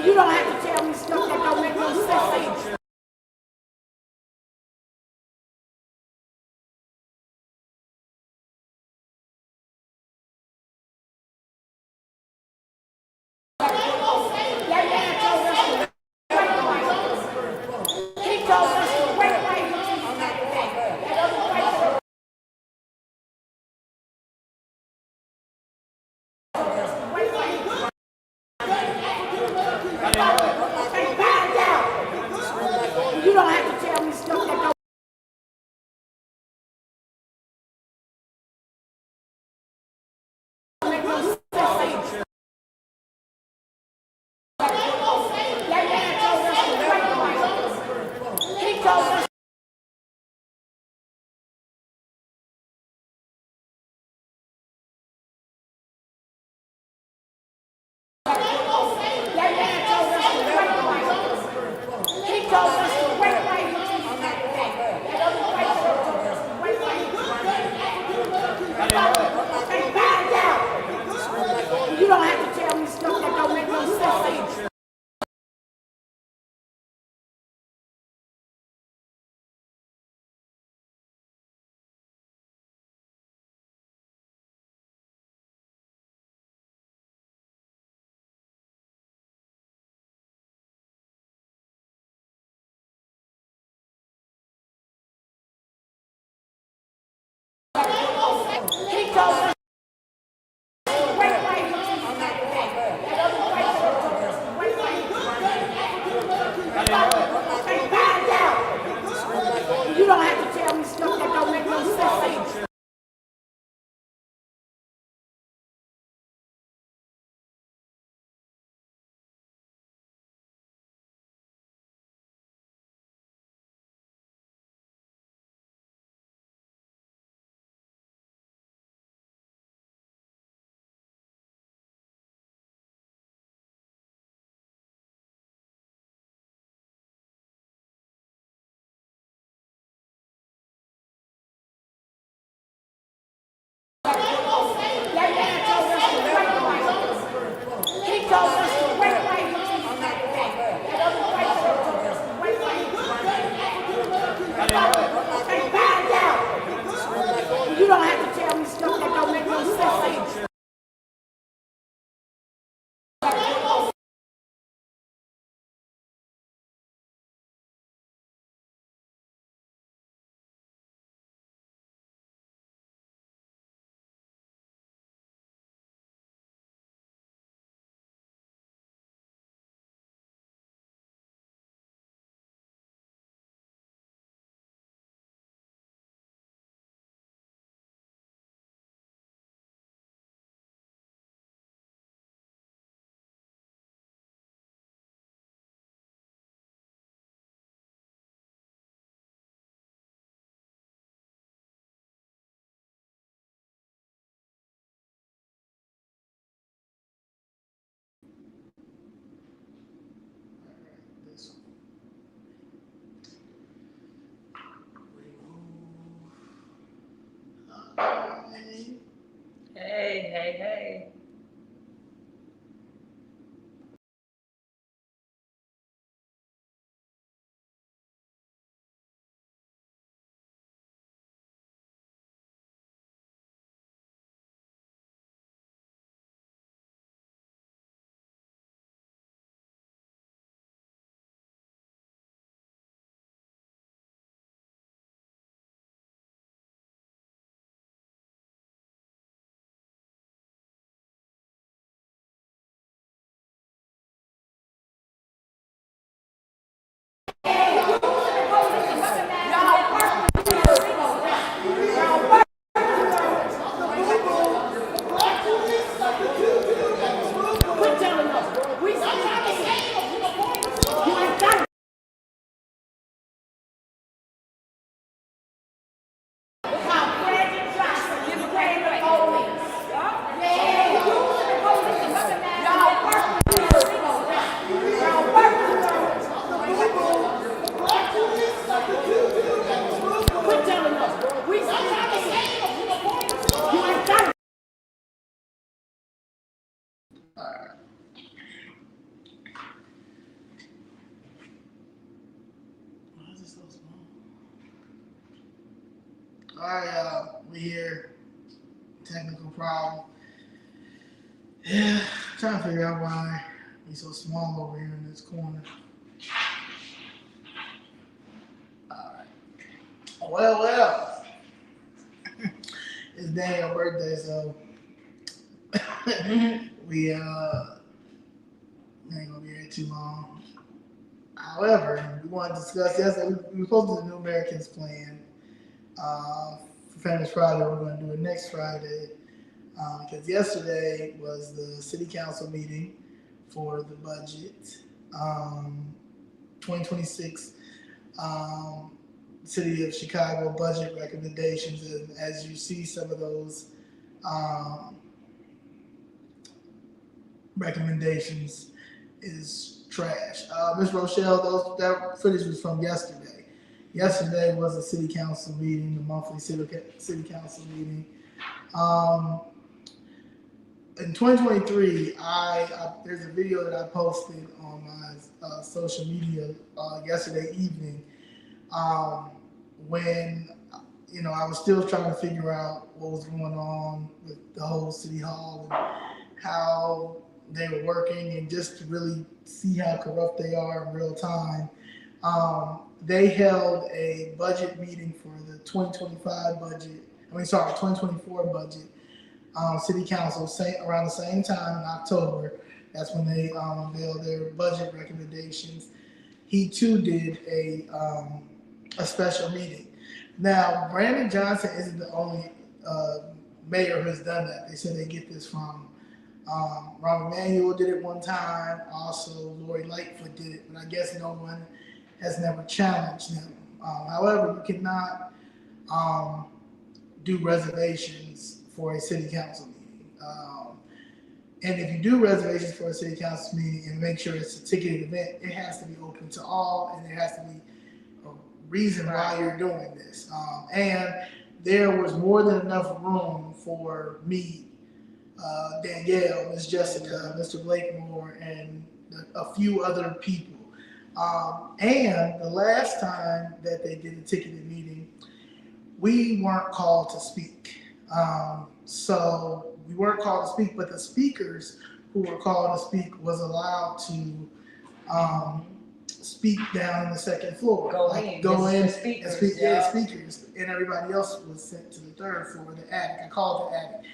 You don't have to tell me stuff that don't make no sense. That man told us to wait right. He told us to wait right here. That other white you don't have to tell me stuff that don't make no sense. That man told us to wait right. He told us that man told us to wait right. He told us to wait right here. That other white girl told us to wait right here. You don't have to tell me stuff that don't make no sense. Alright, we here. Technical problem. Yeah, trying to figure out why we so small over here in this corner. Alright. Well. It's Daniel's birthday, so we ain't gonna be here too long. However, we want to discuss yesterday. We were supposed to do the New Americans plan for Famous Friday. We're going to do it next Friday because yesterday was the city council meeting for the budget, 2026 City of Chicago budget recommendations. And as you see, some of those recommendations is trash. Ms. Rochelle, that footage was from yesterday. Yesterday was a city council meeting, the monthly city council meeting. In 2023, there's a video that I posted on my social media yesterday evening when I was still trying to figure out what was going on with the whole city hall and how they were working, and just to really see how corrupt they are in real time. They held a budget meeting for the 2025 budget. 2024 budget. City council around the same time in October. That's when they unveiled their budget recommendations. He too did a special meeting. Now, Brandon Johnson isn't the only mayor who has done that. They said they get this from Rahm Emanuel did it one time. Also, Lori Lightfoot did it, but I guess no one has never challenged them. However, you cannot do reservations for a city council meeting. And if you do reservations for a city council meeting and make sure it's a ticketed event, it has to be open to all, and there has to be a reason why you're doing this. And there was more than enough room for me, Danielle, Miss Jessica, Mr. Blakemore, and a few other people. And the last time that they did a ticketed meeting, we weren't called to speak. So we weren't called to speak, but the speakers who were called to speak was allowed to speak down in the second floor. Go in and speak. Speakers, and everybody else was sent to the third floor, the attic. I call it the attic.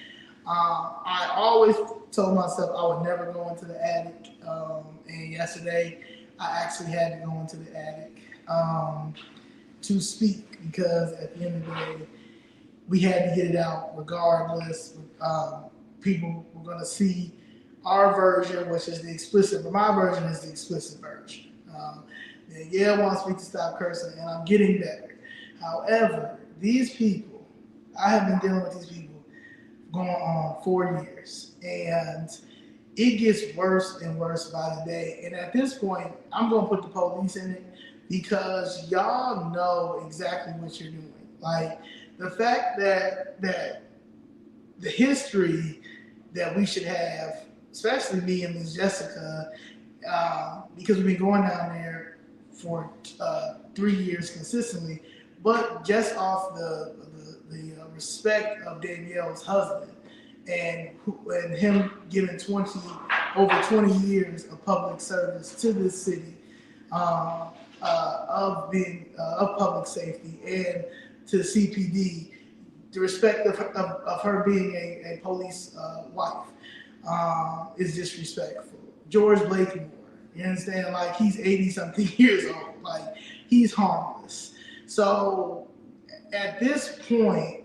I always told myself I would never go into the attic, and yesterday I actually had to go into the attic to speak, because at the end of the day, we had to get it out regardless. People were going to see our version, which is the explicit, but my version is the explicit version. Wants me to stop cursing, and I'm getting better. However, these people, I have been dealing with these people going on 4 years, and it gets worse and worse by the day. And at this point, I'm going to put the police in it, because y'all know exactly what you're doing. Like, the fact that the history that we should have, especially me and Ms. Jessica, because we've been going down there for 3 years consistently, but just off the respect of Danielle's husband and him giving over 20 years of public service to this city, of public safety, and to CPD, the respect of her being a police wife is disrespectful. George Blakemore, you understand? Like, he's 80-something years old. Like, he's harmless. So at this point,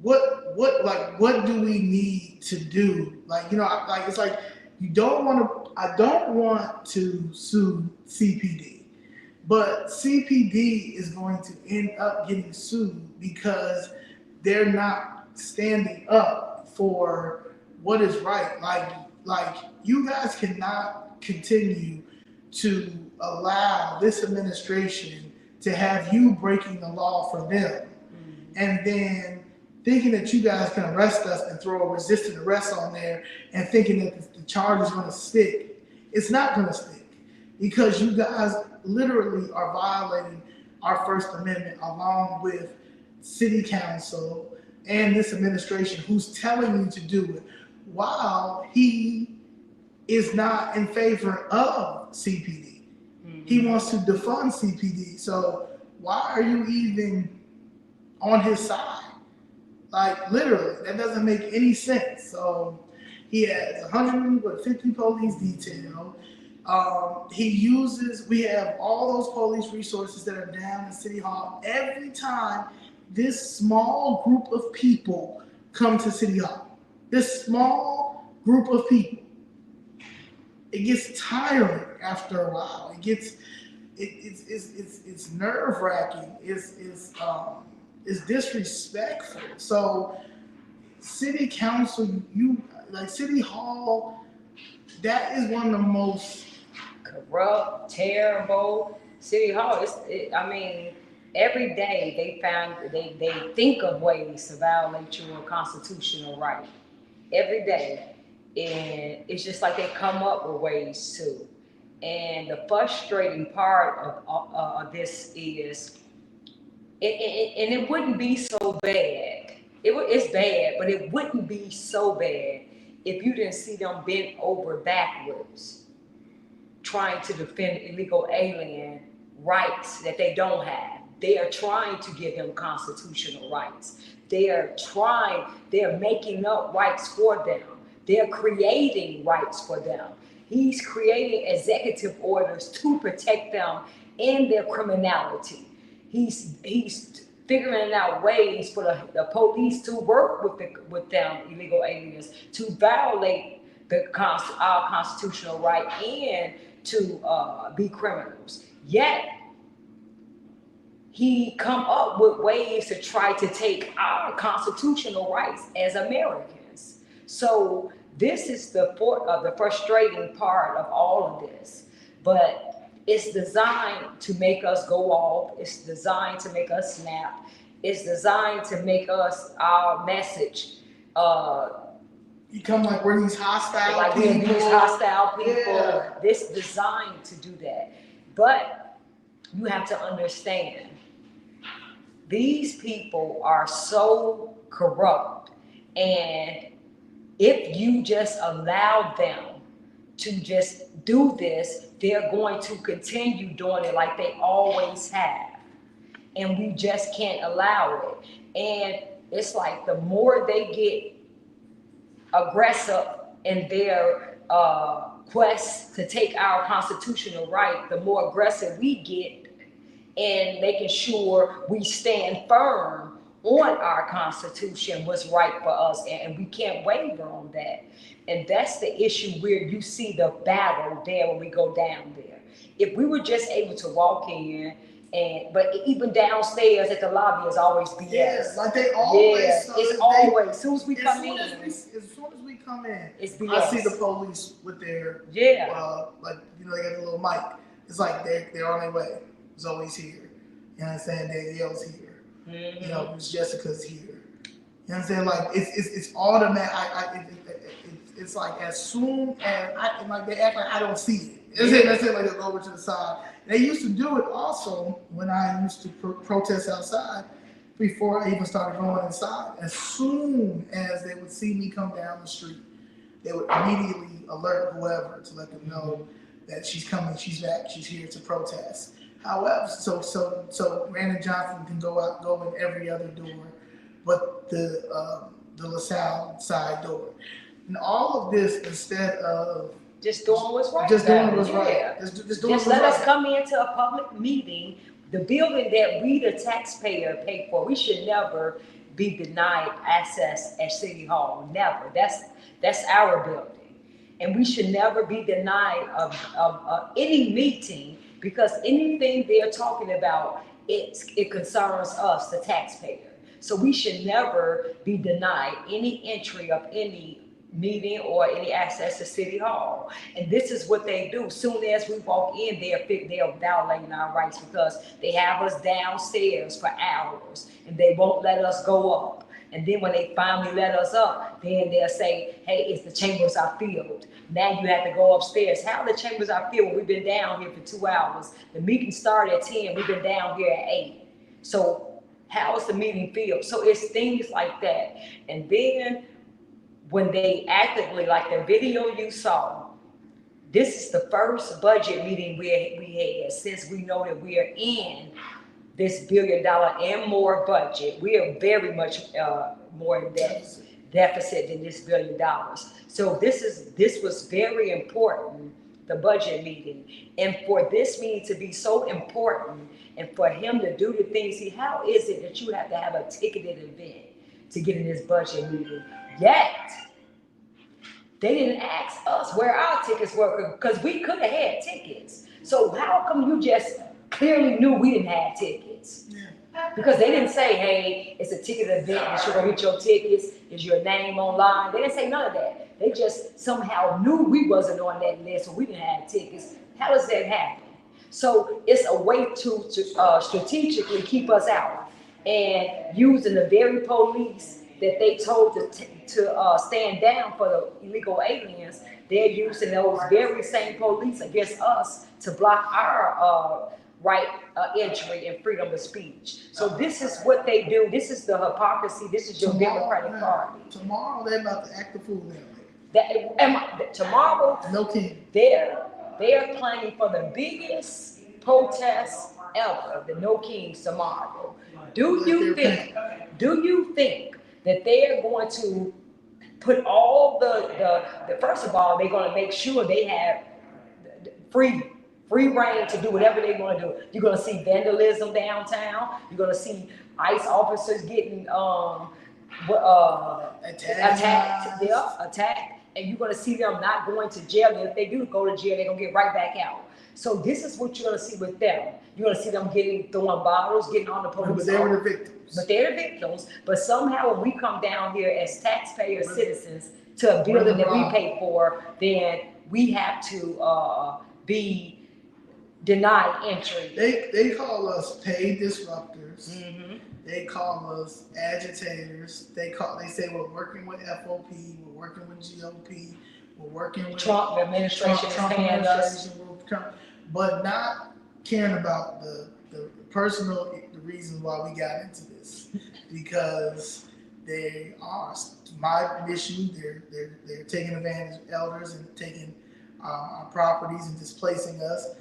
what do we need to do? It's like, I don't want to sue CPD, but CPD is going to end up getting sued because they're not standing up for what is right. Like you guys cannot continue to allow this administration to have you breaking the law for them, and then thinking that you guys can arrest us and throw a resisted arrest on there and thinking that the charge is going to stick. It's not going to stick, because you guys literally are violating our First Amendment along with city council and this administration who's telling you to do it while he is not in favor of CPD. He wants to defund CPD. So why are you even on his side? Like literally, that doesn't make any sense. So he has 150 police detail. We have all those police resources that are down in City Hall. Every time this small group of people come to City Hall, this small group of people, it gets tiring after a while. It's nerve wracking. It's disrespectful. So city council, City Hall, that is one of the most corrupt, terrible. City Hall. I mean, every day they think of ways to violate your constitutional right. Every day. And it's just like they come up with ways to. And the frustrating part of this is, and it wouldn't be so bad. It's bad, but it wouldn't be so bad if you didn't see them bent over backwards trying to defend illegal alien rights that they don't have. They are trying to give them constitutional rights. They're making up rights for them. They're creating rights for them. He's creating executive orders to protect them in their criminality. He's figuring out ways for the police to work with them illegal aliens to violate our constitutional right and to be criminals. Yet he come up with ways to try to take our constitutional rights as Americans. So this is the frustrating part of all of this. But it's designed to make us go off. It's designed to make us snap. It's designed to make us, our message, become like we're these hostile like people. We're these hostile people. Yeah. This is designed to do that. But you have to understand, these people are so corrupt, and if you just allow them to just do this, they're going to continue doing it like they always have. And we just can't allow it. And it's like the more they get aggressive in their quest to take our constitutional right, the more aggressive we get in making sure we stand firm on our Constitution, what's right for us, and we can't waver on that. And that's the issue where you see the battle there when we go down there. If we were just able to walk in, but even downstairs at the lobby is always BS. Yes, like they always. Yeah, it's always. As soon as we come in, as soon as we come in, it's BS. I see the police with their they got the little mic. It's like they're on their way. Zoe's here. You know what I'm saying? Danielle's here. Mm-hmm. You know, Miss Jessica's here. You know what I'm saying? Like it's automatic. It's like as soon as they act like I don't see it. That's it. Like they go over to the side. They used to do it also when I used to protest outside before I even started going inside. As soon as they would see me come down the street, they would immediately alert whoever to let them know that she's coming, she's back, she's here to protest. However, so Brandon Johnson can go in every other door, but the LaSalle side door. And all of this instead of just doing what's right. Just doing what's right. Just let us come into a public meeting. The building that we, the taxpayer, pay for, we should never be denied access at City Hall. Never. That's our building. And we should never be denied of any meeting, because anything they're talking about, it concerns us, the taxpayer. So we should never be denied any entry of any meeting or any access to City Hall. And this is what they do. Soon as we walk in, they're violating our rights, because they have us downstairs for hours and they won't let us go up. And then when they finally let us up, then they'll say, hey, it's the chambers are filled. Now you have to go upstairs. How the chambers are filled when we've been down here for 2 hours? The meeting started at 10, we've been down here at 8. So how is the meeting filled? So it's things like that. And then when they actively, like the video you saw, this is the first budget meeting we had since we know that we are in this $1 billion and more budget. We are very much more in deficit than this $1 billion. So this was very important, the budget meeting. And for this meeting to be so important and for him to do the things, see, how is it that you have to have a ticketed event to get in this budget meeting? Yet, they didn't ask us where our tickets were because we could have had tickets. So how come you just clearly knew we didn't have tickets? Yeah. Because they didn't say, hey, it's a ticketed event and you're gonna get your tickets, is your name online? They didn't say none of that. They just somehow knew we wasn't on that list, so we didn't have tickets. How does that happen? So it's a way to strategically keep us out and using the very police that they told to stand down for the illegal aliens. They're using those very same police against us to block our right entry and freedom of speech. So this is what they do. This is the hypocrisy. This is your Democratic Party. Tomorrow they're about to act the fool Tomorrow, no kidding. they're planning for the biggest protest ever, the No Kings tomorrow. Do you think that they are going to put all the first of all, they're going to make sure they have free reign to do whatever they want to do. You're going to see vandalism downtown. You're going to see ICE officers getting attacked, and you're going to see them not going to jail. And if they do go to jail, they're going to get right back out. So this is what you're going to see with them. You're going to see them throwing bottles, getting on the police. But they were the victims. But they're the victims. But somehow when we come down here as taxpayer citizens to a building that we pay for, then we have to be denied entry. They call us paid disruptors. Mm-hmm. They call us agitators. They say we're working with FOP, we're working with GOP, we're working with Trump administration is paying us. But not caring about the personal reasons why we got into this. Because they are my issue, they're taking advantage of elders and taking our properties and displacing us.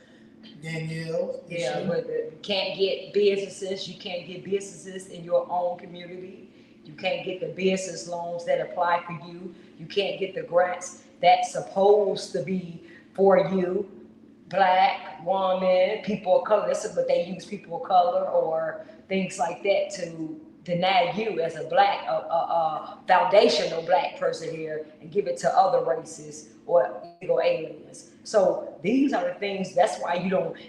Danielle. Yeah, but you can't get businesses. You can't get businesses in your own community. You can't get the business loans that apply for you. You can't get the grants that's supposed to be for you. Black, woman, people of color. But they use people of color or things like that to deny you as a black, foundational black person here and give it to other races or illegal aliens. So these are the things, that's why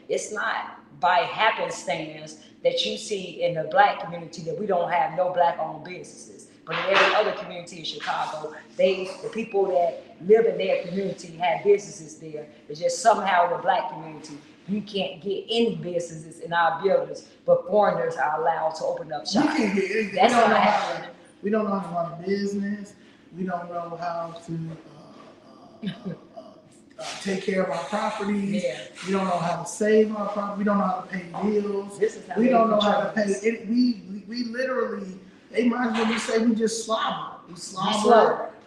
it's not by happenstance that you see in the black community that we don't have no black owned businesses. But in every other community in Chicago, the people that live in their community have businesses there. It's just somehow in the black community, we can't get any businesses in our buildings, but foreigners are allowed to open up shop. That's not happening. We don't know how to run a business. We don't know how to take care of our properties. Yeah. We don't know how to save our property. We don't know how to pay bills. We don't know how to pay it. We literally, they might as well say we just slobber.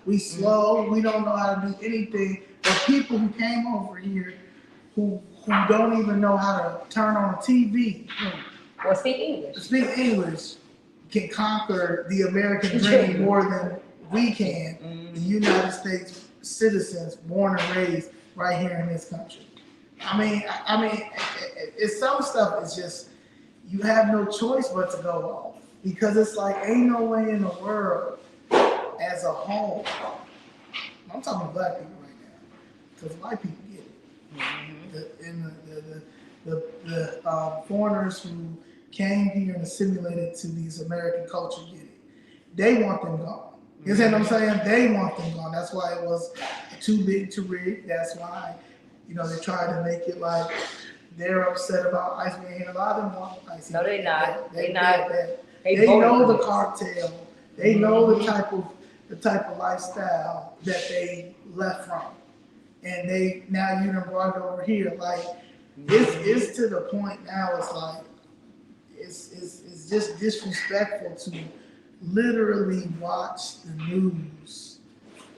We slow. We don't know how to do anything. But people who came over here who don't even know how to turn on a TV or speak English can conquer the American dream more than we can. The United States citizens born and raised right here in this country. I mean, it's some stuff is just you have no choice but to go off because it's like ain't no way in the world as a whole. I'm talking about black people right now because white people get it. The foreigners who came here and assimilated to these American culture get it. They want them gone. You see what I'm saying? They want them gone. That's why it was too big to rig. That's why, they tried to make it like they're upset about ICE being here. A lot of them want ICE. No, they're not. They know the cartel. They know the type of lifestyle that they left from, and they now you done brought it over here. Like it's to the point now. It's like it's just disrespectful to literally watch the news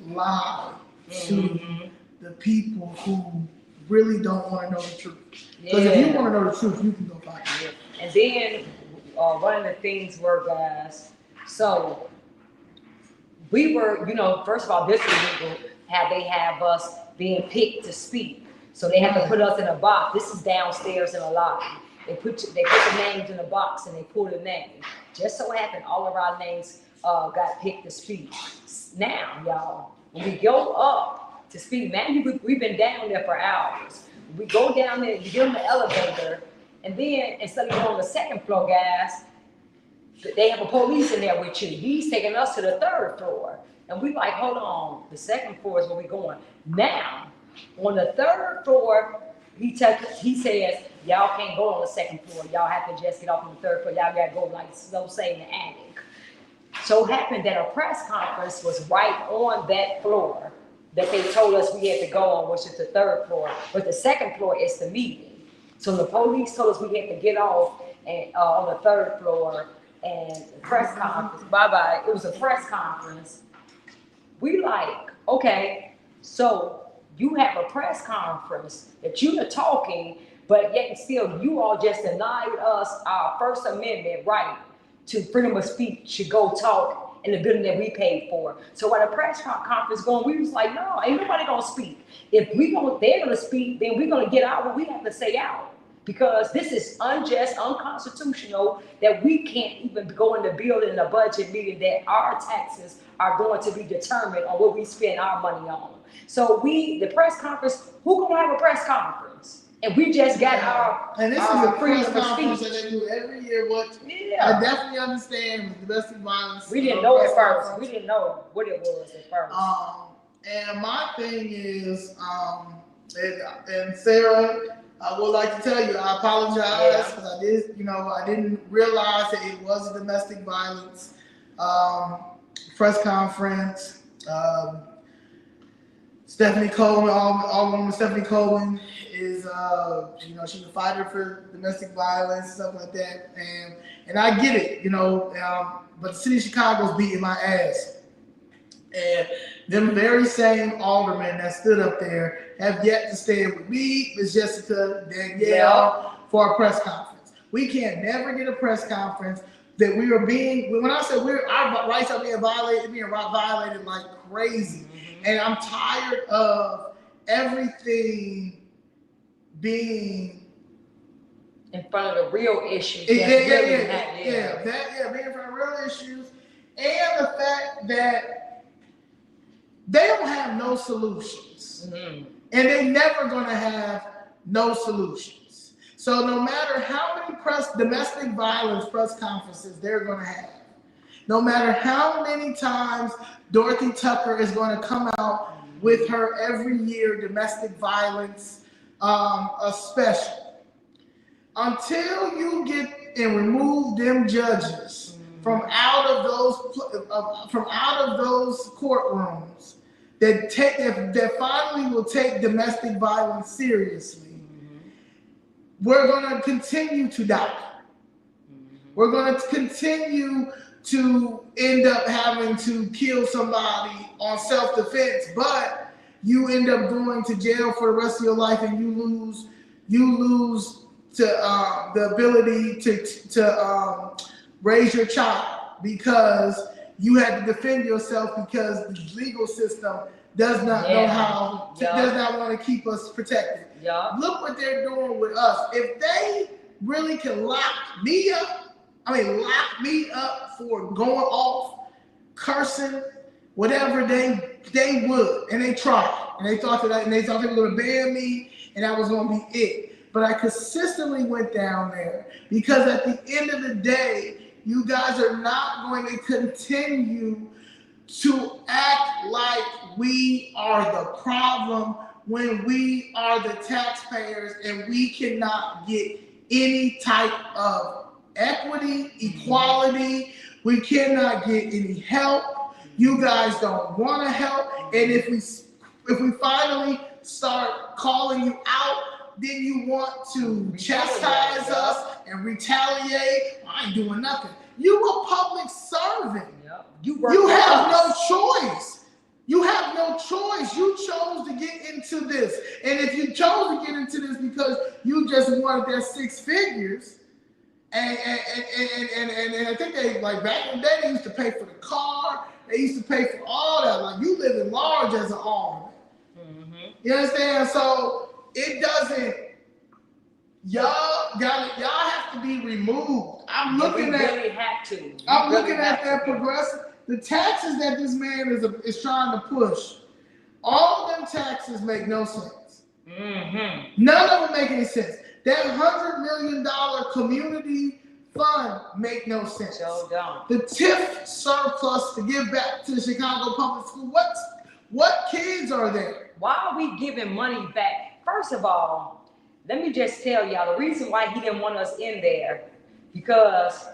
lie to the people who really don't want to know the truth. Because if you want to know the truth, you can go find it. And then one of the things were, guys, so we were, first of all, this illegal, they have us being picked to speak. So they have to put us in a box. This is downstairs in a lobby. They put the names in a box and they pull the name. Just so happened all of our names got picked to speak. Now, y'all, when we go up to speak, man, we've been down there for hours. We go down there, you get on the elevator, and then instead of going on the second floor, guys, they have a police in there with you. He's taking us to the third floor. And we like, hold on, the second floor is where we're going. Now, on the third floor, he says, y'all can't go on the second floor. Y'all have to just get off on the third floor. Y'all gotta go like slow say in the attic. So it happened that a press conference was right on that floor that they told us we had to go on, which is the third floor. But the second floor is the meeting. So the police told us we had to get off and on the third floor and the press conference. Bye-bye. It was a press conference. We like, okay, so you have a press conference that you are talking, but yet and still you all just denied us our First Amendment right to freedom of speech to go talk in the building that we paid for. So while the press conference going, we was like, no, ain't nobody gonna speak. If they're gonna speak, then we're gonna get out what we have to say out. Because this is unjust, unconstitutional, that we can't even go in the building in a budget meeting that our taxes are going to be determined on what we spend our money on. So the press conference, who gonna have a press conference? And we just got our and this is a press conference that they do every year. I definitely understand with domestic violence. We didn't know at first. We didn't know what it was at first. And my thing is, and Sarah, I would like to tell you, I apologize because I didn't realize that it was a domestic violence press conference. Stephanie Coleman, all woman Stephanie Coleman is, she's a fighter for domestic violence, stuff like that, and I get it, but the city of Chicago's beating my ass, and them very same aldermen that stood up there have yet to stand with me, Ms. Jessica Danielle, for a press conference. We can't never get a press conference that we are being, when I said our rights are being violated like crazy. And I'm tired of everything being in front of the real issues. Being in front of real issues, and the fact that they don't have no solutions, and they're never going to have no solutions. So no matter how many domestic violence press conferences they're going to have, no matter how many times Dorothy Tucker is going to come out with her every year domestic violence a special, until you get and remove them judges from out of those courtrooms that finally will take domestic violence seriously, we're going to continue to die. We're going to continue to end up having to kill somebody on self-defense, but you end up going to jail for the rest of your life, and you lose to the ability to raise your child because you had to defend yourself because the legal system does not know how, does not want to keep us protected. Look what they're doing with us. If they really can lock me up for going off, cursing, whatever they would, and they tried, and they thought they were going to ban me, and that was going to be it. But I consistently went down there because at the end of the day, you guys are not going to continue to act like we are the problem when we are the taxpayers and we cannot get any type of equity, equality. We cannot get any help. You guys don't want to help. And if we finally start calling you out, then you want to chastise us and retaliate. I ain't doing nothing. You a public servant. You have no choice. You have no choice. You chose to get into this. And if you chose to get into this because you just wanted their 6 figures, and I think they, like back in the day, they used to pay for the car. They used to pay for all that. Like, you live in large as an alderman. You understand? So it doesn't. Y'all have to be removed. I'm looking at. Really have to. I'm looking at that progressive. The taxes that this man is trying to push. All of them taxes make no sense. None of them make any sense. That $100 million community fund make no sense. So don't. The TIF surplus to give back to the Chicago public school. What kids are there? Why are we giving money back? First of all, let me just tell y'all the reason why he didn't want us in there, because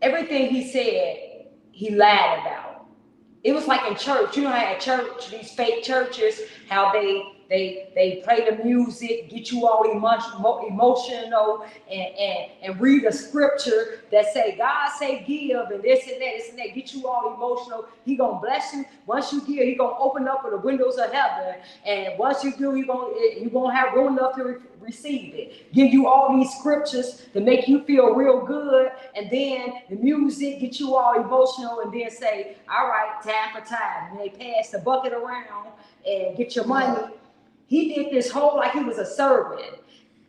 everything he said, he lied about. It was like in church. You know how at church, these fake churches, how they play the music, get you all emotional, and read a scripture that say, God say give, and this and that, get you all emotional. He gonna bless you. Once you give, he gonna open up the windows of heaven, and once you do, you gonna have room enough to receive it. Give you all these scriptures to make you feel real good, and then the music get you all emotional, and then say, all right, time for time. And they pass the bucket around and get your money. He did this whole like he was a servant.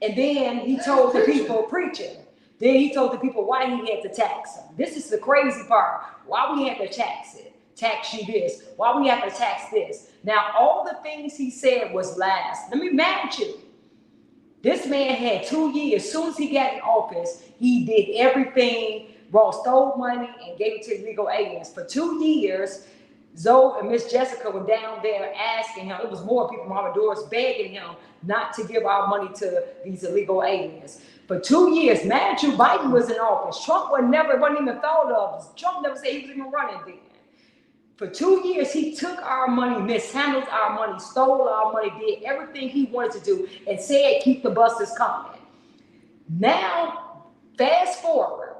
And then he told the people, preaching. Then he told the people why he had to tax them. This is the crazy part. Why we had to tax it. Tax you this. Why we have to tax this. Now, all the things he said was lies. Let me manage you. This man had 2 years. As soon as he got in office, he did everything wrong, stole money and gave it to illegal aliens. For 2 years, Zoe and Miss Jessica were down there asking him. It was more people behind the doors begging him not to give our money to these illegal aliens. For 2 years, mind you, Biden was in office. Trump wasn't even thought of. Trump never said he was even running then. For 2 years, he took our money, mishandled our money, stole our money, did everything he wanted to do, and said, keep the buses coming. Now, fast forward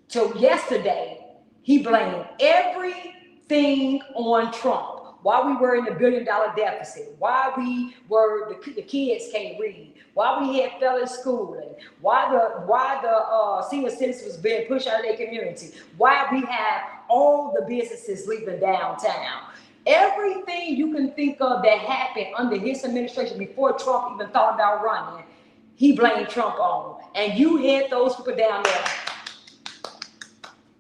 to yesterday, he blamed everything on Trump. Why we were in the $1 billion deficit, why we were, the kids can't read, why we had failing schooling, why the senior citizens was being pushed out of their community, why we have all the businesses leaving downtown. Everything you can think of that happened under his administration before Trump even thought about running, he blamed Trump on. And you had those people down there.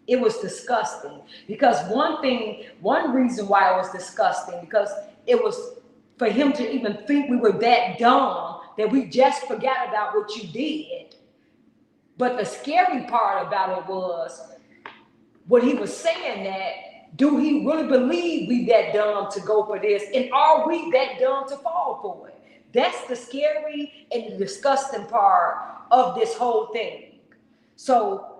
It was disgusting, because one reason why it was disgusting, because it was for him to even think we were that dumb that we just forgot about what you did. But the scary part about it was when he was saying that, do he really believe we that dumb to go for this? And are we that dumb to fall for it? That's the scary and the disgusting part of this whole thing. So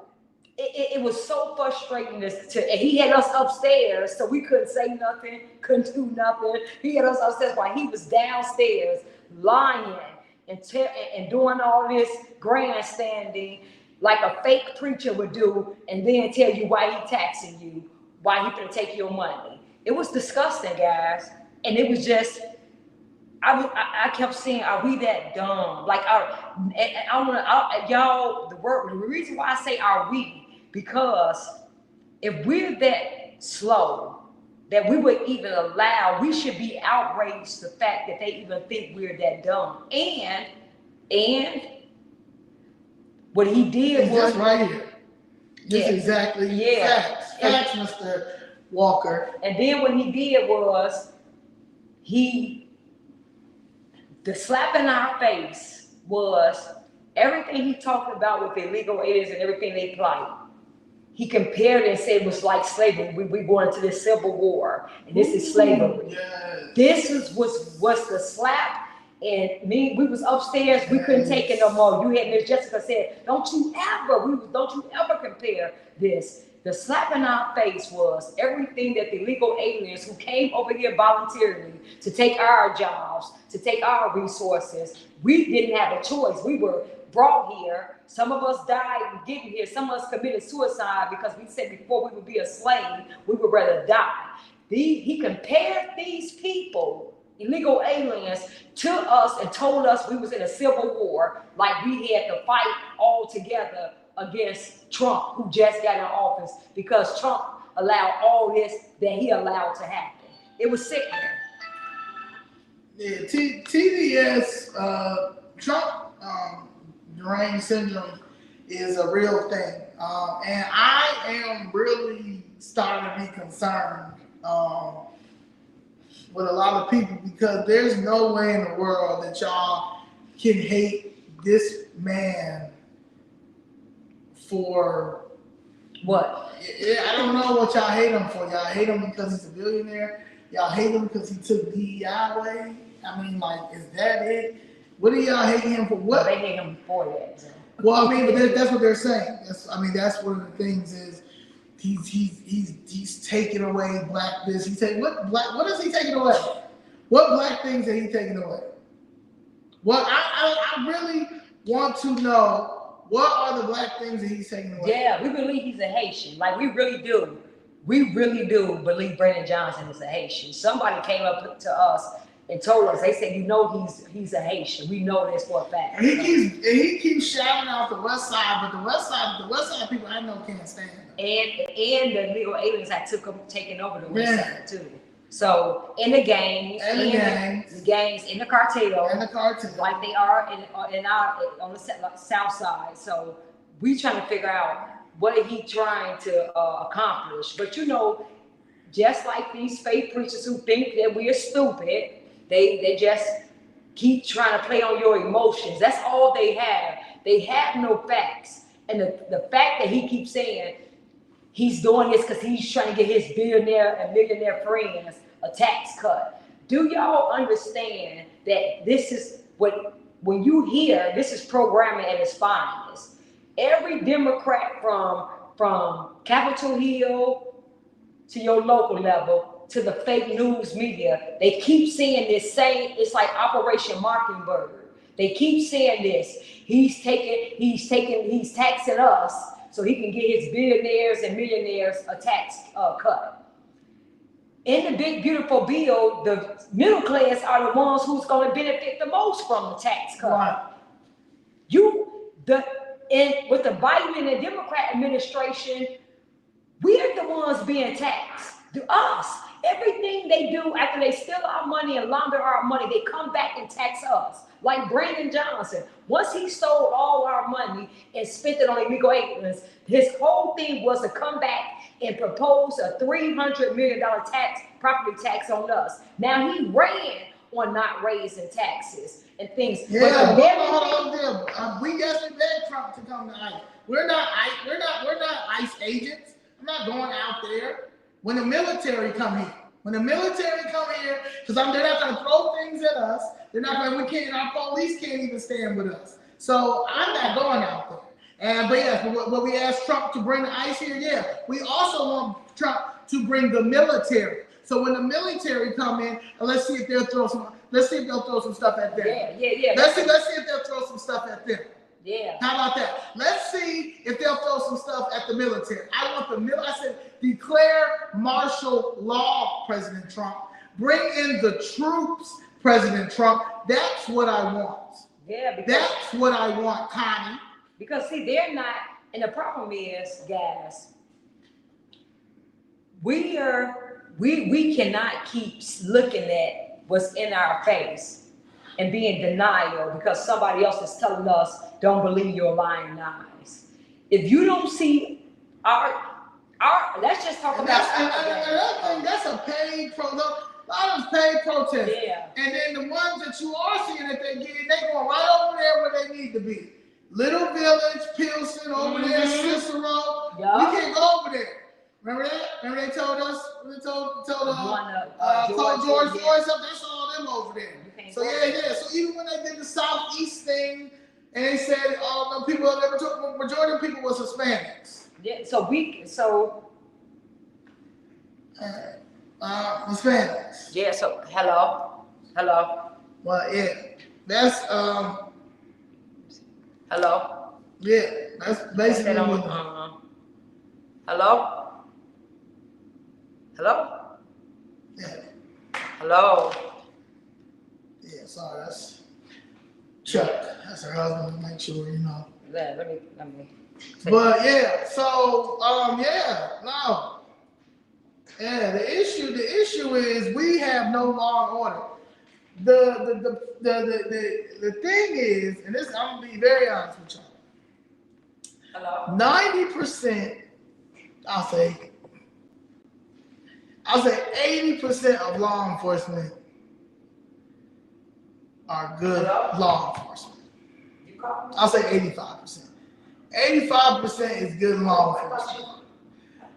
it was so frustrating and he had us upstairs, so we couldn't say nothing, couldn't do nothing. He had us upstairs while he was downstairs lying and doing all this grandstanding like a fake preacher would do, and then tell you why he taxing you, why he gonna take your money. It was disgusting, guys, and it was just. I kept saying, are we that dumb? Like, y'all, the reason why I say are we, because if we're that slow, that we would even allow, we should be outraged the fact that they even think we're that dumb. And what he did was just right here. Just exactly. Yeah. Facts, Mr. Walker. And then what he did was the slap in our face was everything he talked about with the illegal aliens and everything they plight. He compared it and said it was like slavery. We going into this civil war, and this is slavery. Yes. This was the slap, and we was upstairs. We couldn't take it no more. You had Miss Jessica said, don't you ever compare this. The slap in our face was everything that the illegal aliens who came over here voluntarily to take our jobs, to take our resources, we didn't have a choice. We were brought here. Some of us died getting here. Some of us committed suicide because we said before we would be a slave, we would rather die. He compared these people, illegal aliens, to us and told us we was in a civil war, like we had to fight all together against Trump, who just got in office because Trump allowed all this that he allowed to happen. It was sickening. Yeah, TDS, Trump deranged syndrome is a real thing. And I am really starting to be concerned with a lot of people because there's no way in the world that y'all can hate this man for what? I don't know what y'all hate him for. Y'all hate him because he's a billionaire. Y'all hate him because he took DEI away. I mean, like, is that it? What do y'all hate him for? What? Well, they hate him before that. So. Well, I mean, but that's what they're saying. That's one of the things is he's taking away black this. What is he taking away? What black things are he taking away? Well, I really want to know what are the black things that he's taking away. Yeah, we believe he's a Haitian. Like we really do. We really do believe Brandon Johnson is a Haitian. Somebody came up to us and told us, they said, he's a Haitian. We know this for a fact. And he keeps shouting out the West Side, but the West Side people I know can't stand him. And the legal aliens had taken over the West Side too. So in the gangs, the gangs, in the cartel, like they are on the South Side. So we trying to figure out what is he trying to accomplish. But you know, just like these faith preachers who think that we are stupid, they just keep trying to play on your emotions. That's all they have. They have no facts. And the fact that he keeps saying he's doing this because he's trying to get his billionaire and millionaire friends a tax cut. Do y'all understand that this is what, when you hear, this is programming at its finest. Every Democrat from Capitol Hill to your local level to the fake news media, they keep saying this same, it's like Operation Mockingbird. They keep saying this. He's taxing us so he can get his billionaires and millionaires a tax cut. In the big beautiful bill, the middle class are the ones who's going to benefit the most from the tax cut. Right. With the Biden and the Democrat administration, we're the ones being taxed. Us. Everything they do after they steal our money and launder our money, they come back and tax us. Like Brandon Johnson. Once he stole all our money and spent it on illegal aliens, his whole thing was to come back and propose a $300 million property tax on us. Now he ran on not raising taxes and things. Yeah, we definitely begged Trump to come to ICE. We're not ICE agents. I'm not going out there. When the military come here, because they're not going to throw things at us. They're not going to. Our police can't even stand with us. So I'm not going out there. But yes, what we asked Trump to bring the ICE here, yeah. We also want Trump to bring the military. So when the military come in, let's see if they'll throw some stuff at them. Yeah. Let's see if they'll throw some stuff at them. Yeah. How about that? Let's see if they'll throw some stuff at the military. I said, declare martial law, President Trump. Bring in the troops, President Trump. That's what I want. Yeah, that's what I want, Connie. Because see, they're not, and the problem is, guys, we cannot keep looking at what's in our face and be in denial because somebody else is telling us, don't believe your lying eyes. If you don't see let's just talk about another thing, that's a paid protest. A lot of paid protests. Yeah. And then the ones that you are seeing that they going right over there where they need to be. Little Village, Pilsen, over there, Cicero. Yeah. We can't go over there. Remember that? Remember they told us? They told George Floyd something. That's all them over there. So yeah. So even when they did the Southeast thing, and they said, majority of people was Hispanics. Yeah, so Hispanics. yeah, so hello. Well, yeah, that's Hello. yeah, that's Put basically that on. what. Hello. Hello. Yeah, Hello. yeah. Sorry, that's Chuck. That's her husband. To make sure you know. Yeah, let me. But yeah, so yeah, no, yeah. The issue is we have no law and order. The thing is, and this I'm gonna be very honest with y'all. Hello. 90%, I'll say, 80% of law enforcement are good law enforcement. You call me? I'll say 85%. 85% is good law enforcement.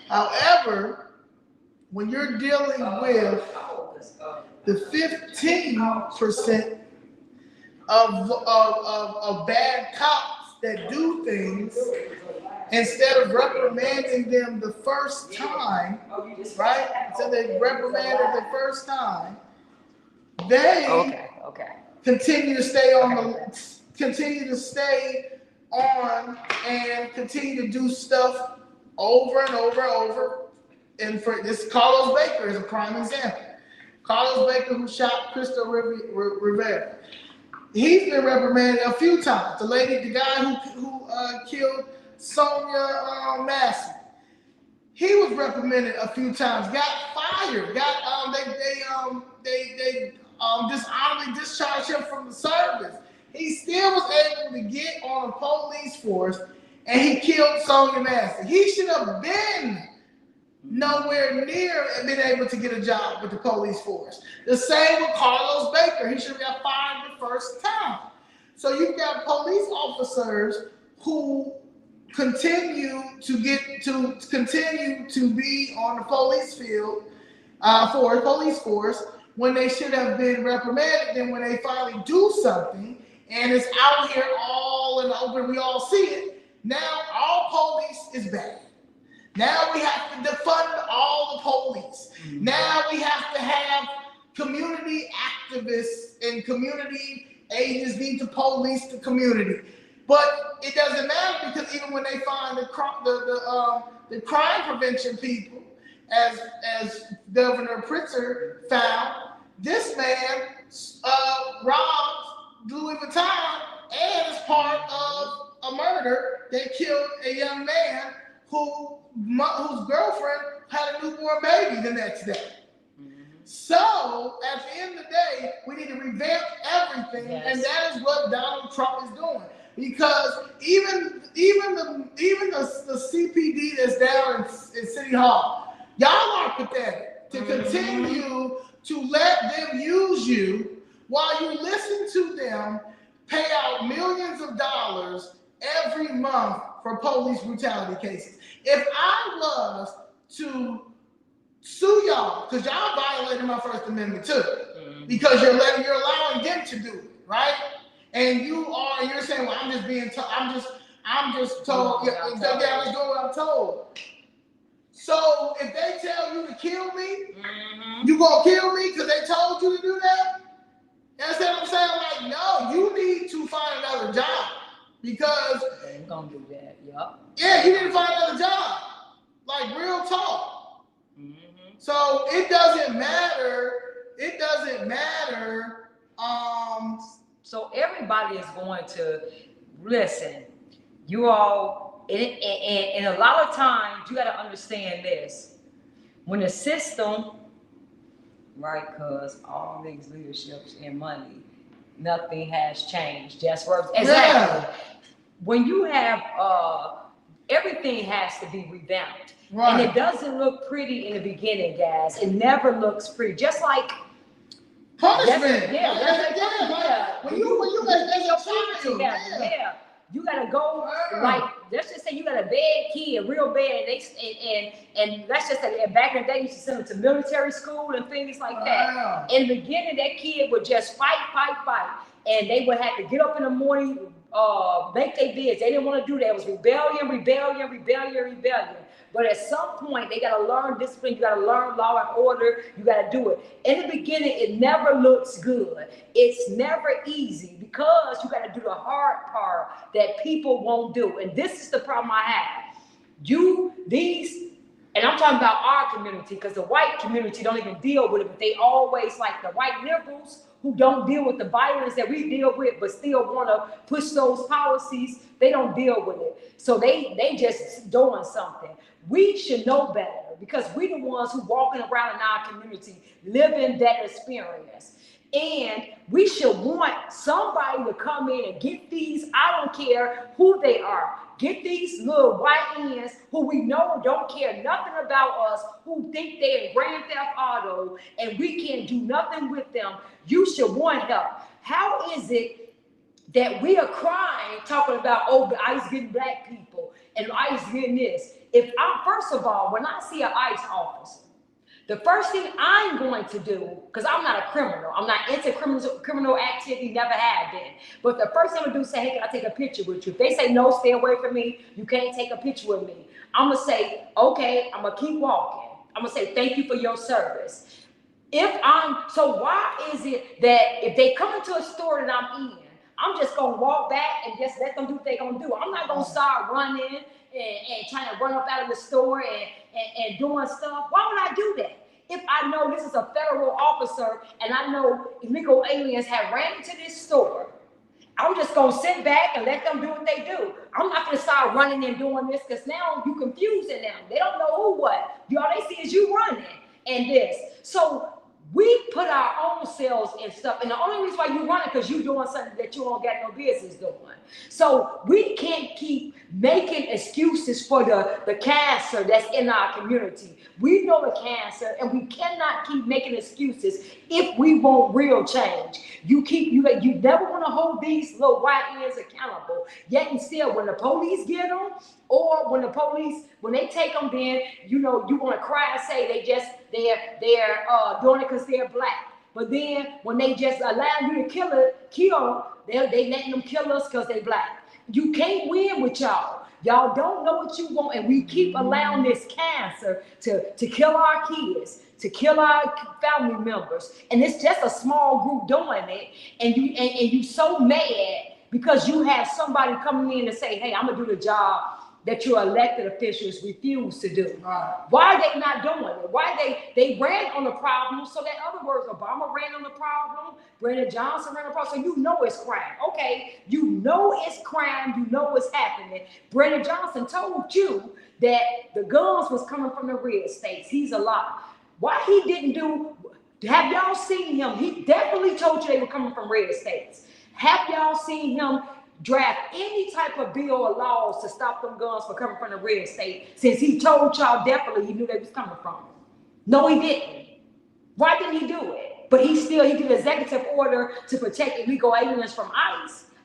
However, when you're dealing with the 15% of bad cops that do things, instead of reprimanding them the first time, right? So they reprimanded the first time, they continue to stay on and continue to do stuff over and over and over. And for this, Carlos Baker is a prime example. Carlos Baker, who shot Crystal Rivera, he's been reprimanded a few times. The guy who killed Sonia Massey, he was reprimanded a few times. Got fired. They dishonorably discharged him from the service. He still was able to get on a police force, and he killed Sonia Massey. He should have been nowhere near and been able to get a job with the police force. The same with Carlos Baker. He should have got fired the first time. So you've got police officers who continue to be on the police field for the police force when they should have been reprimanded. Then when they finally do something and it's out here all in the open, we all see it. Now all police is bad. Now we have to defund all the police. Mm-hmm. Now we have to have community activists and community agents need to police the community. But it doesn't matter, because even when they find the crime prevention people, as Governor Pritzker found, this man robbed Louis Vuitton and is part of a murder that killed a young man whose girlfriend had a newborn baby the next day. Mm-hmm. So at the end of the day, we need to revamp everything, yes. And that is what Donald Trump is doing. Because even the CPD that's down in City Hall, y'all are pathetic to continue to let them use you while you listen to them pay out millions of dollars every month for police brutality cases. If I was to sue y'all, because y'all violated my First Amendment too, because you're allowing them to do it, right? And you're saying, well, I'm just told, I'm just doing what I'm told. So if they tell you to kill me, you gonna kill me because they told you to do that? That's what I'm saying. Like, no, you need to find another job, because they ain't gonna do that. Yup. Yeah, you need to find another job. Like, real talk. So it doesn't matter. So everybody is going to listen. You all, and a lot of times you got to understand this. When the system, right? Because all these leaderships and money, nothing has changed. Just works. Exactly. Yeah. When you have everything has to be revamped. Right. And it doesn't look pretty in the beginning, guys. It never looks pretty. Just like punishment. When you get your child together, you gotta go. Like, let's just say you got a bad kid, real bad, and let's just say back in the day, you used to send them to military school and things like that. In the beginning, that kid would just fight. and they would have to get up in the morning, make their bids. They didn't want to do that. It was rebellion, rebellion, rebellion, rebellion. But at some point, they got to learn discipline. You got to learn law and order. You got to do it. In the beginning, it never looks good. It's never easy because you got to do the hard part that people won't do. And this is the problem I have. And I'm talking about our community, because the white community don't even deal with it, but they always, like the white liberals who don't deal with the violence that we deal with, but still want to push those policies, they don't deal with it. So they just doing something. We should know better, because we the ones who walking around in our community, living that experience. And we should want somebody to come in and get these, I don't care who they are, get these little white ends who we know don't care nothing about us, who think they're in Grand Theft Auto and we can't do nothing with them. You should want help. How is it that we are crying, talking about, oh, ICE getting black people and ICE getting this? First of all, when I see an ICE officer, the first thing I'm going to do, because I'm not a criminal, I'm not into criminal activity, never have been. But the first thing I'm going to do is say, hey, can I take a picture with you? If they say, no, stay away from me, you can't take a picture with me, I'm going to say, okay, I'm going to keep walking. I'm going to say, thank you for your service. So why is it that if they come into a store that I'm in, I'm just going to walk back and just let them do what they're going to do? I'm not going to start running and trying to run up out of the store and doing stuff. Why would I do that? If I know this is a federal officer and I know illegal aliens have ran into this store, I'm just going to sit back and let them do what they do. I'm not going to start running and doing this, because now you confusing them. They don't know who what. All they see is you running and this. So we put our own selves in stuff, and the only reason why you running because you doing something that you don't got no business doing. So we can't keep making excuses for the cancer that's in our community. We know the cancer, and we cannot keep making excuses if we want real change. You never want to hold these little white ends accountable. Yet and still, when the police get them, or when they take them, then you want to cry and say they're doing it because they're black. But then when they just allow you to kill, they letting them kill us because they black. You can't win with y'all. Y'all don't know what you want, and we keep allowing this cancer to kill our kids, to kill our family members, and it's just a small group doing it, and you so mad because you have somebody coming in and say, hey, I'm gonna do the job that your elected officials refuse to do. Why are they not doing it? Why they ran on the problem? So in other words, Obama ran on the problem, Brandon Johnson ran on the problem, so you know it's crime. Okay, you know it's crime, you know it's happening. Brandon Johnson told you that the guns was coming from the red states. He's a lie. Why he didn't have y'all seen him? He definitely told you they were coming from red states. Have y'all seen him draft any type of bill or laws to stop them guns from coming from the red state, since he told y'all definitely he knew they was coming from? No, he didn't. Why didn't he do it? But he did an executive order to protect illegal aliens from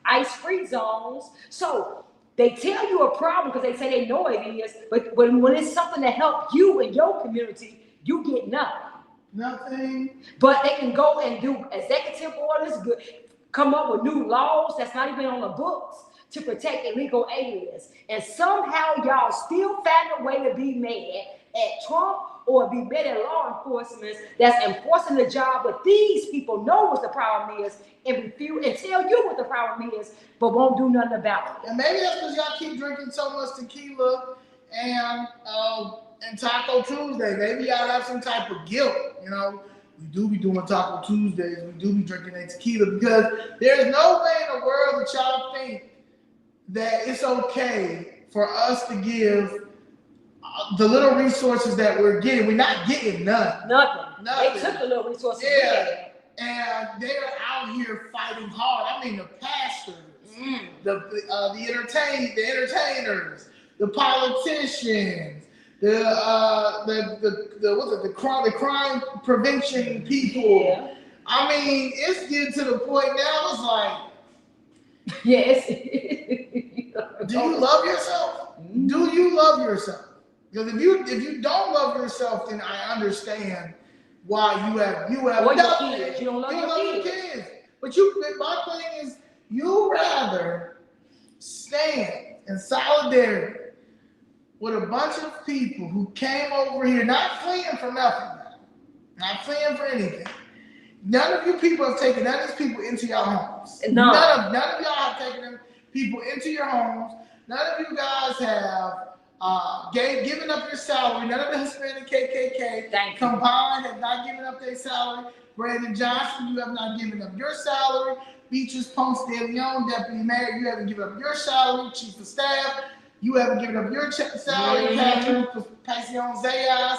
ICE-free zones. So they tell you a problem because they say they know it is, but when it's something that helps you in your community, you get nothing. Nothing. But they can go and do executive orders, come up with new laws that's not even on the books to protect illegal aliens. And somehow y'all still find a way to be mad at Trump or be mad at law enforcement that's enforcing the job. But these people know what the problem is and refuse and tell you what the problem is, but won't do nothing about it. And maybe that's because y'all keep drinking so much tequila and Taco Tuesday. Maybe y'all have some type of guilt, We do be doing Taco Tuesdays. We do be drinking that tequila, because there's no way in the world that y'all think that it's okay for us to give the little resources that we're getting. We're not getting none. Nothing. They took the little resources. Yeah. And they are out here fighting hard. I mean, the pastors, the entertainers, the politicians, the crime prevention people. Yeah. I mean, it's getting to the point now. It's like, yes. Do you love yourself? Do you love yourself? Because if you don't love yourself, then I understand why you have or your kids. You don't love your kids. But my thing is, you rather stand in solidarity with a bunch of people who came over here, not fleeing for nothing, not fleeing for anything. None of you people have taken none of these people into your homes. No. None of y'all have taken them people into your homes. None of you guys have given up your salary. None of the Hispanic KKK combined have not given up their salary. Brandon Johnson, you have not given up your salary. Beatrice Ponce de Leon, Deputy Mayor, you haven't given up your salary. Chief of Staff, you haven't given up your salary. Catherine Passion Zayas.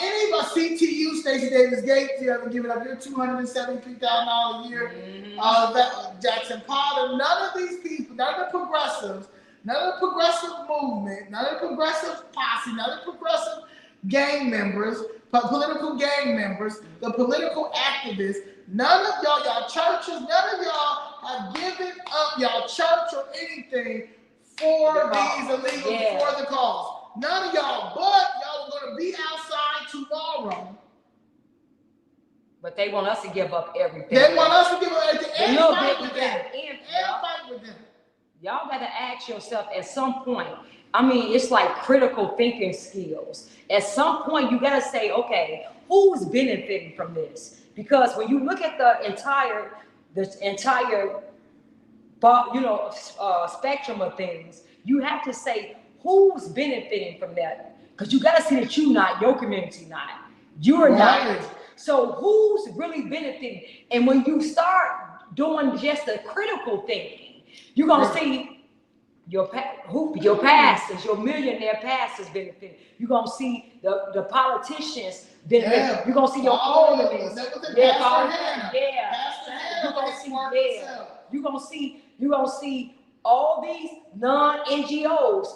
Anybody, CTU, Stacey Davis Gates, you haven't given up your $273,000 a year. Jackson Potter, none of these people, none of the progressives, none of the progressive movement, none of the progressive posse, none of the progressive gang members, political gang members, the political activists, none of y'all churches, none of y'all have given up y'all church or anything for these illegals, for the cause. None of y'all, but y'all are going to be outside tomorrow. But they want us to give up everything. They want us to give up everything and fight with them. And fight with them. Y'all got to ask yourself at some point, I mean, it's like critical thinking skills. At some point, you got to say, okay, who's benefiting from this? Because when you look at the entire spectrum of things, you have to say, who's benefiting from that? Because you got to see that you not, your community not. You're not. So who's really benefiting? And when you start doing just the critical thinking, you're going to see your pastors, your millionaire pastors benefiting. You're going to see the politicians benefiting. Yeah. You're going to see your aldermen. You're going to see all these non-NGOs.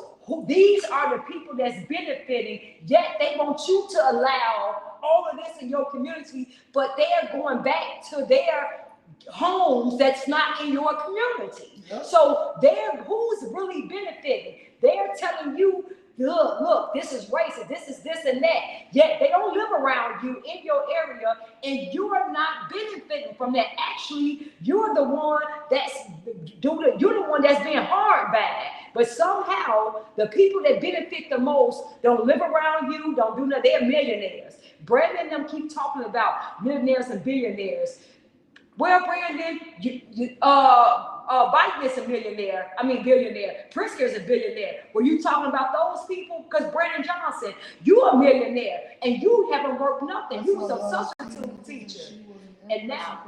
These are the people that's benefiting, yet they want you to allow all of this in your community, but they're going back to their homes that's not in your community. Yep. So who's really benefiting? They're telling you, look, this is racist, this is this and that. Yet they don't live around you in your area, and you're not benefiting from that. Actually, you're the one that's being harmed by it. But somehow the people that benefit the most don't live around you, don't do nothing. They're millionaires. Brandon and them keep talking about millionaires and billionaires. Well, Brandon, Biden is a billionaire. Pritzker is a billionaire. Were you talking about those people? Because Brandon Johnson, you're a millionaire and you haven't worked nothing. You was a substitute teacher. And now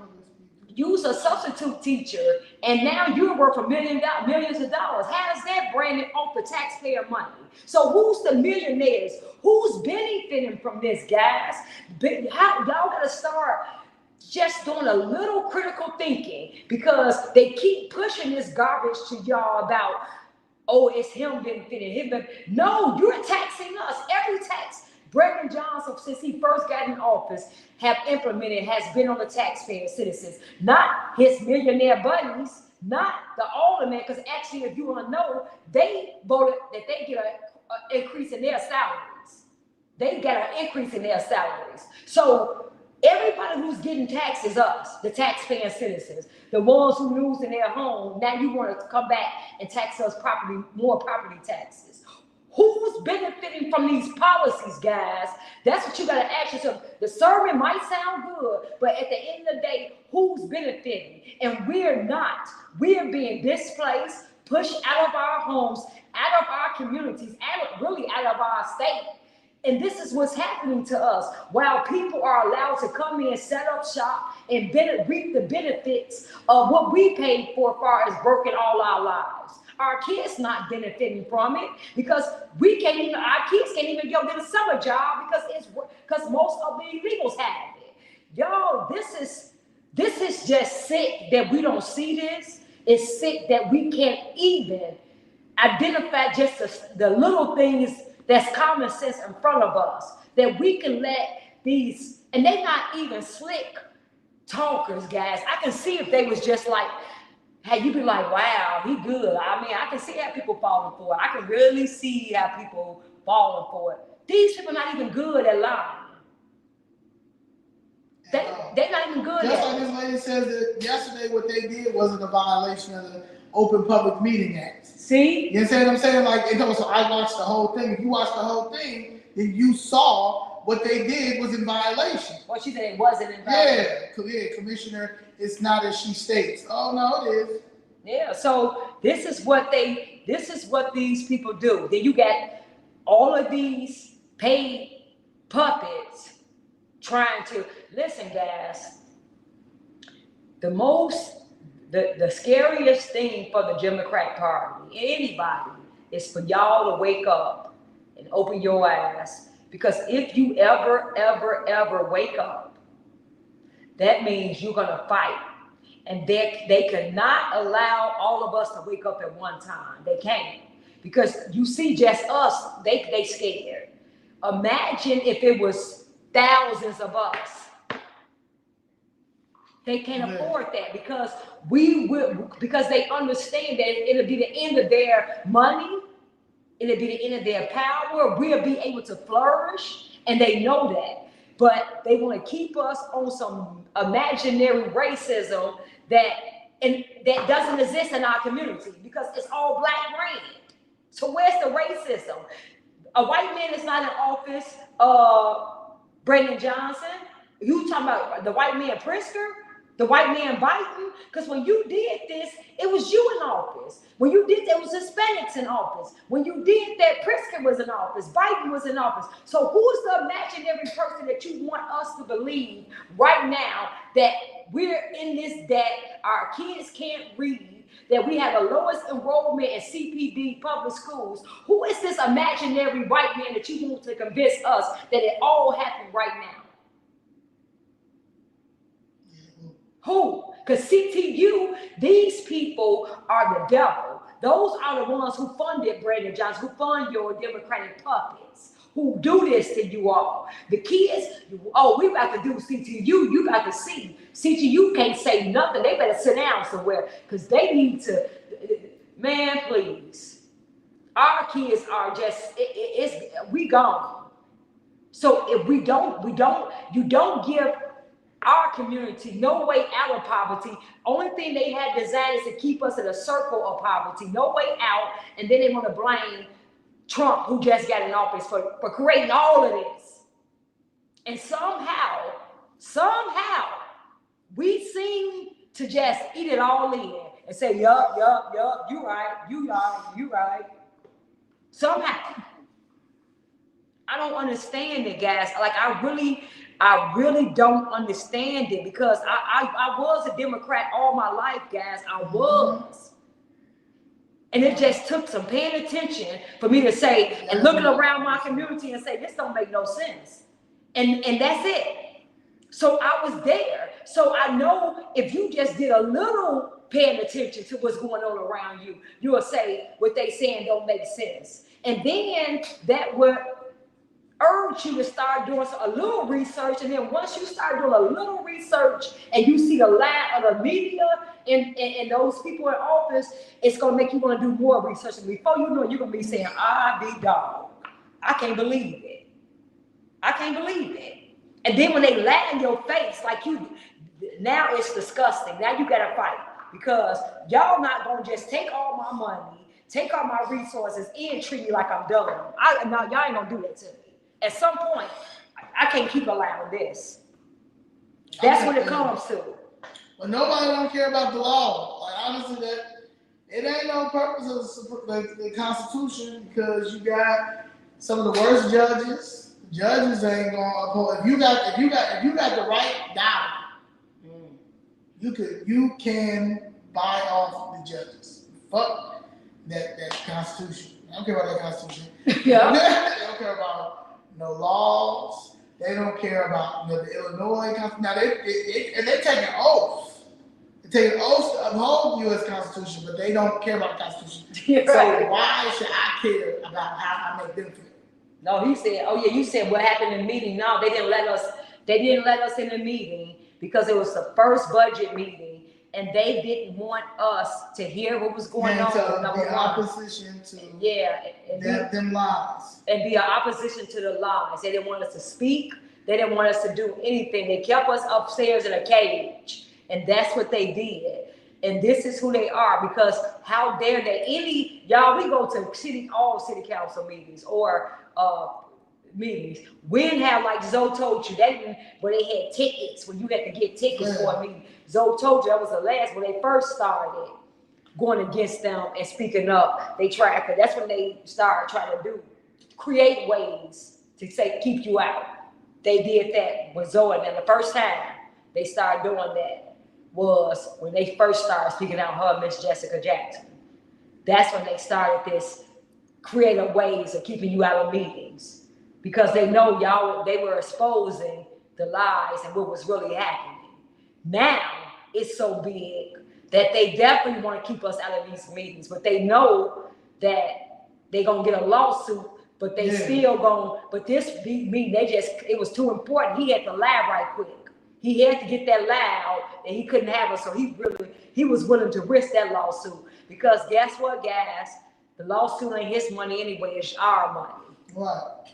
you was a substitute teacher and now you're worth millions of dollars. How's that, Brandon, off the taxpayer money? So who's the millionaires? Who's benefiting from this, guys? Y'all gotta start just doing a little critical thinking, because they keep pushing this garbage to y'all about, oh, it's him benefiting him. No, you're taxing us. Every tax Brandon Johnson, since he first got in office, have implemented has been on the taxpayer citizens, not his millionaire buddies, not the aldermen, because actually, if you want to know, they voted that they get an increase in their salaries. They get an increase in their salaries. So everybody who's getting taxed is us, the taxpaying citizens, the ones who lose in their home. Now you want to come back and tax us more property taxes. Who's benefiting from these policies, guys? That's what you got to ask yourself. The sermon might sound good, but at the end of the day, who's benefiting? And we're not. We're being displaced, pushed out of our homes, out of our communities, really out of our state. And this is what's happening to us. While people are allowed to come in, set up shop, and reap the benefits of what we paid for as far as working all our lives. Our kids not benefiting from it because our kids can't even go get a summer job because most of the illegals have it. Y'all, this is just sick that we don't see this. It's sick that we can't even identify just the little things that's common sense in front of us, that we can let these, and they're not even slick talkers, guys. I can see if they was just like, hey, you be like, wow, he good. I can see how people falling for it. I can really see how people falling for it. These people are not even good at lying. They're not even good Just at like it. this lady says that yesterday what they did wasn't a violation of the Open Public Meeting Act. See? You understand what I'm saying? Like, so I watched the whole thing. If you watched the whole thing, then you saw what they did was in violation. Well, she said it wasn't in violation. Yeah, Commissioner, it's not as she states. Oh, no, it is. Yeah, so this is what these people do. Then you got all of these paid puppets trying to listen, guys. The scariest thing for the Democrat Party, anybody, is for y'all to wake up and open your eyes. Because if you ever wake up, that means you're gonna fight. And they cannot allow all of us to wake up at one time. They can't. Because you see just us, they scared. Imagine if it was thousands of us. They can't afford that because because they understand that it'll be the end of their money, it'll be the end of their power, we'll be able to flourish, and they know that. But they want to keep us on some imaginary racism that doesn't exist in our community because it's all black ran. So where's the racism? A white man is not in office, Brandon Johnson. You talking about the white man Pritzker? The white man Biden? Because when you did this, it was you in office. When you did that, it was Hispanics in office. When you did that, Pritzker was in office. Biden was in office. So who's the imaginary person that you want us to believe right now that we're in this, that our kids can't read, that we have the lowest enrollment in CPD public schools? Who is this imaginary white man that you want to convince us that it all happened right now? Who? Because CTU, these people are the devil. Those are the ones who funded Brandon Johnson, who fund your Democratic puppets, who do this to you all. The kids, oh, we about to do CTU, you got to see. CTU can't say nothing. They better sit down somewhere because they need to, man, please. Our kids are just, we gone. So if you don't give our community no way out of poverty. Only thing they had designed is to keep us in a circle of poverty, no way out. And then they want to blame Trump, who just got in office, for creating all of this. And somehow, we seem to just eat it all in and say, yup, you right. Somehow. I don't understand it, guys. Like, I really don't understand it because I was a Democrat all my life, guys. I was. And it just took some paying attention for me to say, and looking around my community and say, this don't make no sense. And that's it. So I was there. So I know if you just did a little paying attention to what's going on around you, you will say what they saying don't make sense. And then that would urge you to start doing a little research, and then once you start doing a little research and you see the lie of the media and those people in office, it's going to make you want to do more research. And before you know it, you're going to be saying, I be dog. I can't believe it. And then when they lie in your face, like you, now it's disgusting. Now you got to fight because y'all not going to just take all my money, take all my resources, and treat me like I'm dumb. Now y'all ain't going to do that to me. At some point, I can't keep allowing this. That's what it comes to. But nobody don't care about the law. Like, honestly, that it ain't no purpose of the Constitution because you got some of the worst judges. Judges ain't gonna uphold. If you got the right dollar, you can buy off the judges. Fuck that Constitution. I don't care about that Constitution. Yeah. They don't care about no laws. They don't care about the Illinois Constitution. Now they're taking oaths. They're taking oaths to uphold the U.S. Constitution, but they don't care about the Constitution. Right. So why should I care about how I make them feel? No, he said, oh yeah, you said what happened in the meeting. No, they didn't let us in the meeting because it was the first budget meeting. And they didn't want us to hear what was going on. The opposition to them lies. And be an opposition to the lies. They didn't want us to speak. They didn't want us to do anything. They kept us upstairs in a cage, and that's what they did. And this is who they are, because how dare they? Y'all, we go to all city council meetings or meetings. We didn't have, like Zoe told you, where they had tickets, when you had to get tickets for a meeting. Zoe told you that was the last, when they first started going against them and speaking up. They tried, that's when they started trying to create ways to say, keep you out. They did that with Zoe, and the first time they started doing that was when they first started speaking out her, Miss Jessica Jackson. That's when they started this creative ways of keeping you out of meetings, because they know they were exposing the lies and what was really happening. Now it's so big that they definitely want to keep us out of these meetings, but they know that they're going to get a lawsuit, but they still going, but this meeting, it was too important. He had to lie right quick. He had to get that loud, and he couldn't have it, so he was willing to risk that lawsuit, because guess what, guys? The lawsuit ain't his money anyway, it's our money. Right.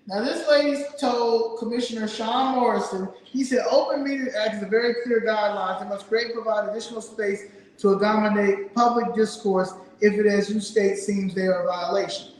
Now, this lady told Commissioner Sean Morrison, he said, Open Meeting Act is a very clear guidelines and must greatly provide additional space to accommodate public discourse if it, as you state, seems they are a violation.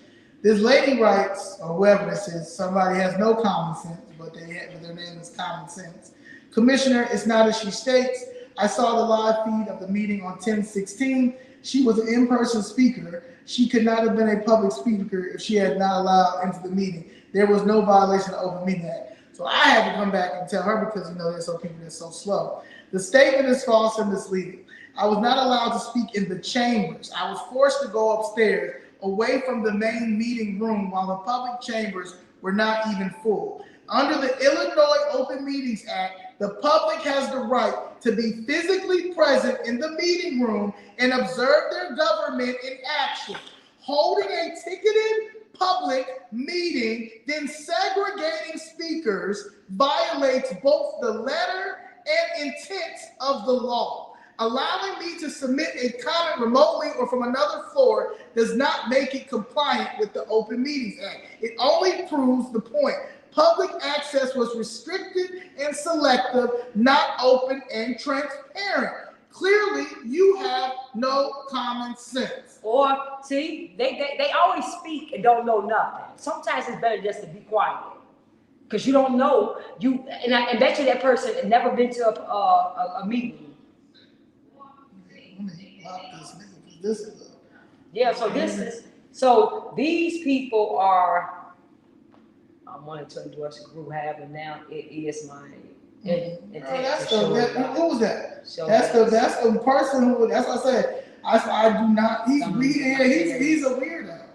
This lady writes, or whoever this is, somebody has no common sense, but their name is Common Sense. Commissioner, it's not as she states. I saw the live feed of the meeting on 10/16. She was an in-person speaker. She could not have been a public speaker if she had not allowed into the meeting. There was no violation of the Open Meeting Act. So I had to come back and tell her, because there's some people that's so slow. The statement is false and misleading. I was not allowed to speak in the chambers. I was forced to go upstairs away from the main meeting room while the public chambers were not even full. Under the Illinois Open Meetings Act, the public has the right to be physically present in the meeting room and observe their government in action. Holding a ticketed public meeting, then segregating speakers violates both the letter and intent of the law. Allowing me to submit a comment remotely or from another floor does not make it compliant with the Open Meetings Act. It only proves the point. Public access was restricted and selective, not open and transparent. Clearly, you have no common sense. Or, see, they always speak and don't know nothing. Sometimes it's better just to be quiet, because you don't know. I bet you that person had never been to a meeting. So these people are, I wanted to endorse a group, however, now it is my intent to show love. Who was that? That's the person who, that's what I said. I do not, he's a weirdo.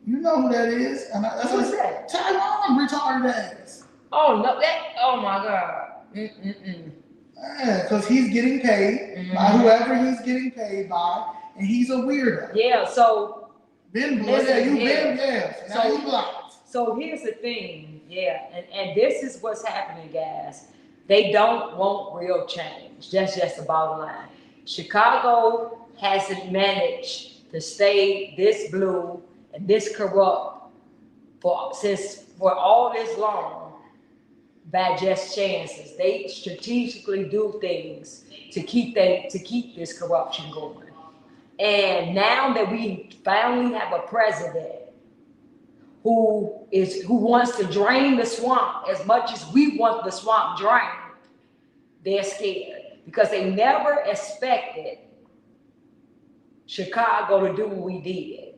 You know who that is? And Who is that? Taiwan retarded ass. Oh, no, oh my God. Yeah, because he's getting paid by whoever he's getting paid by, and he's a weirdo. Yeah, so. Been blocked. Now you blocked. So here's the thing, and this is what's happening, guys. They don't want real change. That's just the bottom line. Chicago hasn't managed to stay this blue and this corrupt for all this long by just chances. They strategically do things to keep this corruption going. And now that we finally have a president who wants to drain the swamp as much as we want the swamp drained, they're scared, because they never expected Chicago to do what we did.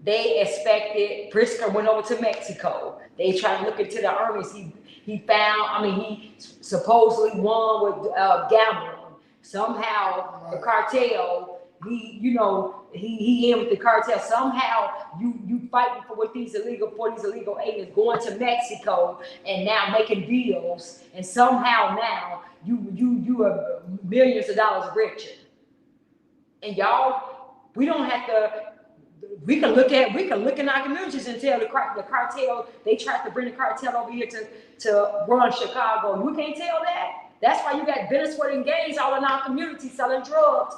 They expected, Pritzker went over to Mexico. They tried to look into the earnings. He found, he supposedly won with gambling. Somehow the cartel, he in with the cartel. Somehow you fighting for these illegal aliens, going to Mexico and now making deals, and somehow now you are millions of dollars richer. And y'all, we don't have to. We can look in our communities and tell the cartel, they tried to bring the cartel over here to run Chicago. You can't tell that. That's why you got Venezuelan gangs all in our community selling drugs,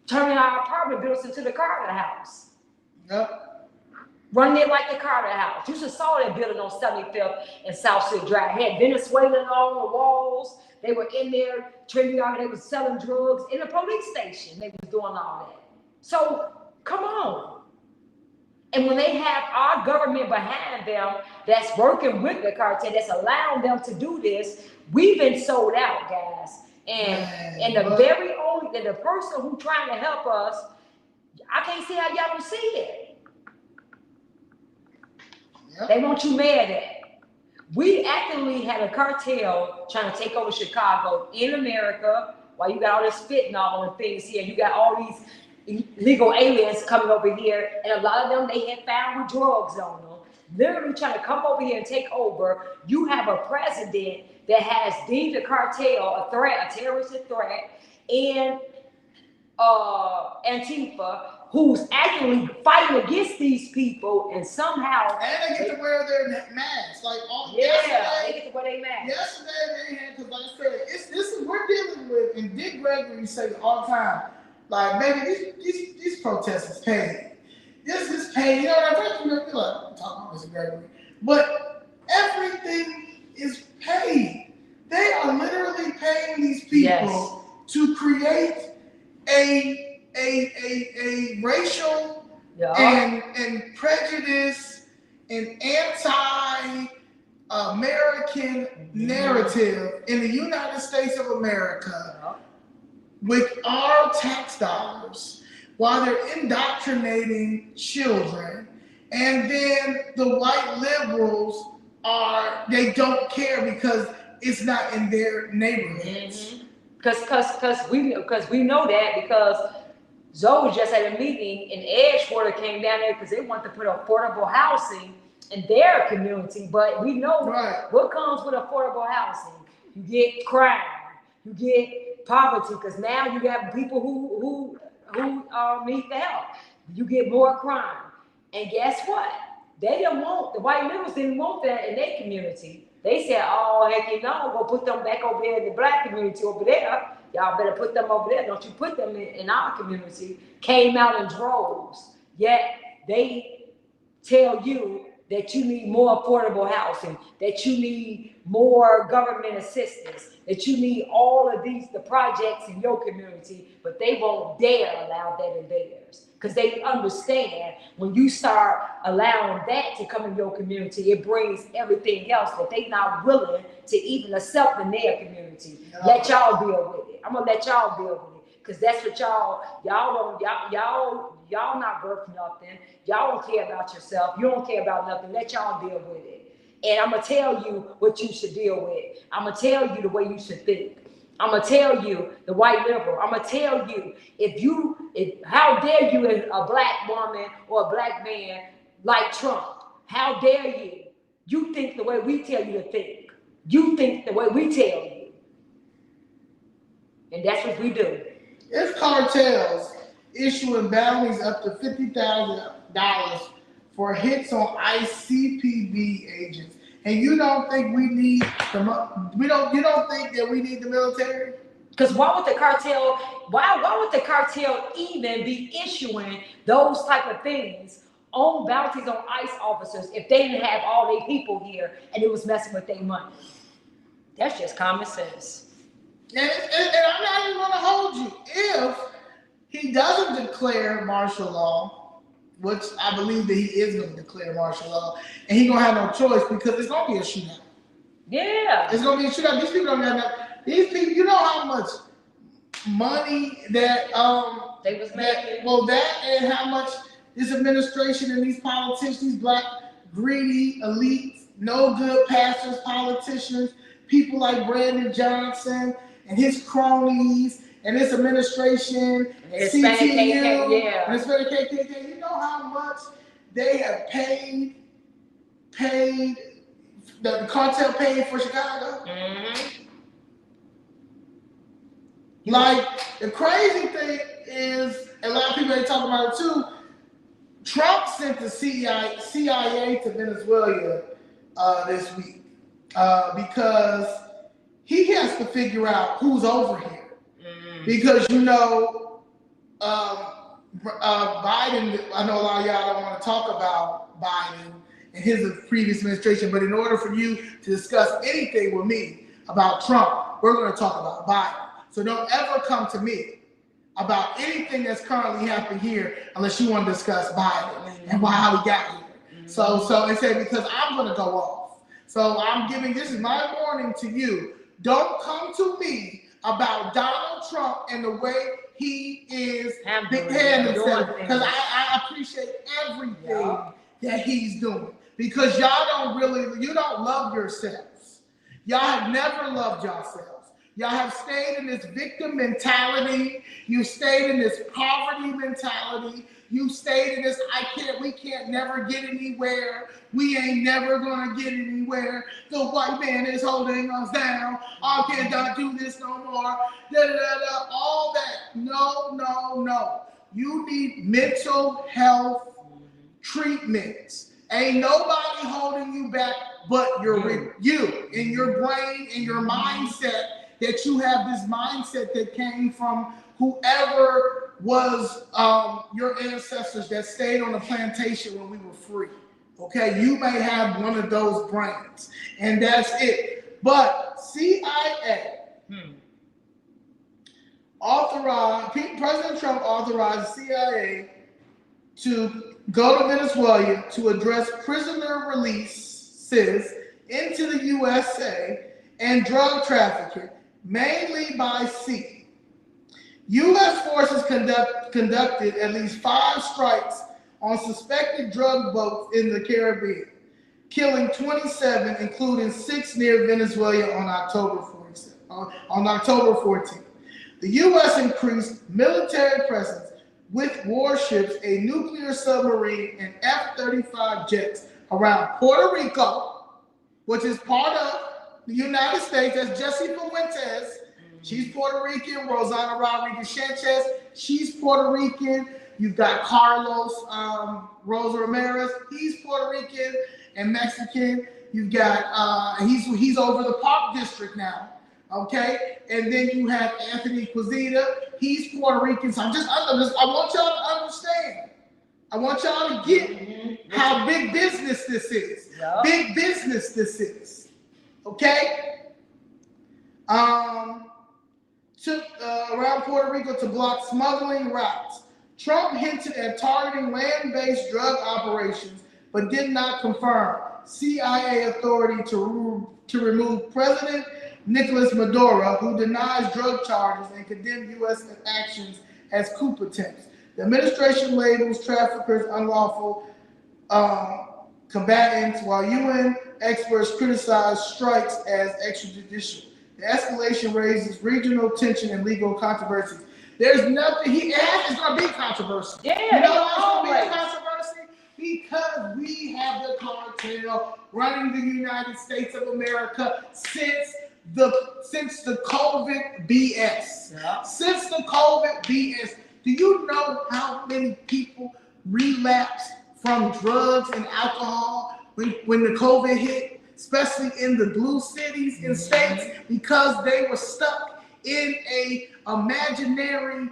turning our apartment buildings into the Carter House. Yep. running it like the Carter House. You just saw that building on 75th and South City Drive. It had Venezuelan on the walls. They were in there, Trinidad, they were selling drugs in the police station. They was doing all that. So, come on. And when they have our government behind them that's working with the cartel, that's allowing them to do this, we've been sold out, guys. And the person who trying to help us, I can't see how y'all don't see it. Yep. They want you mad at. We actively had a cartel trying to take over Chicago in America while you got all this fentanyl and things here. You got all these illegal aliens coming over here, and a lot of them they had found with drugs on them. Literally trying to come over here and take over. You have a president that has deemed the cartel a threat, a terrorist threat, and Antifa, who's actively fighting against these people, and somehow and they get to wear their masks. Like they get to wear their masks. Yesterday they had, because like I said, this is we're dealing with, and Dick Gregory say all the time, like maybe these protesters paid. This is paid. You know what I'm talking about? I'm talking about Mr. Gregory, but everything is paid. They are literally paying these people to create a racial and prejudice and anti-American narrative in the United States of America with our tax dollars while they're indoctrinating children. And then the white liberals they don't care because it's not in their neighborhoods. Because we know that because Zoe just had a meeting and Edgewater came down there because they want to put affordable housing in their community. But we know what comes with affordable housing. You get crime, you get poverty, because now you have people who need the help. You get more crime. And guess what? The white liberals didn't want that in their community. They said, oh, heck, go put them back over there in the black community over there. Y'all better put them over there. Don't you put them in our community. Came out in droves. Yet they tell you that you need more affordable housing, that you need more government assistance, that you need all of the projects in your community, but they won't dare allow that in theirs. Because they understand when you start allowing that to come in your community, it brings everything else that they're not willing to even accept in their community. Let y'all deal with it. I'm gonna let y'all deal with it. Because that's what y'all not worth nothing. Y'all don't care about yourself. You don't care about nothing. Let y'all deal with it. And I'm gonna tell you what you should deal with. I'm gonna tell you the way you should think. I'm gonna tell you, the white liberal, I'm gonna tell you, how dare you as a black woman or a black man like Trump? How dare you? You think the way we tell you to think. You think the way we tell you. And that's what we do. If cartels issuing bounties up to $50,000 for hits on ICPB agents, and you don't think we need you don't think that we need the military? Because why would the cartel even be issuing those type of things on bounties on ICE officers if they didn't have all their people here and it was messing with their money? That's just common sense. And I'm not even gonna hold you. If he doesn't declare martial law, which I believe that he is going to declare martial law, and he's going to have no choice because it's going to be a shootout. Yeah. It's going to be a shootout. These people don't have enough. These people, you know how much money that they was making. That and how much this administration and these politicians, these black greedy elites, no good pastors, politicians, people like Brandon Johnson and his cronies, and this administration, CTU, and Hispanic KKK, you know how much they have paid the cartel paid for Chicago? Mm-hmm. Like, the crazy thing is, a lot of people ain't talking about it too, Trump sent the CIA to Venezuela this week because he has to figure out who's over here. Because Biden, I know a lot of y'all don't want to talk about Biden and his previous administration, but in order for you to discuss anything with me about Trump, we're going to talk about Biden. So don't ever come to me about anything that's currently happening here unless you want to discuss Biden and how he got here. So they say, because I'm going to go off. So I'm giving, this is my warning to you. Don't come to me about Donald Trump and the way he is handling himself, because I appreciate everything that he's doing, because y'all you don't love yourselves. Y'all have never loved yourselves. Y'all have stayed in this victim mentality. You stayed in this poverty mentality. You stayed in this, we can't never get anywhere. We ain't never gonna get anywhere. The white man is holding us down. I can't do this no more. All that. No. You need mental health treatments. Ain't nobody holding you back but you in your brain, in your mindset, that you have this mindset that came from whoever was your ancestors that stayed on the plantation when we were free. Okay, you may have one of those brains, and that's it. But CIA President Trump authorized CIA to go to Venezuela to address prisoner releases into the USA and drug trafficking, mainly by sea. U.S. forces conducted at least 5 strikes on suspected drug boats in the Caribbean, killing 27, including 6 near Venezuela on October 14th. The U.S. increased military presence with warships, a nuclear submarine, and F-35 jets around Puerto Rico, which is part of the United States. That's Jesse Fuentes. She's Puerto Rican. Rosana Rodriguez Sanchez, she's Puerto Rican. You've got Carlos Rosa Ramirez. He's Puerto Rican and Mexican. You've got he's over the Park District now. Okay, and then you have Anthony Quezada. He's Puerto Rican. So I want y'all to understand. I want y'all to get how big business this is. Yep. Big business this is. Okay. Took around Puerto Rico to block smuggling routes. Trump hinted at targeting land-based drug operations, but did not confirm CIA authority to remove President Nicolas Maduro, who denies drug charges and condemned U.S. actions as coup attempts. The administration labels traffickers unlawful combatants, while UN experts criticize strikes as extrajudicial. The escalation raises regional tension and legal controversies. There's nothing, it's going to be controversy. Yeah, you know why it's going to be a controversy? Because we have the cartel running the United States of America since the COVID BS. Yeah. Since the COVID BS. Do you know how many people relapsed from drugs and alcohol when the COVID hit, especially in the blue cities and states, because they were stuck in a imaginary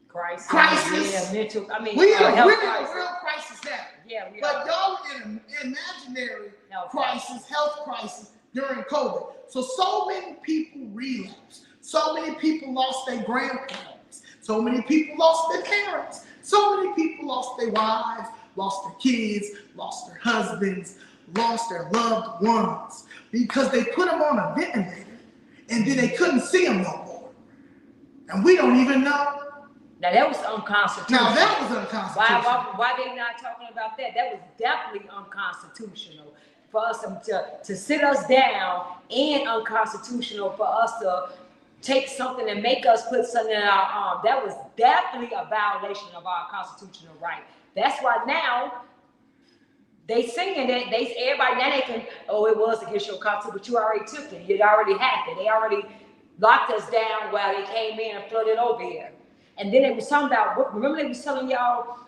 crisis. Yeah, mental, we're in a real crisis now. Yeah, we but y'all were in an imaginary health crisis during COVID. So many people relapsed. So many people lost their grandparents. So many people lost their parents. So many people lost their wives, lost their kids, lost their husbands, lost their loved ones because they put them on a ventilator and then they couldn't see them no more. And we don't even know. Now that was unconstitutional. Why they not talking about that? That was definitely unconstitutional for us to sit us down, and unconstitutional for us to take something and make us put something in our arm. That was definitely a violation of our constitutional right. That's why now they saying that everybody now they can, it was against your constitution, but you already took it. It already happened. They already locked us down while they came in and flooded over here. And then they was talking about, remember they was telling y'all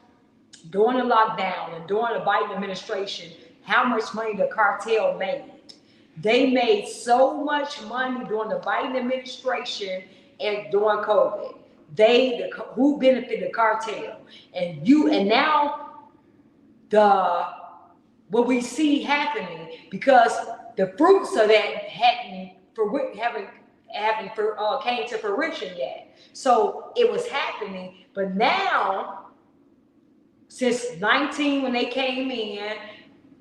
during the lockdown and during the Biden administration how much money the cartel made. They made so much money during the Biden administration and during COVID. who benefited the cartel, and now what we see happening, because the fruits of that haven't came to fruition yet. So it was happening, but now since 19 when they came in,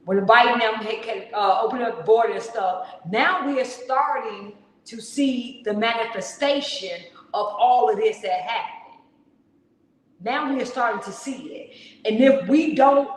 when Biden them had opened up the border and stuff, now we are starting to see the manifestation of all of this that happened. Now we are starting to see it. And if we don't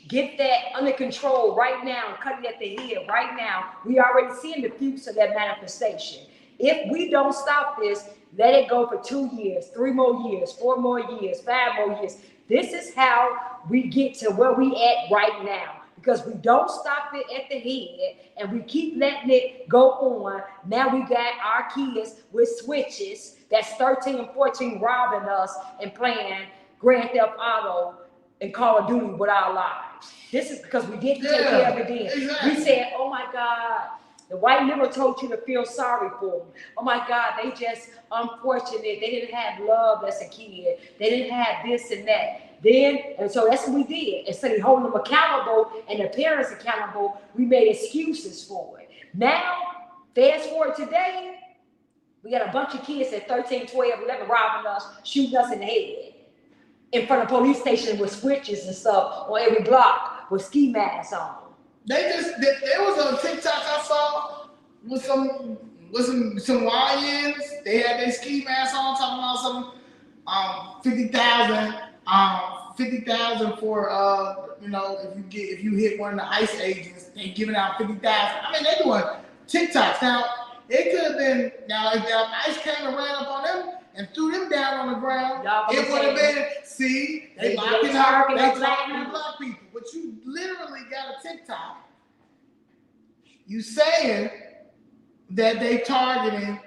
get that under control right now and cut it at the head right now, we already seeing the fruits of that manifestation. If we don't stop this, let it go for 2 years, 3 more years, 4 more years, 5 more years. This is how we get to where we at right now. Because we don't stop it at the head and we keep letting it go on. Now we got our kids with switches that's 13 and 14 robbing us and playing Grand Theft Auto and Call of Duty with our lives. This is because we didn't take care of it then. Exactly. We said, oh my God, the white liberal told you to feel sorry for them. Oh my God, they just unfortunate. They didn't have love as a kid. They didn't have this and that. And so that's what we did. Instead of holding them accountable and the parents accountable, we made excuses for it. Now, fast forward today, we got a bunch of kids at 13, 12, 11 robbing us, shooting us in the head in front of police stations with switches and stuff on every block with ski masks on. There was a TikTok I saw with some YNs. They had their ski masks on, talking about some 50,000 for if you hit one of the ICE agents, they giving out 50,000. I mean, they doing TikToks now. It could have been if ICE came and ran up on them and threw them down on the ground, it would have been, see, they locking up, they targeting black people. But you literally got a TikTok. You saying that they targeting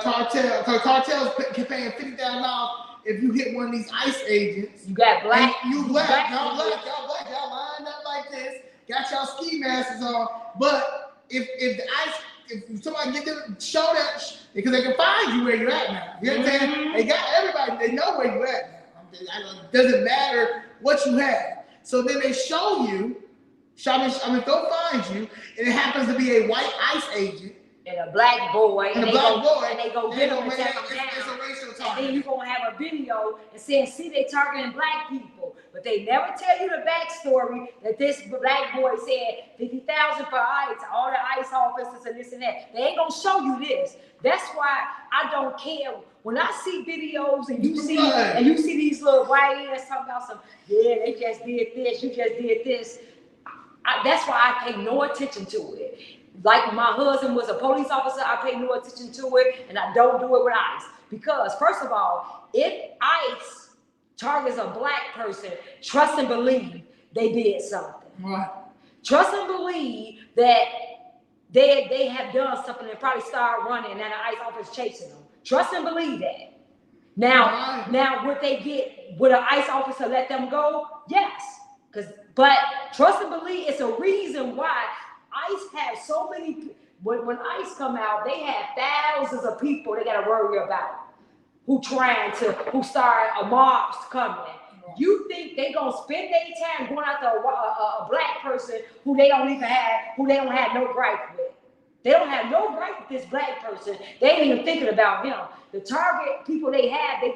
cartels paying $50,000 if you hit one of these ICE agents. You got black. Y'all black. Y'all lined up like this, got y'all ski masks on. But if somebody get them, show that, because they can find you where you're at now. You know what I'm saying? They got everybody. They know where you're at now. It doesn't matter what you have. So then they show you. They'll find you, and it happens to be a white ICE agent. And a black boy. And they go get them and take them down. It's a racial target. And then you're going to have a video and saying, see, they targeting black people. But they never tell you the backstory that this black boy said 50,000 for ICE, all the ICE officers and this and that. They ain't going to show you this. That's why I don't care. When I see videos and you see these little white ass talking about they just did this, you just did this. That's why I pay no attention to it. Like my husband was a police officer, I pay no attention to it, and I don't do it with ICE. Because first of all, if ICE targets a black person, trust and believe they did something. Right. Trust and believe that they have done something and probably started running and an ICE officer chasing them. Trust and believe that. Now would they get, would an ICE officer let them go? Yes. But trust and believe, it's a reason why ICE has so many. When ICE come out, they have thousands of people they got to worry about who start a mob's coming. You think they gonna spend their time going after a black person who they don't have no gripe with? They don't have no gripe with this black person. They ain't even thinking about him. The target people they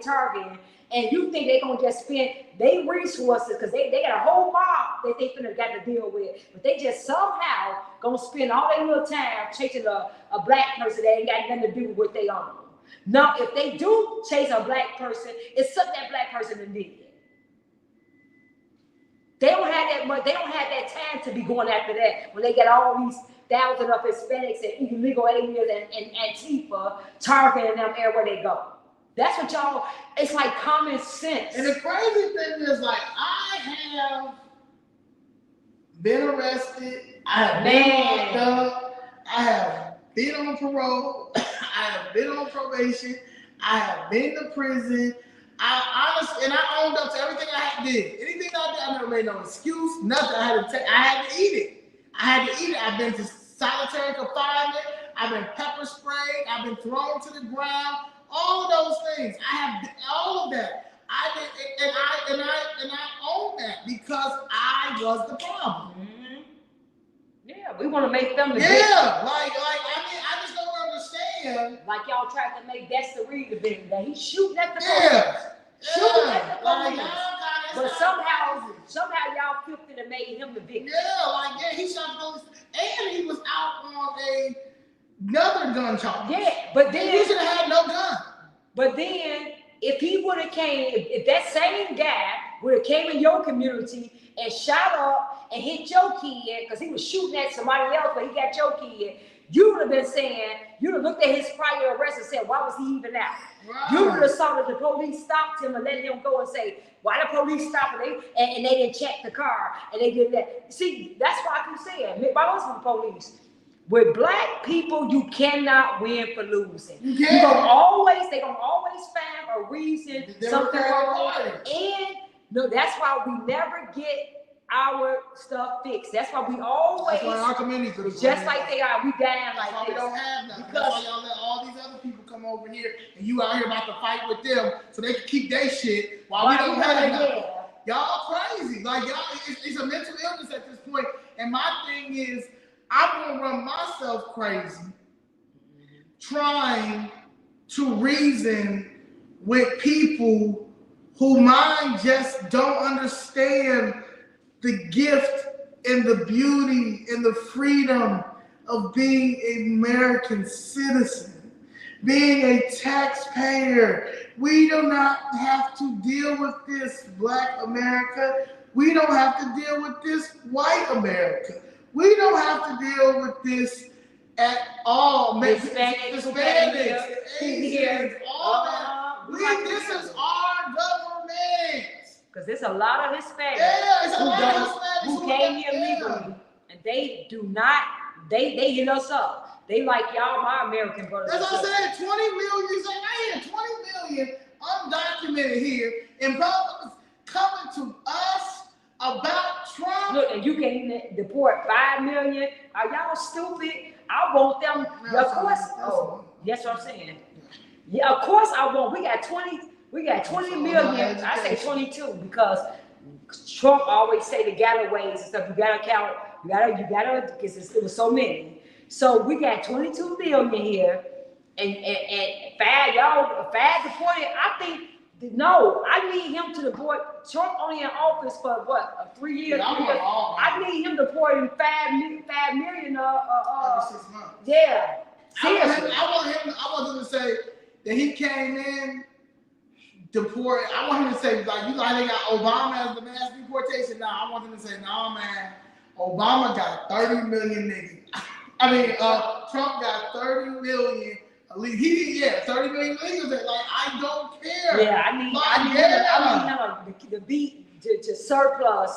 targeting. And you think they're going to just spend their resources, because they got a whole mob that they finna got to deal with. But they just somehow going to spend all their little time chasing a black person that ain't got nothing to do with what they own. Now, if they do chase a black person, it's something that black person did. They don't have that much. They don't have that time to be going after that when they got all these thousands of Hispanics and illegal aliens and Antifa targeting them everywhere they go. That's what y'all, it's like common sense. And the crazy thing is, like, I have been arrested, I have been locked up, I have been on parole, I have been on probation, I have been to prison. I owned up to everything I did. Anything I did, I never made no excuse, nothing. I had to eat it. I've been to solitary confinement, I've been pepper sprayed, I've been thrown to the ground. all of those things. I have all of that. I did, and I own that because I was the problem. Mm-hmm. Yeah, we want to make them the yeah, like I mean, I just don't understand. Like y'all tried to make that's the reason that he's shooting at the police. Yeah. Shooting at the police. Like, but somehow y'all flipped it and made him the victim. Yeah, like he shot the police, and he was out on another gun charge. Yeah, but then he should have had no gun. But then, if he would have came, if that same guy would have came in your community and shot up and hit your kid because he was shooting at somebody else, but he got your kid, you would have been saying, you would have looked at his prior arrest and said, why was he even out? Right. You would have saw that the police stopped him and let him go and say, why the police stopped him? And they didn't check the car and they did that. See, that's why I keep saying, why was the police? With black people, you cannot win for losing. They're gonna always find a reason, something wrong. And no, that's why we never get our stuff fixed. That's why we always. That's why our communities just like they are, we down like this. We don't have nothing. That's why y'all let all these other people come over here, and you out here about to fight with them so they can keep their shit while we don't have nothing. Y'all crazy. Like y'all, it's a mental illness at this point. And my thing is, I'm gonna run myself crazy trying to reason with people who mind just don't understand the gift and the beauty and the freedom of being an American citizen, being a taxpayer. We do not have to deal with this, Black America. We don't have to deal with this, white America. We don't have to deal with this at all. Hispanics, Asians, all that. This is our government. Because there's a lot of Hispanics who came here legally, and they do not, they hit us up. They like y'all, my American brothers. That's what I said, 20 million, I had 20 million undocumented here, and brothers coming to us about Trump. Look, and you can't even deport 5 million. Are y'all stupid? I want them. Of course. Oh, that's what I'm saying. Yeah, of course I want. We got 20 million. I say 22 because Trump always say the Galloway's and stuff. You gotta count. You gotta because it was so many. So we got 22 million here, and 5 deported. I think. No, I need him to deport. Trump only in office for what, 3 years? I need him deporting 5 million. Every 6 months. Yeah. Seriously. I want him to say that he came in deported. I want him to say like you know how they got Obama as the mass deportation. Now I want him to say, nah, man, Obama got 30 million niggas. I mean, Trump got 30 million. 30 million niggas. Like I don't care. Yeah, I need him to beat to surplus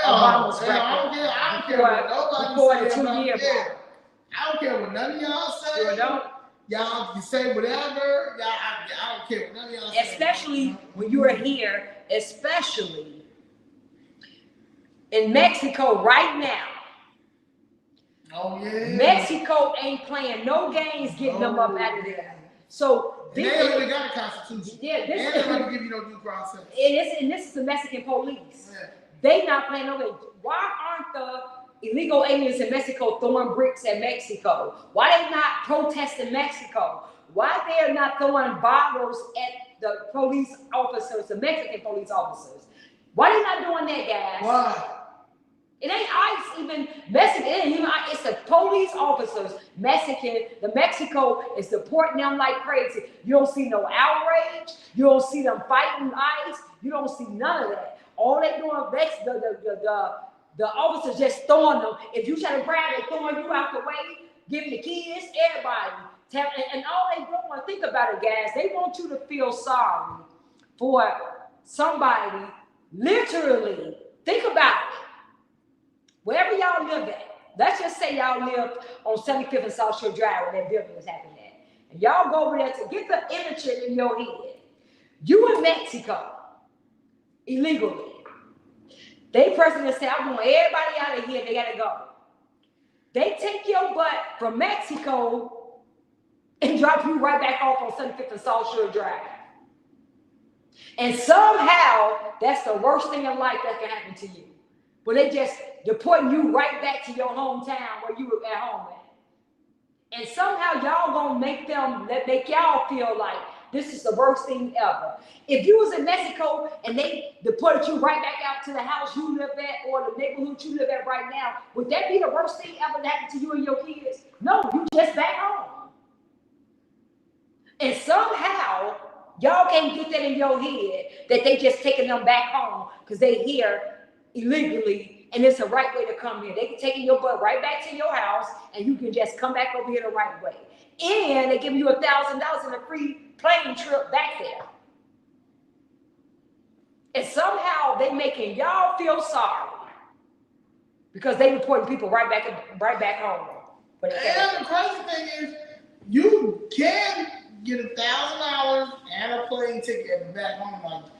Obama's record. I don't care what nobody say about that. I don't care what none of y'all say. Y'all can say whatever. I don't care what none of y'all say. Especially when you are here, especially in Mexico right now. Oh yeah. Mexico ain't playing no games getting them up out of there. So they ain't even got a constitution. Yeah, they ain't gonna give you no due process. And this is the Mexican police. Yeah. They not playing no games. Why aren't the illegal aliens in Mexico throwing bricks at Mexico? Why they not protesting Mexico? Why they are not throwing bottles at the police officers, the Mexican police officers? Why they not doing that, guys? Why? It ain't ICE even Mexican. It ain't even ICE. It's the police officers. Mexican. The Mexico is deporting them like crazy. You don't see no outrage. You don't see them fighting ICE. You don't see none of that. All they doing, the officers just throwing them. If you try to grab it, throwing you out the way, giving the kids, everybody. And all they doing, think about it, guys. They want you to feel sorry for somebody. Literally, think about it. Wherever y'all live at, let's just say y'all live on 75th and South Shore Drive where that building was happening at. And y'all go over there to get the image in your head. You in Mexico, illegally. They president say, I want everybody out of here, they gotta go. They take your butt from Mexico and drop you right back off on 75th and South Shore Drive. And somehow, that's the worst thing in life that can happen to you. But they just deporting you right back to your hometown where you were at home at. And somehow y'all gonna make y'all feel like this is the worst thing ever. If you was in Mexico and they deported you right back out to the house you live at or the neighborhood you live at right now, would that be the worst thing ever that happened to you and your kids? No, you just back home. And somehow y'all can't get that in your head that they just taking them back home because they here illegally. And it's the right way to come here. They can take your butt right back to your house, and you can just come back over here the right way. And they give you $1,000 in a free plane trip back there. And somehow they making y'all feel sorry because they reporting people right back home. And the crazy thing is, you can get $1,000 and a plane ticket back home. Like,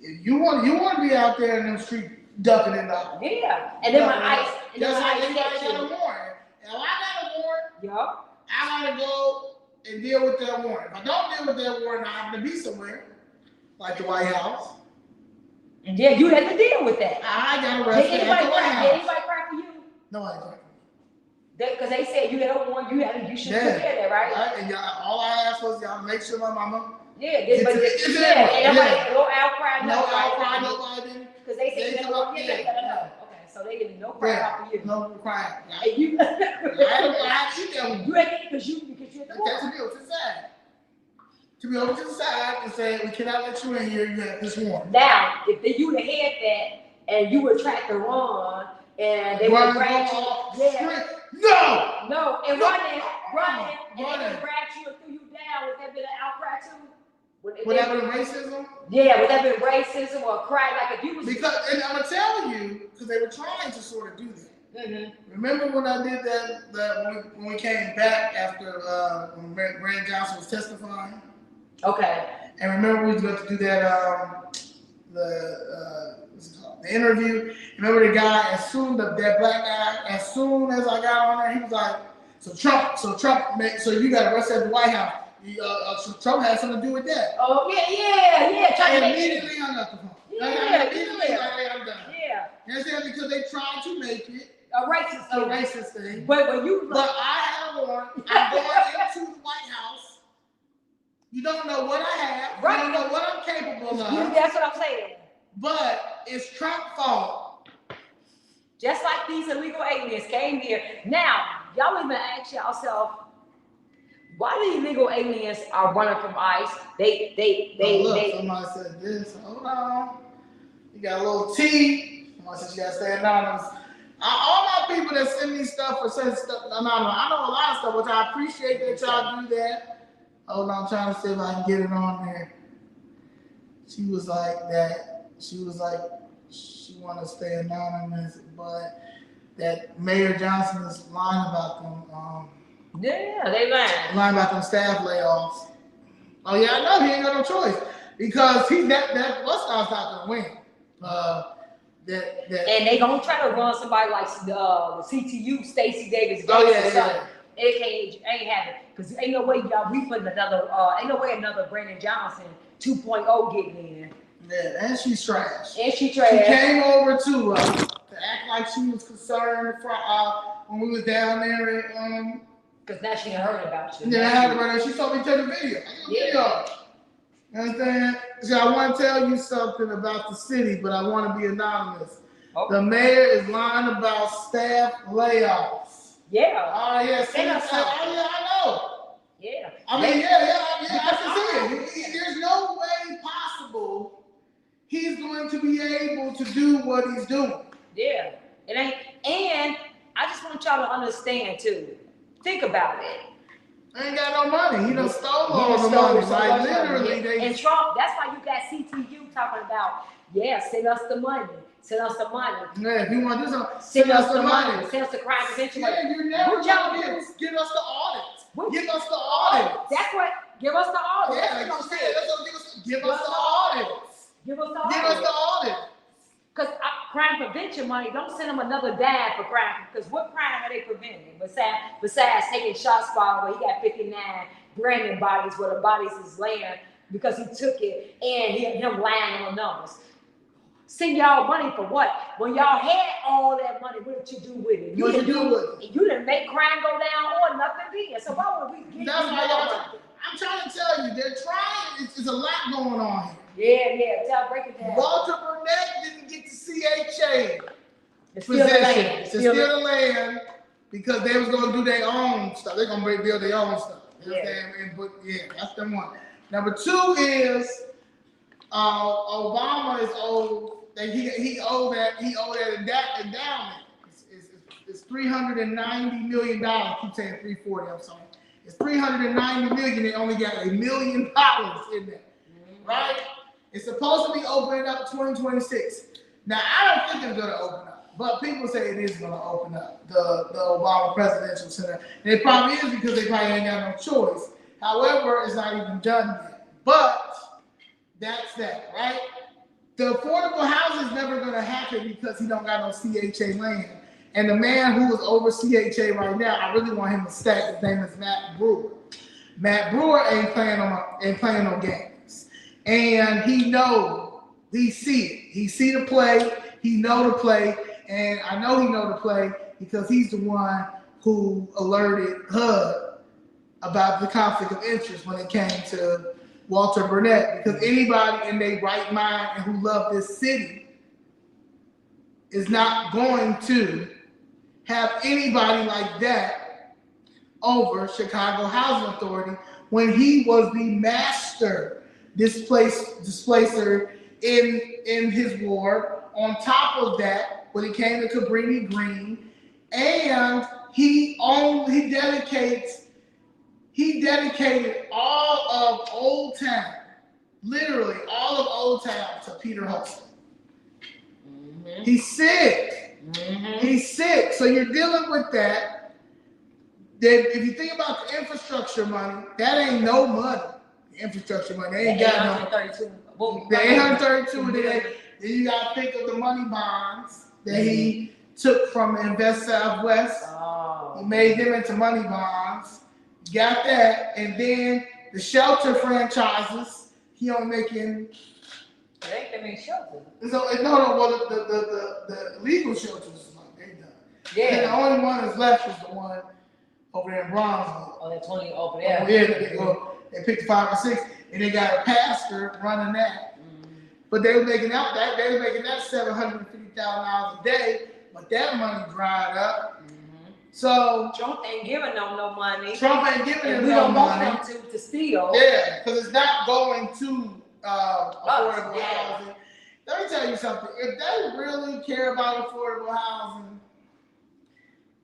if you want to be out there in them streets. Ducking it up. Yeah. And then my ice. Just like anybody got a warrant. If I got a warrant, yup, I gotta go and deal with that warrant. If I don't deal with that warrant, I have to be somewhere. Like the White House. And yeah, you have to deal with that. I got arrested at the White House. Did anybody cry for you? Nobody cried. Because they said you had a warrant, you should take care of that, right? And y'all, all I asked was y'all make sure my mama. Yeah, no outcry, no outcry, nobody didn't. Because they said you know. Okay, so they didn't no cry out for you. No crying. And you, I had to eat that one. You had to because you that's to be over to the side. To be over to the side and say we cannot let you in here. You have this warrant. Now, if you would have had that and you were trying to run and they would grab you, no, and running, and they would grab you and threw you down. Would that be an outcry too? Would that be racism? Yeah, would that be racism or a cry like if you was? Because, and I'm gonna tell you, because they were trying to sort of do that. Mm-hmm. Remember when I did that when we came back after when Brandon Johnson was testifying? Okay. And remember we was going to do that what's it called? The interview. Remember the guy? That black guy. As soon as I got on there, he was like, "So Trump, so you got arrested at the White House." Trump had something to do with that. Oh, yeah. I immediately hung up the phone. I'm done. Yeah. You understand? Because they tried to make it a racist thing. But I had a warrant. I'm going into the White House. You don't know what I have. Right. You don't know what I'm capable of. That's what I'm saying. But it's Trump's fault. Just like these illegal aliens came here. Now, y'all even ask yourself, why the illegal aliens are running from ICE? Somebody said this. Hold on. You got a little T. Somebody said you got to stay anonymous. All my people that send me stuff or send stuff anonymous. I know a lot of stuff, which I appreciate that y'all do that. Hold on, I'm trying to see if I can get it on there. She was like that. She was like, she wanted to stay anonymous, but that Mayor Johnson is lying about them. Yeah, they lying. Lying about them staff layoffs. Oh yeah, I know he ain't got no choice because he's that what's not gonna win. And they gonna try to run somebody like the CTU, Stacey Davis. It ain't happening because ain't no way we putting another Brandon Johnson 2.0 getting in. Yeah, and she's trash. She came over to act like she was concerned for when we was down there at because now she heard about you. Yeah, I heard about her. She told me to take a video. You understand? So I want to tell you something about the city, but I want to be anonymous. Okay. The mayor is lying about staff layoffs. Yeah. Oh, yeah. I know. Yeah. I mean, I can see it. There's no way possible he's going to be able to do what he's doing. Yeah. It ain't. And I just want y'all to understand, too. Think about it. They ain't got no money. He done stole all the money. Like literally, and Trump. That's why you got CTU talking about. Yeah, send us the money. Send us the money. Yeah, if you want to do something, send us the money. Send us the crime prevention. Yeah, you're never gonna give us the audit. Give us the audit. That's what. Give us the audit. Yeah, that's what give us the audits. Give us the audit. Give us the audit. Because crime prevention money, don't send them another dime for crime. Because what crime are they preventing? Besides taking shots while he got 59 branding bodies where the bodies is laying because he took it and him lying on numbers. Send y'all money for what? When y'all had all that money, what did you do with it? You didn't make crime go down or nothing did. So why would we get That's why y'all. I'm trying to tell you, they're trying. It's a lot going on here. Yeah. Break it down. Walter Burnett didn't get the CHA position to steal the land because they was going to do their own stuff. They're going to build their own stuff. That's the one. Number two is Obama is owed. He owed that endowment. It's $390 million. I keep saying 340. I'm sorry. It's $390 million. They only got $1 million in there, right? It's supposed to be opening up 2026. Now I don't think it's going to open up, but people say it is going to open up the Obama Presidential Center, and it probably is because they probably ain't got no choice. However, it's not even done yet. But that's that, right? The affordable housing is never going to happen because he don't got no CHA land. And the man who is over CHA right now, I really want him to stack. His name is Matt Brewer. Matt Brewer ain't playing no games, and he see it. He see the play. He know the play, and I know he know the play because he's the one who alerted HUD about the conflict of interest when it came to Walter Burnett. Because anybody in their right mind and who love this city is not going to have anybody like that over Chicago Housing Authority when he was the master displacer in his ward. On top of that, when it came to Cabrini Green, and he dedicated all of Old Town, literally all of Old Town, to Peter Hudson. Mm-hmm. He's sick. Mm-hmm. He's sick. So you're dealing with that. Then if you think about the infrastructure money, that ain't no money. The infrastructure money, they ain't got no. 832. The 832. Then you got to think of the money bonds that he took from Invest Southwest. Oh. He made them into money bonds. Got that, and then the shelter franchises. He only making. They ain't that many shelters. So well, the legal shelters they done. Yeah. And the only one that's left is the one over there in Bronzeville. Oh, that 20 over there. Oh, yeah, they picked 5 or 6, and they got a pastor running that. Mm-hmm. But they were making that $750,000 a day, but that money dried up. Mm-hmm. So Trump ain't giving them no money. Trump ain't giving them no money. We don't want them to steal. Yeah, because it's not going to affordable housing. Let me tell you something. If they really care about affordable housing,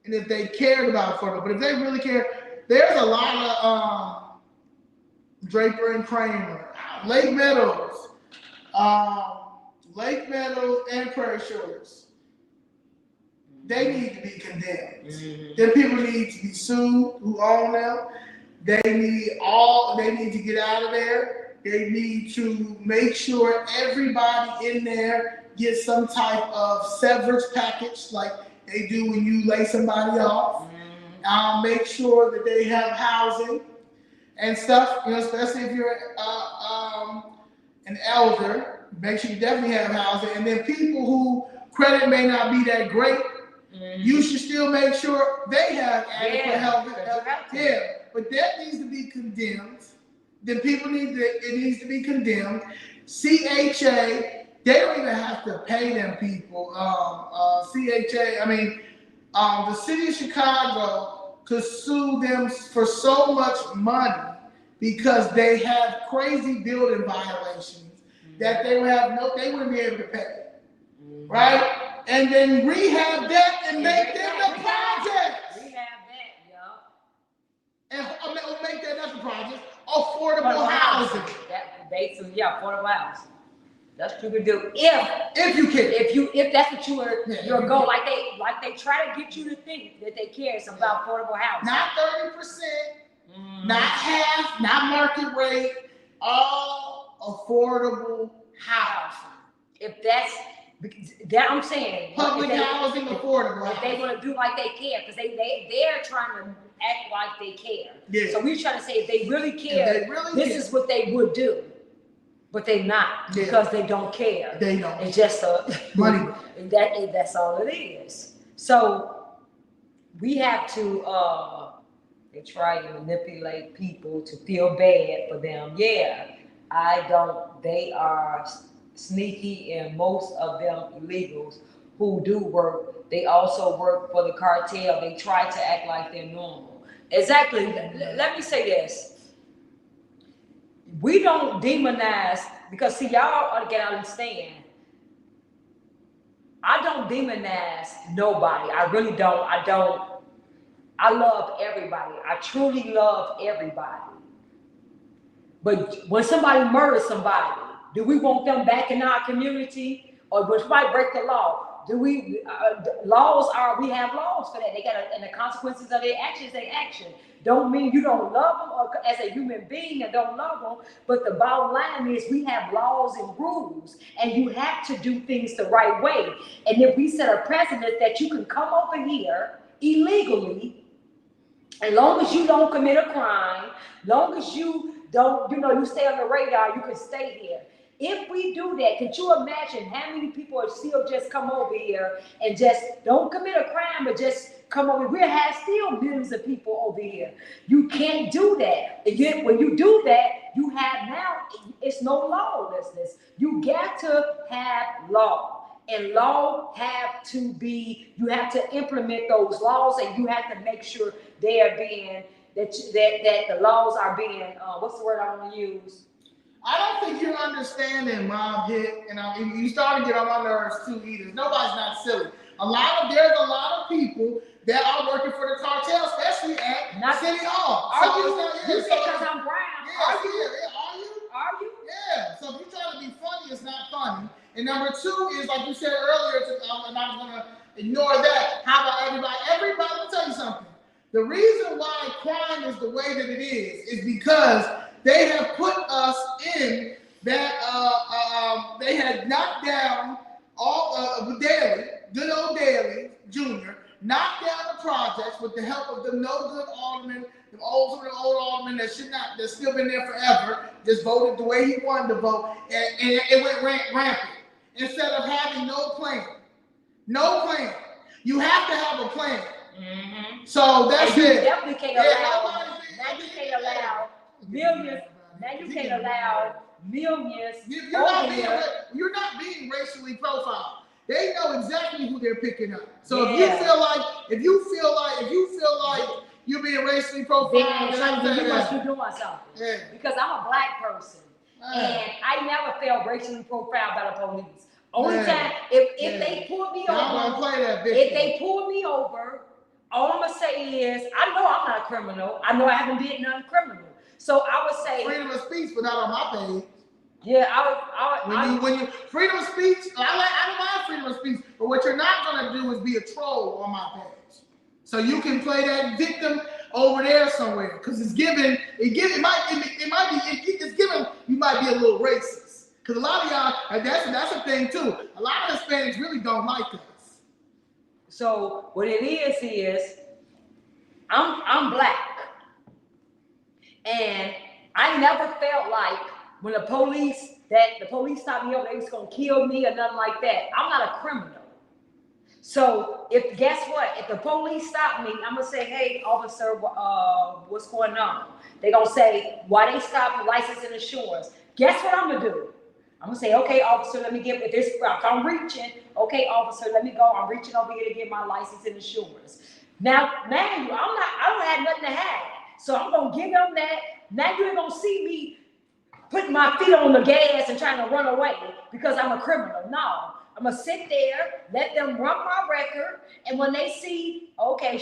and if they cared about affordable, but if they really care, there's a lot of Draper and Kramer, Lake Meadows and Prairie Shores. They need to be condemned. Mm-hmm. Them people need to be sued who own them. They need to get out of there. They need to make sure everybody in there gets some type of severance package like they do when you lay somebody off. Mm-hmm. Make sure that they have housing and stuff, especially if you're an elder. Make sure you definitely have housing. And then people who credit may not be that great, mm-hmm. you should still make sure they have adequate health. Yeah, but that needs to be condemned. Then it needs to be condemned. CHA, they don't even have to pay them people. The city of Chicago could sue them for so much money because they have crazy building violations that they wouldn't be able to pay. Mm-hmm. Right? And then rehab that and make them the project. Rehab that, yo. And make that not the project. Affordable housing. That basically, affordable housing. That's what you can do if you can. If that's what your goal. Like they try to get you to think that they care. It's about affordable housing. Not 30%, not half, not market rate, all affordable housing. If that's That I'm saying. Public housing affordable. If they want to do like they care, because they're trying to act like they care. Yeah. So we're trying to say if they really care, this care. is what they would do. But they not, because they don't care. They don't. It's just money. That's all it is. So we have to they try to manipulate people to feel bad for them. Yeah, I don't. They are sneaky, and most of them illegals who do work, they also work for the cartel. They try to act like they're normal. Exactly. Let me say this. We don't demonize, because see, y'all gotta understand, I don't demonize nobody. I really don't. I love everybody. I truly love everybody. But when somebody murders somebody, do we want them back in our community? Or when somebody break the law, do we, we have laws for that. They got and the consequences of their actions, they action. Don't mean you don't love them or as a human being and don't love them, but the bottom line is we have laws and rules, and you have to do things the right way. And if we set a precedent that you can come over here illegally, as long as you don't commit a crime, long as you don't, you stay on the radar, you can stay here. If we do that, could you imagine how many people are still just come over here and just don't commit a crime, but just come over? We have still millions of people over here. You can't do that. Again, when you do that, you have now, it's no lawlessness. You got to have law. And law have to be, you have to implement those laws, and you have to make sure they are being, that the laws are being, what's the word I want to use? I don't think you're understanding, Mom Hit, and you started to get on my nerves too either. Nobody's not silly. There's a lot of people that are working for the cartel, especially at City Hall. Are you? You say because I'm brown. Yeah, are you? Are you? Yeah. So if you're trying to be funny, it's not funny. And number two is, like you said earlier, and I'm going to ignore that. How about everybody? Everybody, let me tell you something. The reason why crime is the way that it is because they have put us in that they had knocked down all Daley, good old Daley Jr., knocked down the projects with the help of the no good aldermen, the old aldermen that's still been there forever, just voted the way he wanted to vote, and it went rampant. Instead of having no plan. You have to have a plan. Mm-hmm. So that's and it. You definitely can't allow. Now you can't allow millions. Now you can't allow millions. You're not being racially profiled. They know exactly who they're picking up. So if you feel like you're being racially profiled, then you must be doing something. Yeah. Because I'm a black person. And I never felt racially profiled by the police. Only time if they pull me over, if they pull me over, all I'm gonna say is I know I'm not a criminal. I know I haven't did nothing criminal. So I would say freedom of speech, but not on my page. Yeah, when you freedom of speech, I don't mind freedom of speech, but what you're not gonna do is be a troll on my page. So you can play that victim over there somewhere, because it's given. You might be a little racist. Because a lot of y'all, that's a thing too. A lot of Hispanics really don't like us. So what it is I'm black, and I never felt like when the police stopped me over, they was gonna kill me or nothing like that. I'm not a criminal. So if the police stop me, I'm gonna say, hey, officer, what's going on? They're gonna say, why they stop your license and insurance? Guess what I'm gonna do? I'm gonna say, okay, officer, let me get with this. If I'm reaching, okay, officer, let me go. I'm reaching over here to get my license and insurance. Now, I don't have nothing to hide. So I'm gonna give them that. Now you ain't gonna see me putting my feet on the gas and trying to run away because I'm a criminal. No. I'm gonna sit there, let them run my record, and when they see, okay,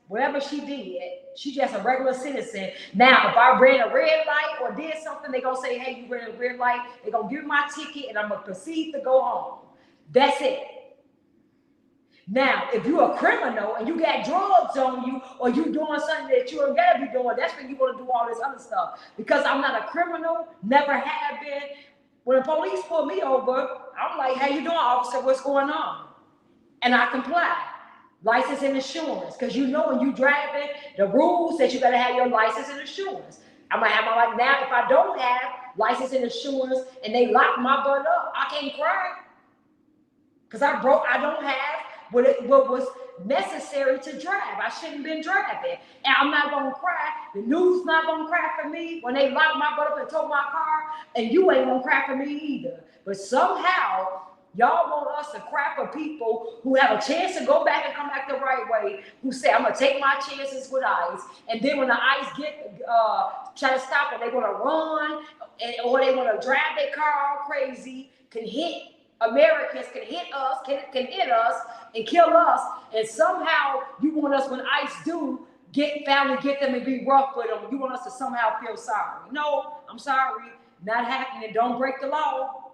whatever she did, she just a regular citizen. Now, if I ran a red light or did something, they gonna say, hey, you ran a red light. They gonna give me my ticket, and I'm gonna proceed to go home. That's it. Now, if you're a criminal and you got drugs on you, or you doing something that you don't gotta be doing, that's when you wanna do all this other stuff. Because I'm not a criminal, never have been. When the police pull me over, I'm like, how you doing, officer? What's going on? And I comply. License and insurance. Because you know when you driving, the rules that you gotta have your license and insurance. I'm gonna have my life now. If I don't have license and insurance and they lock my butt up, I can't cry. Because I don't have what was necessary to drive. I shouldn't have been driving. And I'm not gonna cry. The news not gonna cry for me when they lock my butt up and tow my car, and you ain't gonna cry for me either. But somehow y'all want us to cry for people who have a chance to go back and come back the right way, who say, I'm gonna take my chances with ICE, and then when the ICE try to stop it, they wanna run, or they wanna drive their car all crazy, can hit Americans, can hit us, can hit us and kill us, and somehow you want us, when ICE do get them and be rough with them, you want us to somehow feel sorry. No, I'm sorry, not happening. Don't break the law.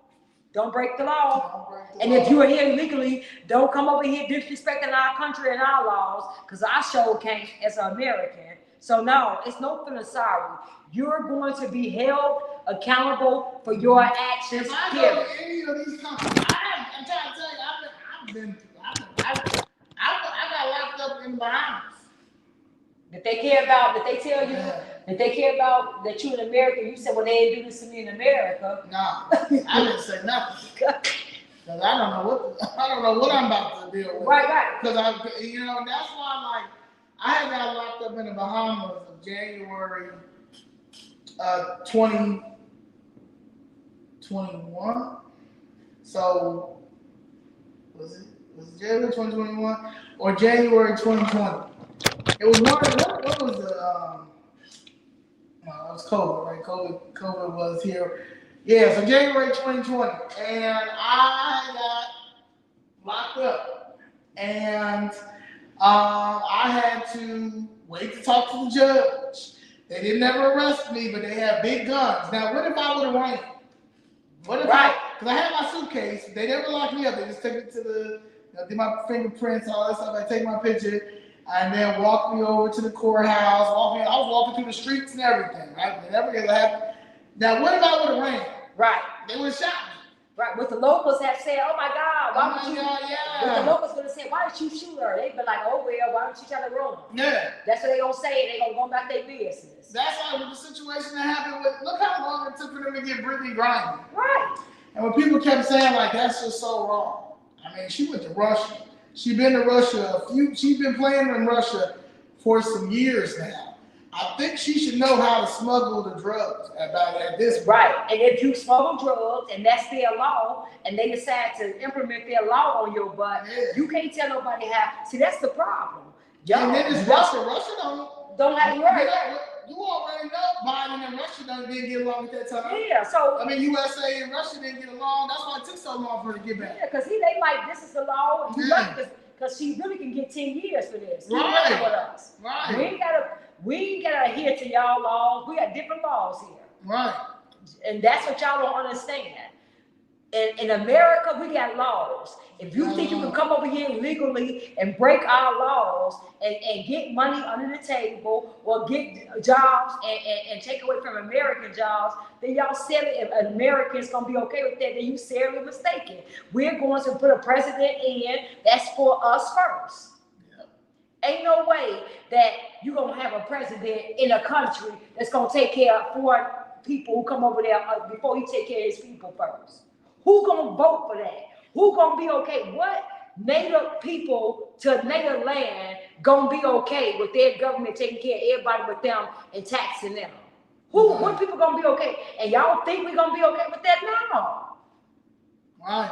Don't break the law. And if you are here illegally, don't come over here disrespecting our country and our laws, because I sure can't as an American. So no, it's no feeling sorry. You're going to be held accountable for your actions. If I go to any of these companies, I'm trying to tell you, I got locked up in the Bahamas. That they care about, that they tell you, that they care about that you in America. You said, well, they ain't do this to me in America. No, I didn't say nothing. Because I don't know what I'm about to deal with. Right. Because that's why, I got locked up in the Bahamas of January 2021. So was it January 2021 or January 2020? It was what was the it was COVID, right? COVID was here. Yeah, so January 2020, and I got locked up, and I had to wait to talk to the judge. They didn't never arrest me, but they had big guns. Now, what if I would have ran? What if because I had my suitcase, they never locked me up. They just took me to did my fingerprints, all that stuff. I take my picture, and then walked me over to the courthouse. I was walking through the streets and everything, right? They never gonna happen. Now, what if I would have ran? Right. They would have shot me. Right. What the locals have said, oh my God, why would you? Yeah. What the locals gonna say, why did you shoot her? They be like, oh well, why did you try to run? Yeah. That's what they gonna say. They gonna go about their business. That's like the situation that happened with. Look how long it took for them to get Brittany Griner. Right. And when people kept saying that's just so wrong. I mean, she went to Russia. She's been to Russia she's been playing in Russia for some years now. I think she should know how to smuggle the drugs at this point. Right. And if you smuggle drugs and that's their law, and they decide to implement their law on your butt, you can't tell nobody how. See, that's the problem. And then it's Russia. Russia don't have right. You already know Biden and Russia didn't get along at that time. Yeah, so I mean, USA and Russia didn't get along. That's why it took so long for her to get back. Yeah, because they like, this is the law, and because she really can get 10 years for this. Right. With us. Right. We ain't gotta adhere to y'all laws. We got different laws here. Right. And that's what y'all don't understand. In America, we got laws. If you think you can come over here illegally and break our laws and get money under the table or get jobs and take away from American jobs, then y'all silly. If Americans gonna be okay with that, then you seriously mistaken. We're going to put a president in that's for us first. Ain't no way that you're going to have a president in a country that's going to take care of foreign people who come over there before he take care of his people first. Who going to vote for that? Who going to be okay? What native people to native land going to be okay with their government taking care of everybody but them and taxing them? What people going to be okay? And y'all think we're going to be okay with that? No. Right.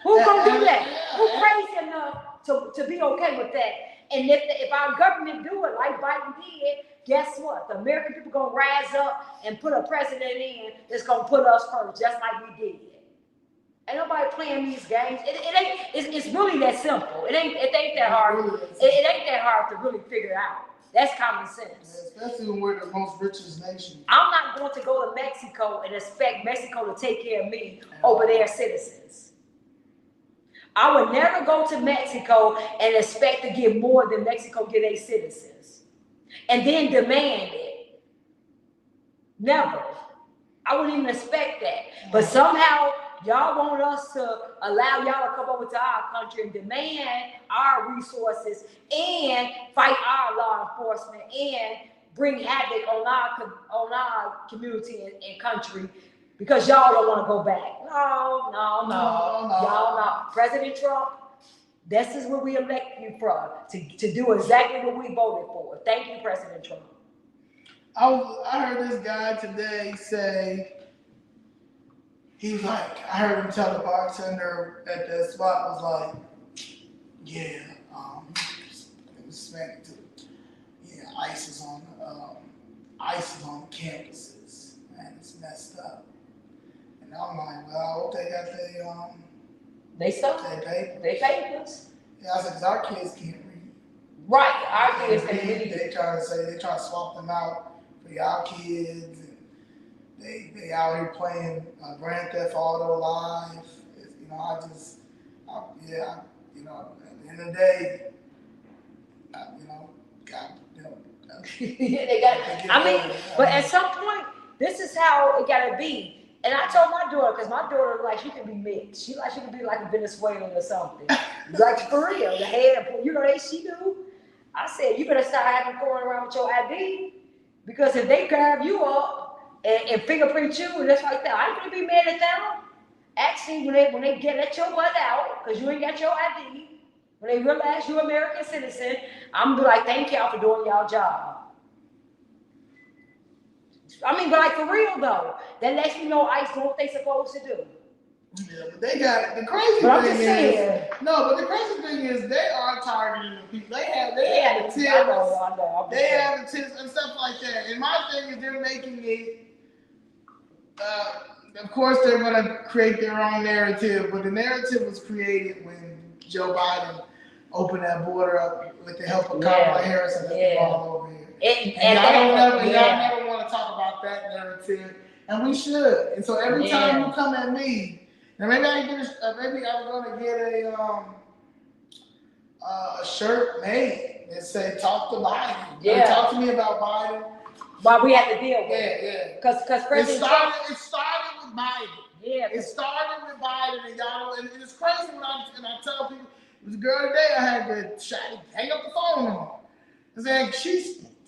Who going to do that? Who crazy enough to be okay with that? And if our government do it like Biden did, guess what? The American people gonna rise up and put a president in that's gonna put us first, just like we did. Ain't nobody playing these games. It's really that simple. It ain't that hard. It ain't that hard to really figure out. That's common sense. Yeah, especially when we're the most richest nation. I'm not going to go to Mexico and expect Mexico to take care of me over their citizens. I would never go to Mexico and expect to get more than Mexico get their citizens. And then demand it. Never. I wouldn't even expect that. But somehow y'all want us to allow y'all to come over to our country and demand our resources and fight our law enforcement and bring havoc on our community and country because y'all don't want to go back. No. Y'all not. President Trump, this is where we elect you from, to do exactly what we voted for. Thank you, President Trump. I heard this guy today say, he's like, I heard him tell the bartender at that spot was like, yeah, it was smack to, yeah, ICE is on the campuses, man, it's messed up. And I'm like, well, I hope they got They papers. Yeah, I said, 'cause our kids can't read. Right, our kids can't read. They try to swap them out for y'all kids, and they out here playing Grand Theft Auto Live. At the end of the day, They got. I mean, but at some point, this is how it gotta be. And I told my daughter, because my daughter, like, she can be mixed. She can be like a Venezuelan or something. Like, for real, the head, she do. I said, you better start having going around with your ID, because if they grab you up and fingerprint you and that's like that, I ain't gonna be mad at them. Actually, when they get at your butt out, because you ain't got your ID, when they realize you're an American citizen, I'm gonna be like, thank y'all for doing y'all job. I mean, but like, for real though, that lets you know ICE doing what they supposed to do. Yeah, but they got the crazy But thing is but the crazy thing is they are targeting the people. They have the tips. They have the tips and stuff like that. And my thing is they're making it. Of course, they're going to create their own narrative, but the narrative was created when Joe Biden opened that border up with the help of Kamala Harris and the ball over here. And y'all never want to talk about that narrative, and we should. And so every time you come at me, now maybe I'm going to get a shirt made that say "Talk to Biden." Yeah. Talk to me about Biden. But we have to deal with it. Because President Trump. It started with Biden. Yeah. It started with Biden, and y'all. And it's crazy when I tell people. It was a girl today I had to hang up the phone on. Cause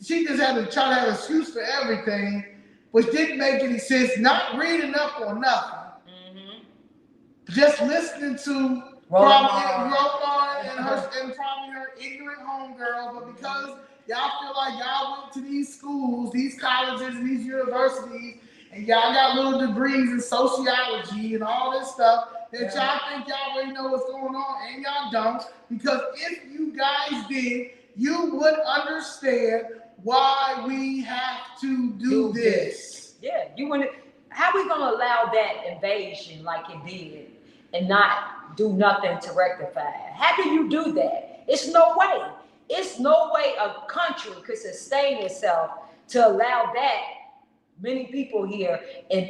she just had to try to have an excuse for everything, which didn't make any sense. Not reading up on nothing. Mm-hmm. Just listening to Roland and probably her ignorant homegirl, but because y'all feel like y'all went to these schools, these colleges, and these universities, and y'all got little degrees in sociology and all this stuff, that y'all think y'all already know what's going on, and y'all don't. Because if you guys did, you would understand why we have to do this. Yeah, how we gonna allow that invasion like it did and not do nothing to rectify it? How do you do that? It's no way. It's no way a country could sustain itself to allow that many people here and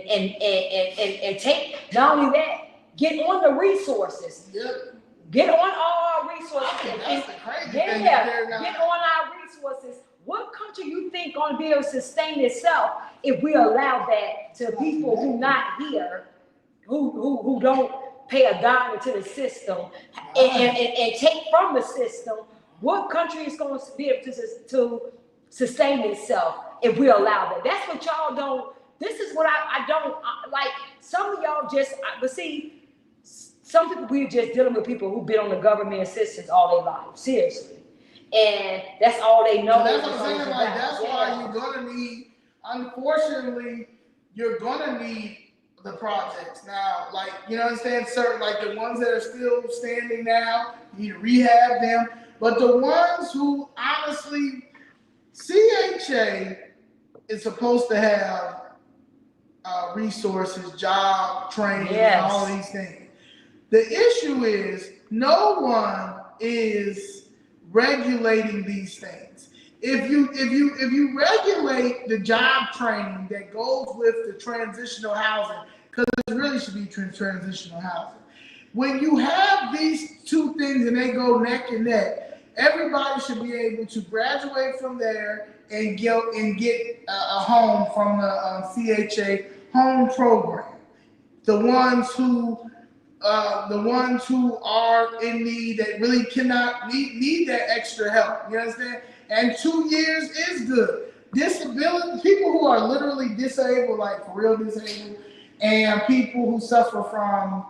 take, not only that, get on the resources. Yep. Get on all our resources. That's the crazy thing. Get on our resources. What country you think gonna be able to sustain itself if we allow that to people who not here, who don't pay a dime into the system and take from the system? What country is going to be able to sustain itself if we allow that? That's what y'all don't. This is what I don't like. Some of y'all but see, some people, we're just dealing with people who've been on the government assistance all their life, seriously. And that's all they know. So that's what I'm saying. Like, that's why you're going to need, unfortunately, you're going to need the projects now. Like, you know what I'm saying? Certain, like the ones that are still standing now, you need to rehab them. But the ones who, honestly, CHA is supposed to have resources, job training, and all these things. The issue is no one is regulating these things. If you regulate the job training that goes with the transitional housing, because it really should be transitional housing. When you have these two things and they go neck and neck, everybody should be able to graduate from there and get a home from the CHA home program. The ones who are in need that really cannot need that extra help. You understand? And 2 years is good. Disability, people who are literally disabled, like for real disabled, and people who suffer from,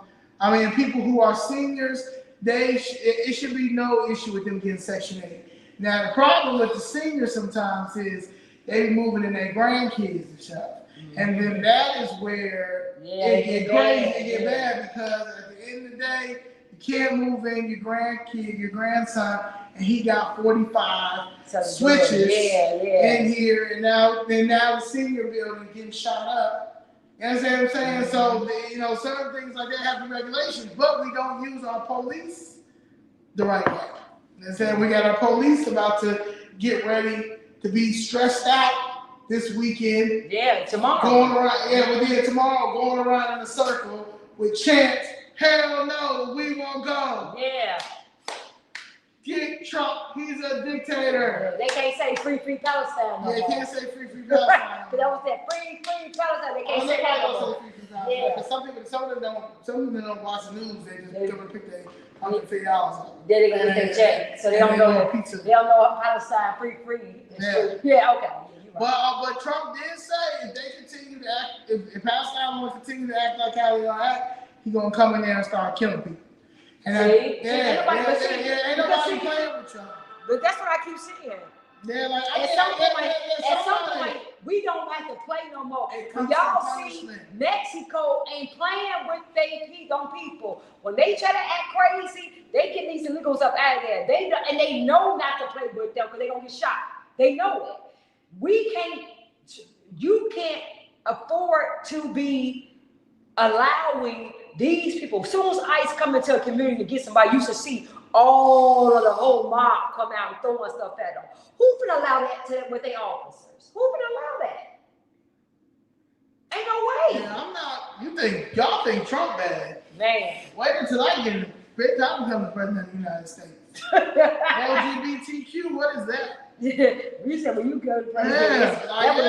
people who are seniors, it should be no issue with them getting Section 8. Now the problem with the seniors sometimes is they be moving in their grandkids and stuff. And then that is where it get crazy, it get bad, because at the end of the day, you can't move in your grandkid, your grandson, and he got 45 switches in here, and now the senior building getting shot up. You understand what I'm saying? So, certain things like that have the regulations, but we don't use our police the right way. You know what I'm saying? We got our police about to get ready to be stressed out this weekend. Yeah, tomorrow. Tomorrow, going around in a circle with chants, hell no, we won't go. Yeah. Get Trump, he's a dictator. They can't say free Palestine. They can't say free Palestine. But that was that free Palestine. They can't say that. Free Palestine. Because some of them don't watch the news. They just come and pick their $150 up. Then they gonna get their check, so they don't know. They don't know Palestine free. Yeah, okay. But Trump did say if they continue to act, if Palestine wants to continue to act like how they gonna act, he's gonna come in there and start killing people. And ain't nobody playing with Trump. But that's what I keep saying. Yeah, like at some point, we don't have to play no more. Y'all see, Mexico ain't playing with their people. When they try to act crazy, they get these illegals up out of there. They know not to play with them because they gonna get shot. They know it. You can't afford to be allowing these people. As soon as ICE come into a community to get somebody, you should see all of the whole mob come out and throwing stuff at them. Who can allow that to them with their officers? Who can allow that? Ain't no way. Yeah, y'all think Trump bad? Man. Wait until I get in big time become the president of the United States. LGBTQ, what is that? You said when you go to president, I would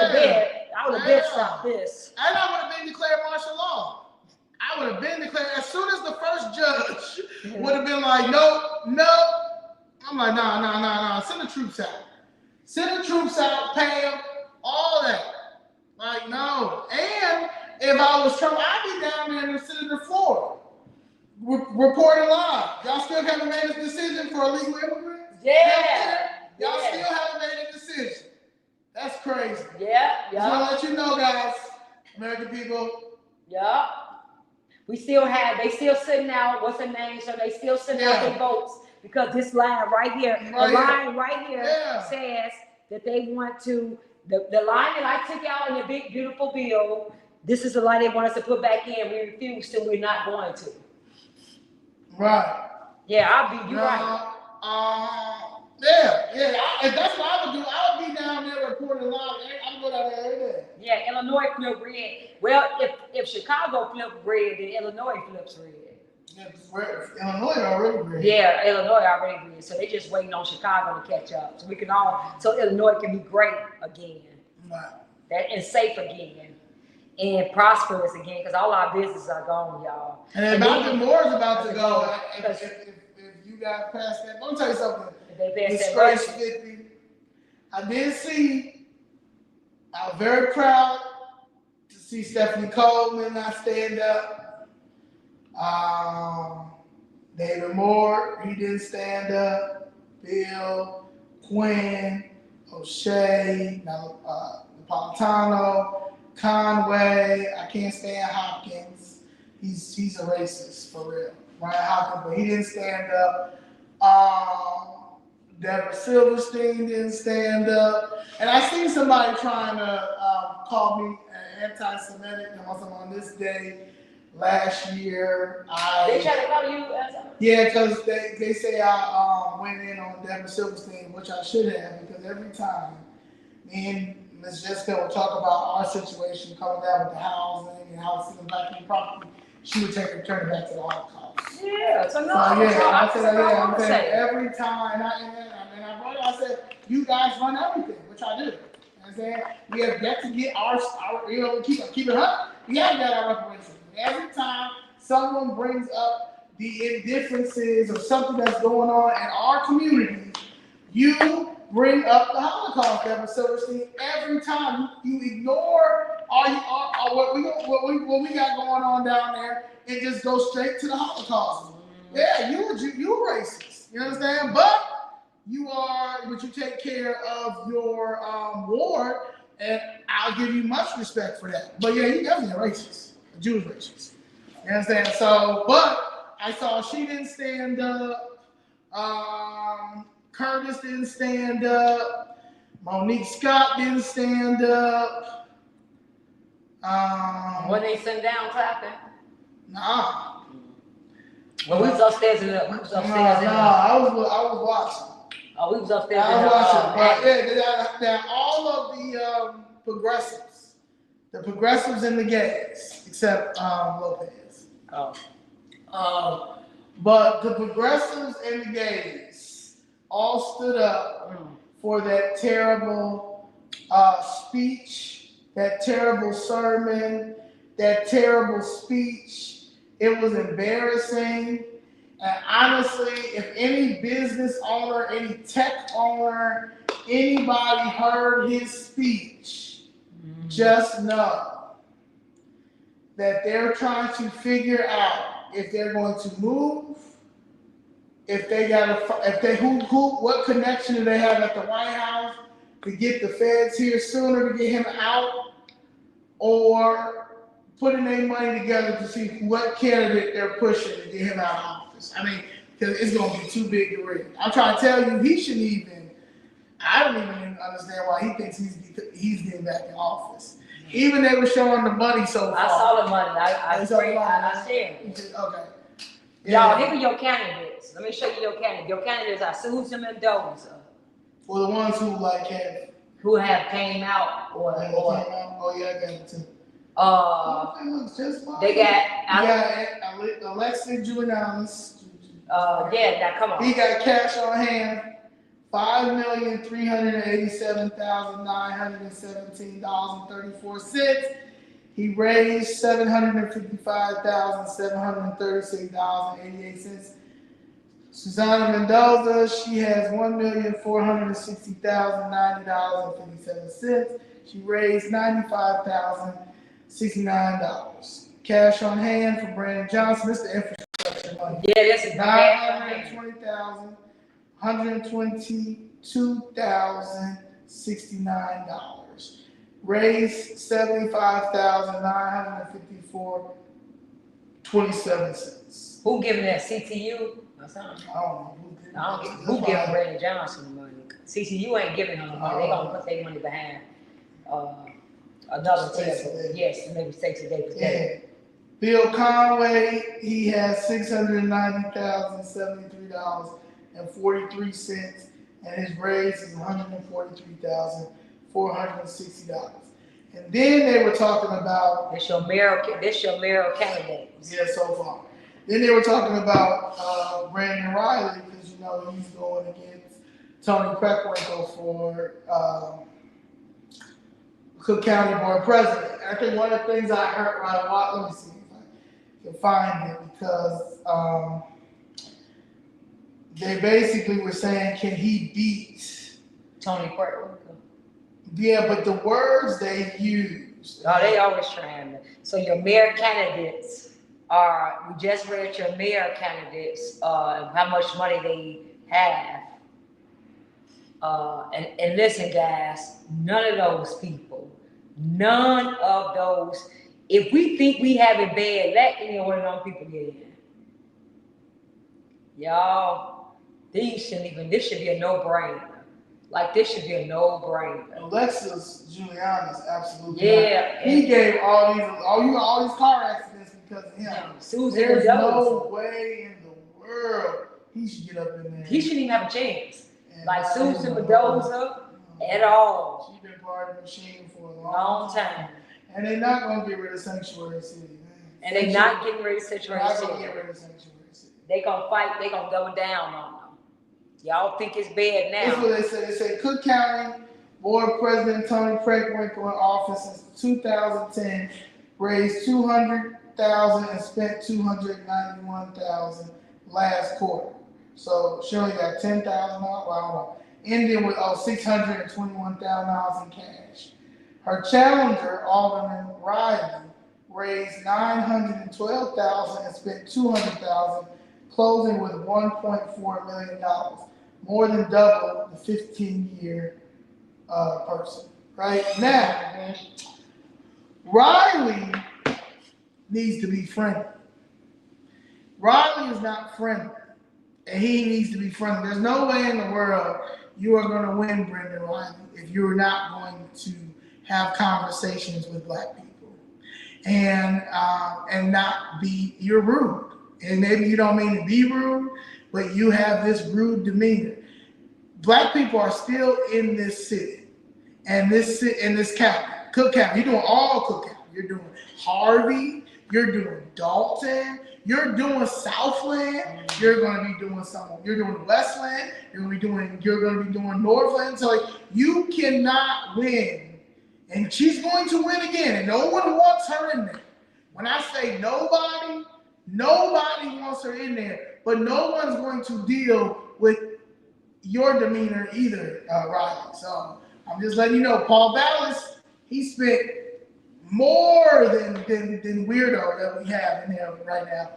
have been stopped this. And I would have been declared martial law. I would have been declared as soon as the first judge would have been like, nope. I'm like, nah. Send the troops out. Send the troops out, pay them, all that. Like, no. And if I was Trump, I'd be down there in the Senator floor reporting live. Y'all still haven't made a decision for illegal immigrants? Yeah. Y'all still haven't made a decision. That's crazy. Yeah. So I'll let you know, guys, American people. Yeah. They still sitting out, what's the name? So they still sitting out their votes because this line right here, line right here says that they want to, the line that I took out in the big, beautiful bill, this is the line they want us to put back in. We refuse to, we're not going to. Right. Yeah, you're right. If that's what I would do, I would be down there reporting live. I'd go down there every day. Yeah, Illinois flip red. Well, if Chicago flip red, then Illinois flips red. Yeah, Illinois already red. Yeah, Illinois already red. So they just waiting on Chicago to catch up. So Illinois can be great again. Right. And safe again. And prosperous again, because all our businesses are gone, y'all. And more is about to go. If you got past that, let me tell you something. Disgrace 50. I did see. I was very proud to see Stephanie Coleman not stand up. David Moore, he didn't stand up. Bill, Quinn, O'Shea, Napolitano, Conway. I can't stand Hopkins. He's a racist for real. Ryan Hopkins, but he didn't stand up. Deborah Silverstein didn't stand up. And I seen somebody trying to call me anti-Semitic on this day last year. They tried to call you? Yeah, because they say I went in on Deborah Silverstein, which I should have, because every time me and Ms. Jessica would talk about our situation coming down with the housing and how it's in black people property, she would turn it back to the Holocaust. Yeah, so I said every time, and I brought it, I said, you guys run everything, which I do. I said, we have yet to get our keep it 100. We have to have our reparations. Every time someone brings up the indifferences or something that's going on in our community, you bring up the Holocaust episode. Every time you ignore what we got going on down there and just go straight to the Holocaust. Yeah, you racist. You understand? But you take care of your ward, and I'll give you much respect for that. But yeah, you definitely a racist, a Jewish racist. You understand? So, but I saw she didn't stand up. Curtis didn't stand up. Monique Scott didn't stand up. When they sitting down clapping? Nah. Well, we was upstairs in the. We was upstairs in the. I was watching. Oh, we was upstairs I in was the. watching. Now all of the progressives and the gays, except Lopez. Oh. But the progressives and the gays all stood up for that terrible speech, that terrible sermon, that terrible speech. It was embarrassing. And honestly, if any business owner, any tech owner, anybody heard his speech, just know that they're trying to figure out if they're going to move, what connection do they have at the White House to get the feds here sooner to get him out, or putting their money together to see what candidate they're pushing to get him out of office. I mean, because it's going to be too big to read. I'm trying to tell you, I don't even understand why he thinks he's getting back in office. Even they were showing the money so far. I saw the money. I shared it. Okay. Yeah. Y'all, here are your candidates. Let me show you your candidates. Your candidates are Susan Mendoza. For the ones who came out or oh yeah, I got it too. They got Alexis Giulianis. Now come on. He got cash on hand, $5,387,917.34. He raised $755,736.88. Susanna Mendoza, she has $1,460,090.57. She raised $95,069. Cash on hand for Brandon Johnson. This is the infrastructure money. Yeah, that's $920,000, $122,069. Raised $75,954.27. Who giving that CTU? I don't know who giving Brandon Johnson the money. CTU ain't giving him the money. They gonna put their money behind another table. Yes, and maybe mistakes today for day. Bill Conway, he has $690,073.43, and his raise is $143,460. And then they were talking about this your mayor candidate. Yeah, so far. Then they were talking about Brandon Riley, because he's going against Tony Preckwinkle for Cook County Board President. I think one of the things I heard let me see if I can find it, because they basically were saying, can he beat Tony Preckwinkle? Yeah, but the words they use. Oh, they always trying to. So your mayor candidates we just read your mayor candidates, how much money they have. And listen, guys, none of those, if we think we have it bad, let any one of them people get in. Y'all, this should be a no-brainer. This should be a no-brainer. Alexis Giulianis, absolutely. Yeah. He gave all these car accidents because of him. There's no way in the world he should get up in there. He shouldn't even have a chance. Susan Mendoza at all. She's been part of the machine for a long time. And they're not going to get rid of Sanctuary City, man. And they're not getting rid of Sanctuary City. They're not going to get rid of Sanctuary City. They're going to fight. They're going to double down on them. Y'all think it's bad now. That's what they say. They say Cook County Board President Tony Preckwinkle in office since 2010 raised 200,000 and spent 291,000 last quarter. So she only got $10,000. Well, I don't know. Ending with $621,000 in cash. Her challenger, Alderman Riley, raised 912,000 and spent 200,000, closing with $1.4 million, more than double the 15-year person. Right now, Riley needs to be friendly. Riley is not friendly, and he needs to be friendly. There's no way in the world you are going to win, Brendan Riley, if you're not going to have conversations with black people and not be, you're rude. And maybe you don't mean to be rude, but you have this rude demeanor. Black people are still in this city and in this county, Cook County. You're doing all Cook County. You're doing Harvey. You're doing Dalton. You're doing Southland. You're going to be doing something. You're doing Westland. You're going to be doing Northland. So like, you cannot win. And she's going to win again. And no one wants her in there. When I say nobody wants her in there. But no one's going to deal with your demeanor either, Riley. So I'm just letting you know, Paul Vallis, he spent more than weirdo that we have in there right now.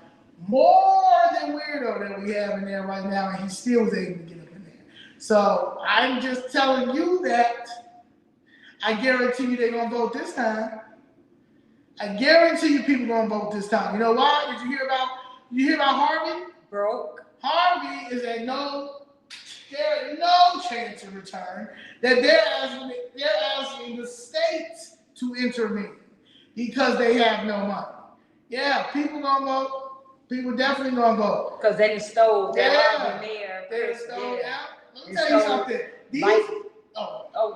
More than weirdo that we have in there right now, and he still was able to get up in there. So I'm just telling you that I guarantee you they're gonna vote this time. I guarantee you people gonna vote this time. You know why? Did you hear about Harvey? Broke. Harvey is at there is no chance of return. That they're asking the states to intervene because they have no money. Yeah, people gonna vote. People definitely gonna vote. Because they stole their They mayor. stole out. Let me tell you something.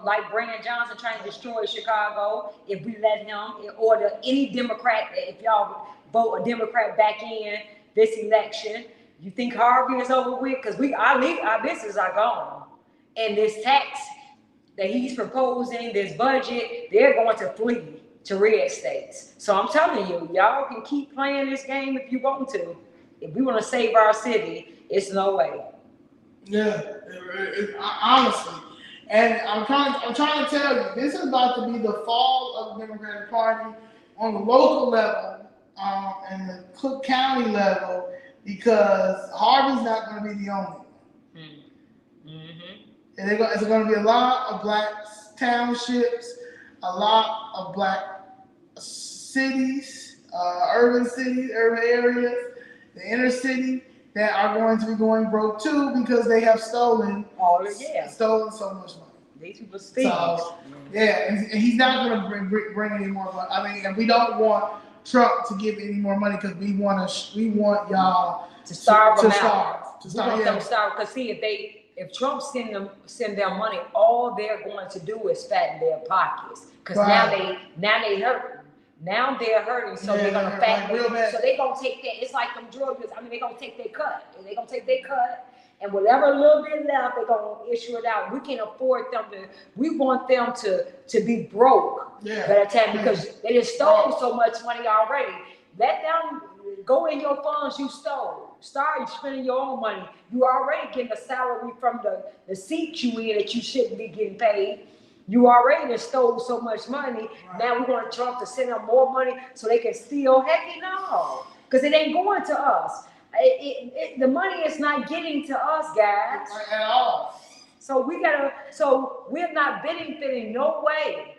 Like Brandon Johnson trying to destroy Chicago. If we let him, or any Democrat, if y'all vote a Democrat back in this election, you think Harvey is over with? Because our businesses are gone, and this tax that he's proposing, this budget, they're going to flee to red states. So I'm telling you, y'all can keep playing this game if you want to. If we want to save our city, it's no way. Yeah, honestly. And I'm trying to tell you, this is about to be the fall of the Democratic Party on the local level and the Cook County level, because Harvey's not going to be the only one. Mm-hmm. And it's going to be a lot of black townships, a lot of black cities, urban areas, the inner city, that are going to be going broke too because they have stolen so much money. These people steal. So, yeah, and he's not going to bring any more money. I mean, and we don't want Trump to give any more money because we want y'all to starve them out. We want them to starve. Because see, if Trump send them money, all they're going to do is fatten their pockets. Because now they hurt. Now they're hurting, so they're gonna fatten. So they're gonna take that. It's like them drug dealers. I mean, they're gonna take their cut, and they're gonna take their cut, and whatever little bit left, they're gonna issue it out. We can't afford them to. We want them to be broke by the time, because they just stole so much money already. Let them go in your funds you stole. Start spending your own money. You already getting a salary from the seat you in that you shouldn't be getting paid. You already stole so much money. Right. Now we want Trump to send them more money so they can steal. Heck no, because it ain't going to us. The money is not getting to us, guys. At all. So we're not benefiting no way.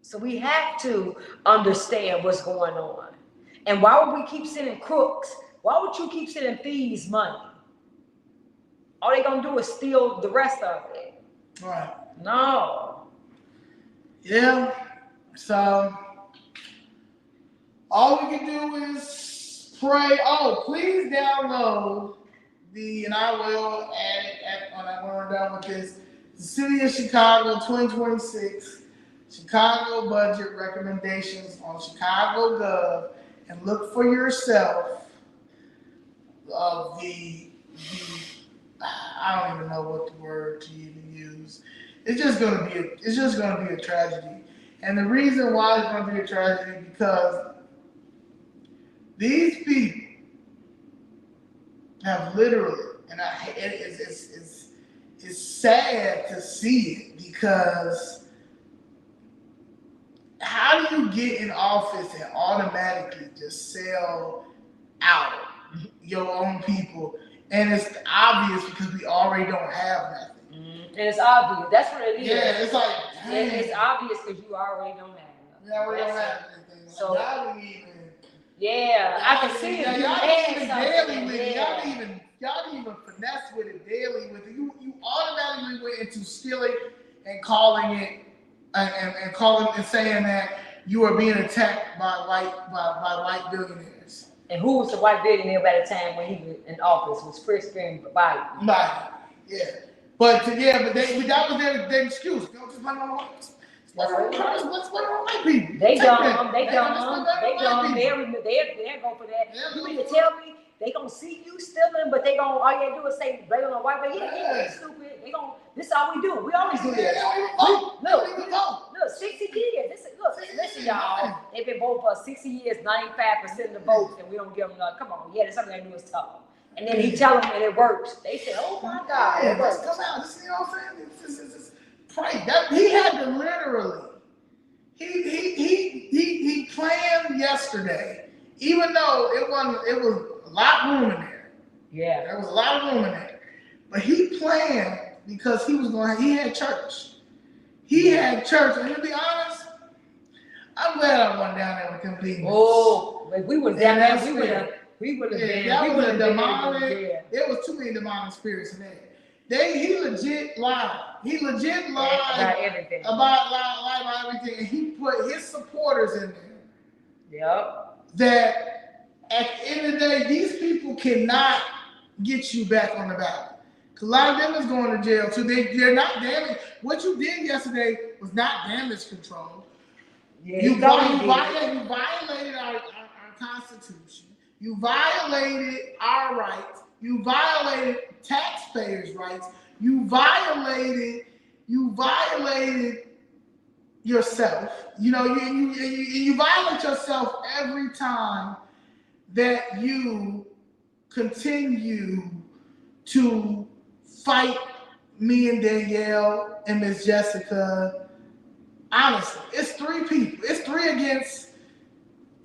So we have to understand what's going on. And why would we keep sending crooks? Why would you keep sending thieves money? All they gonna do is steal the rest of it. Right. No. Yeah. So all we can do is pray. Oh, please download and I will add it when we're done with this. The City of Chicago 2026 Chicago budget recommendations on Chicago Gov, and look for yourself of I don't even know what the word to even use. It's just gonna be a tragedy. And the reason why it's going to be a tragedy because these people have literally, and it's sad to see it because how do you get in office and automatically just sell out your own people? And it's obvious because we already don't have nothing. And it's obvious. That's what it is. Yeah, it's like, dang. It's obvious because you already don't have nothing. Yeah, we don't have anything. So, y'all didn't even. Yeah, I can see it. Y'all didn't even daily with it. Y'all didn't even finesse with it daily with it. You automatically went into stealing and calling it and calling and saying that you are being attacked by white billionaires. And who was the white billionaire by the time when he was in office? Was Christian Biden. Biden, yeah. But that was their excuse. Don't just blame on the whites. Let's blame on white people. They dumb. They'll go for that. You mean to tell me they gonna see you stealing, but they gonna all you do is say blame on the white people? Yeah, stupid. This is all we do. We always do this. Look, 60 years. Listen, y'all. They've been voting for 60 years, 95% of the votes, and we don't give them come on. Yeah, there's something they do is talk. And then he tell them and it works. They say, oh my God, it works. Come out. This, you know what I'm saying? It's pray. He had to literally. He planned yesterday, even though it was a lot of room in there. Yeah, there was a lot of room in there, but he planned because he had church. He had church, and to be honest, I'm glad I went down there with them demons. Oh, if we were down there, we would have been. That was a demonic. There was too many demonic spirits in there. He legit lied. About everything. About everything. And he put his supporters in there. Yep. That at the end of the day, these people cannot get you back on the ballot. Because a lot of them is going to jail too. They're not damage. What you did yesterday was not damage control. Yeah, you violated our Constitution. You violated our rights. You violated taxpayers' rights. You violated yourself. You know, you violate yourself every time that you continue to fight me and Danielle and Miss Jessica. Honestly, it's 3 people. It's 3 against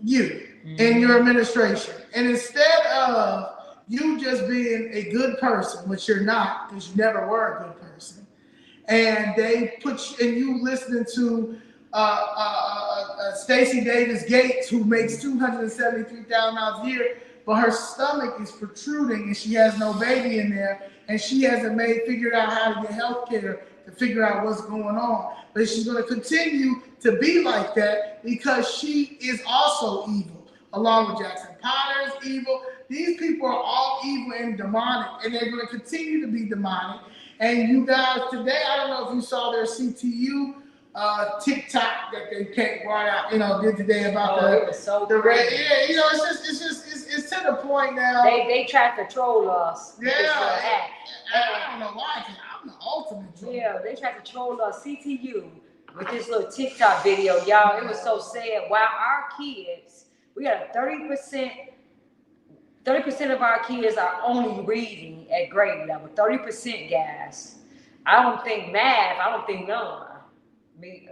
you and your administration. And instead of you just being a good person, which you're not, because you never were a good person, and they put you, and you listening to Stacey Davis Gates, who makes $273,000 a year, but her stomach is protruding and she has no baby in there, and she hasn't figured out how to get health care to figure out what's going on. But she's going to continue to be like that because she is also evil, along with Jackson Potter's evil. These people are all evil and demonic, and they're going to continue to be demonic. And you guys, today, I don't know if you saw their CTU TikTok that they brought out, did today about the red. Yeah, it's to the point now. They try to troll us. Yeah, I don't know why. I'm the ultimate troll. Yeah, they tried to troll us. CTU with this little TikTok video, y'all. It was so sad. While our kids, we got 30% of our kids are only reading at grade level. 30%, guys. I don't think none.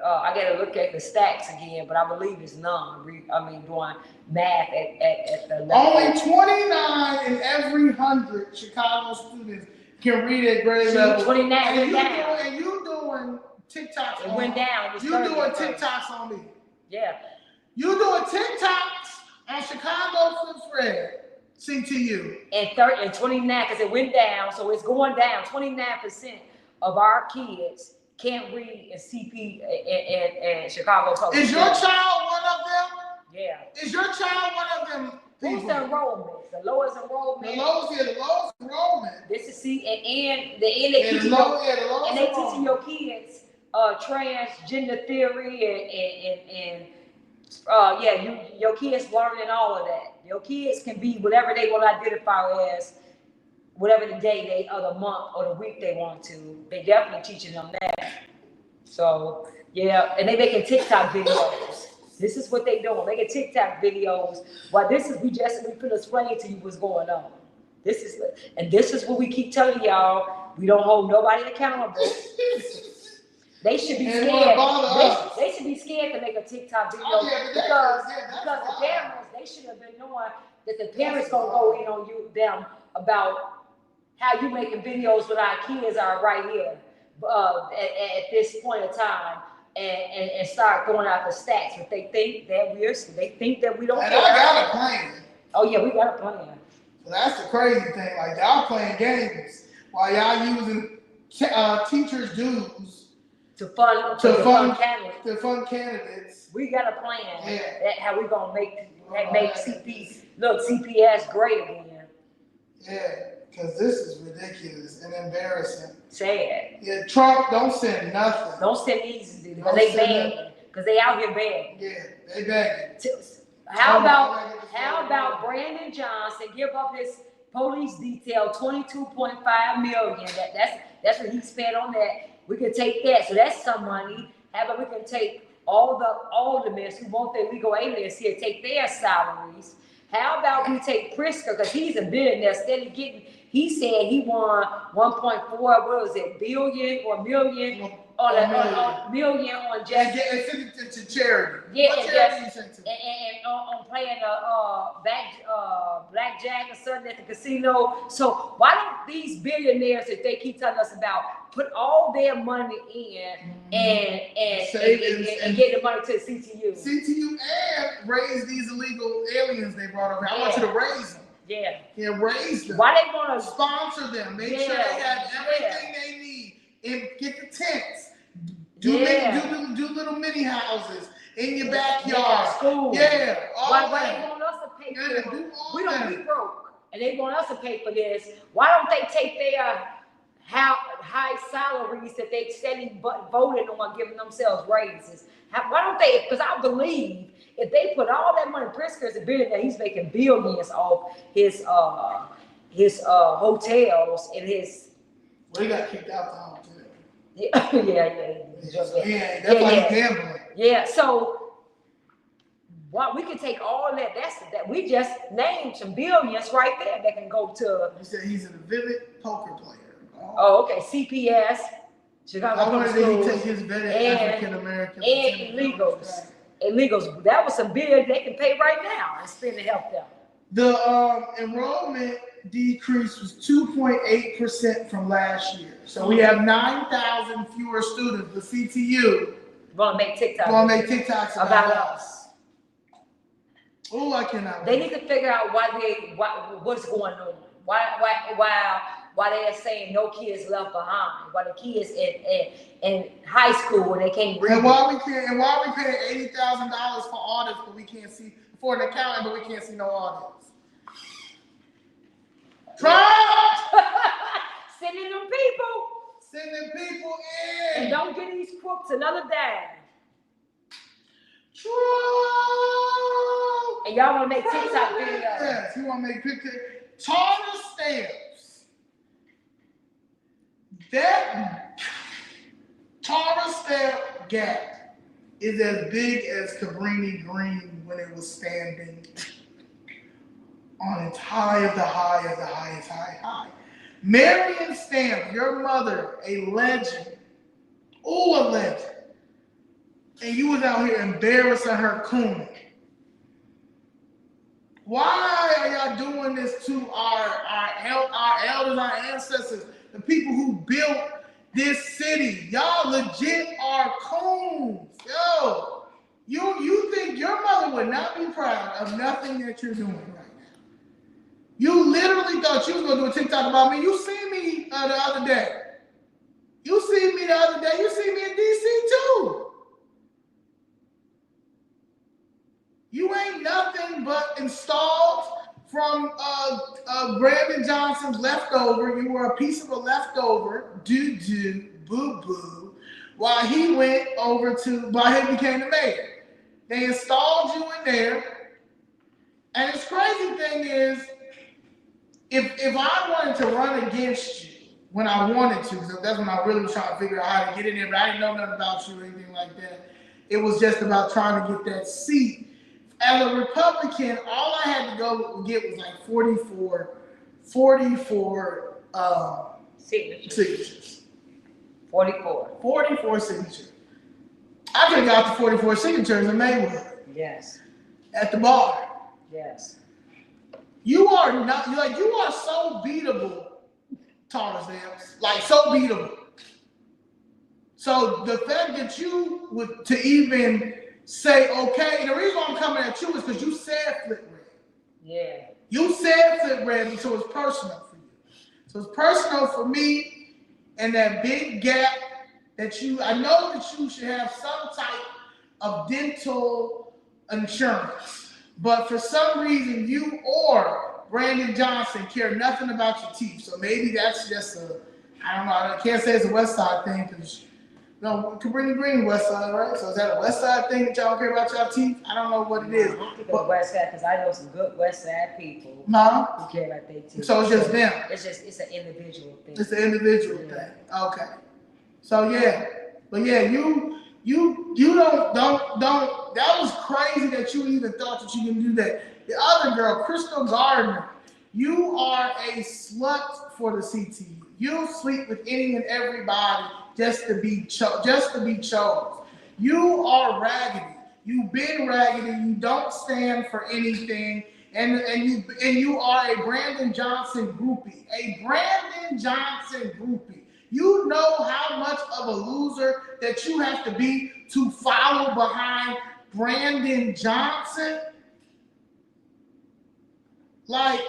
I got to look at the stats again, but I believe it's none. Doing math at the level. Only 29 in every 100 Chicago students can read at grade level. 29 and you doing TikToks. It went down. You doing TikToks on me. Yeah. You doing TikToks on Chicago Fifth Grade. CTU. And 29, because it went down, so it's going down. 29% of our kids can't read in CP and Chicago Public. Is your child one of them? Yeah. Is your child one of them? Who's the enrollment? The lowest enrollment. The lowest enrollment. This is and they teaching your kids transgender theory and your kids learning all of that. Your kids can be whatever they want to identify as, whatever the day or the month or the week they want to. They definitely teaching them that. So Yeah, and they making TikTok videos. This is what they doing. Making TikTok videos. While we finna explain to you what's going on. This is what we keep telling y'all. We don't hold nobody accountable. They should be scared. They should be scared to make a TikTok video because the parents, they should have been knowing that the parents gonna go in on them about how you making videos when our kids are right here at this point in time. And start throwing out the stats, but they think that we don't care. I got a plan. Oh yeah, we got a plan. So that's the crazy thing. Like y'all playing games while y'all using teachers' dues to fund candidates. We got a plan. Yeah. How we gonna make CPS great again. Yeah, because this is ridiculous and embarrassing. Sad. Yeah, Trump don't send nothing. Don't send easy because they bad. Because they out here bad. Yeah, they bad. How about Brandon Johnson give up his police detail $22.5 million? That's what he spent on that. We can take that. So that's some money. How about we can take all the aldermen who want their legal aliens here, take their salaries. How about we take Pritzker, because he's a billionaire, steady getting, he said he won 1.4 billion or million on million on just it's a charity. Yeah, and on playing blackjack or something at the casino. So why don't these billionaires that they keep telling us about put all their money in and get the money to the CTU? CTU and raise these illegal aliens they brought over. I want you to raise them. Yeah. Yeah, raise them. Why they want to sponsor them? Make sure they have everything they need and get the tents. Do little mini houses in your backyard. School. Yeah. Why they want us to pay for it? We don't be broke, and they want us to pay for this. Why don't they take their high salaries that they steady voted on, giving themselves raises? Why don't they? Because I believe if they put all that money, Pritzker's a billionaire, he's making billions off his hotels and his. Well, he got kicked out the hotel. Yeah. That's like gambling. Yeah, so we can take all that. That we just named some billions right there that can go to. He said he's a vivid poker player. Oh, okay. CPS, Chicago. I wanted to take his vetted African American and illegals. That was some bills they can pay right now and spend to help them. The enrollment decrease was 2.8% from last year. So we have 9,000 fewer students. The CTU gonna make TikToks about us. Oh, I cannot. They need to figure out what's going on. Why they're saying no kids left behind? Why the kids in high school when they can't read? And why we paying $80,000 for audits, but we can't see for an accountant, but we can't see no audits. Trump! Sending people in. And don't get these crooks another dime. Trump! And y'all want to make TikTok videos. Yes, you want to make pictures. Tartar stamps. That tartar stamp gap is as big as Cabrini Green when it was standing on its high of the highest high. Marion Stamp, your mother, a legend. Oh, a legend. And you was out here embarrassing her coon. Why are y'all doing this to our elders, our ancestors, the people who built this city? Y'all legit are coons. Yo, you think your mother would not be proud of nothing that you're doing right now? You literally thought you was gonna do a TikTok about me. You see me the other day. You see me in DC too. You ain't nothing but installed from Brandon Johnson's leftover. You were a piece of a leftover, boo-boo, while he became the mayor. They installed you in there. And this crazy thing is, if I wanted to run against you when I wanted to. So that's when I really was trying to figure out how to get in there, but I didn't know nothing about you or anything like that. It was just about trying to get that seat. As a Republican, all I had to go get was like 44 signatures. 44 signatures. I could have got the 44 signatures in Maywood. Yes. At the bar. Yes. You are so beatable, Thomas Dance. Like so beatable. So the fact that you would to even say okay, and the reason why I'm coming at you is because you said flip red. Yeah. You said flip red, so it's personal for you. So it's personal for me and that big gap that I know that you should have some type of dental insurance, but for some reason you or Brandon Johnson care nothing about your teeth. So maybe that's just I don't know, I can't say it's a West Side thing because Cabrini Green, West Side, right? So is that a West Side thing that y'all care about y'all teeth? I don't know what it is. I don't think it's West Side because I know some good West Side people who care about their teeth. So it's just them. It's an individual thing. It's an individual thing. Okay. So yeah, but yeah, you don't. That was crazy that you even thought that you can do that. The other girl, Crystal Gardner, you are a slut for the CTU. You'll sleep with any and everybody just to be chose. You are raggedy. You've been raggedy. You don't stand for anything, and you are a Brandon Johnson groupie. A Brandon Johnson groupie. You know how much of a loser that you have to be to follow behind Brandon Johnson? Like,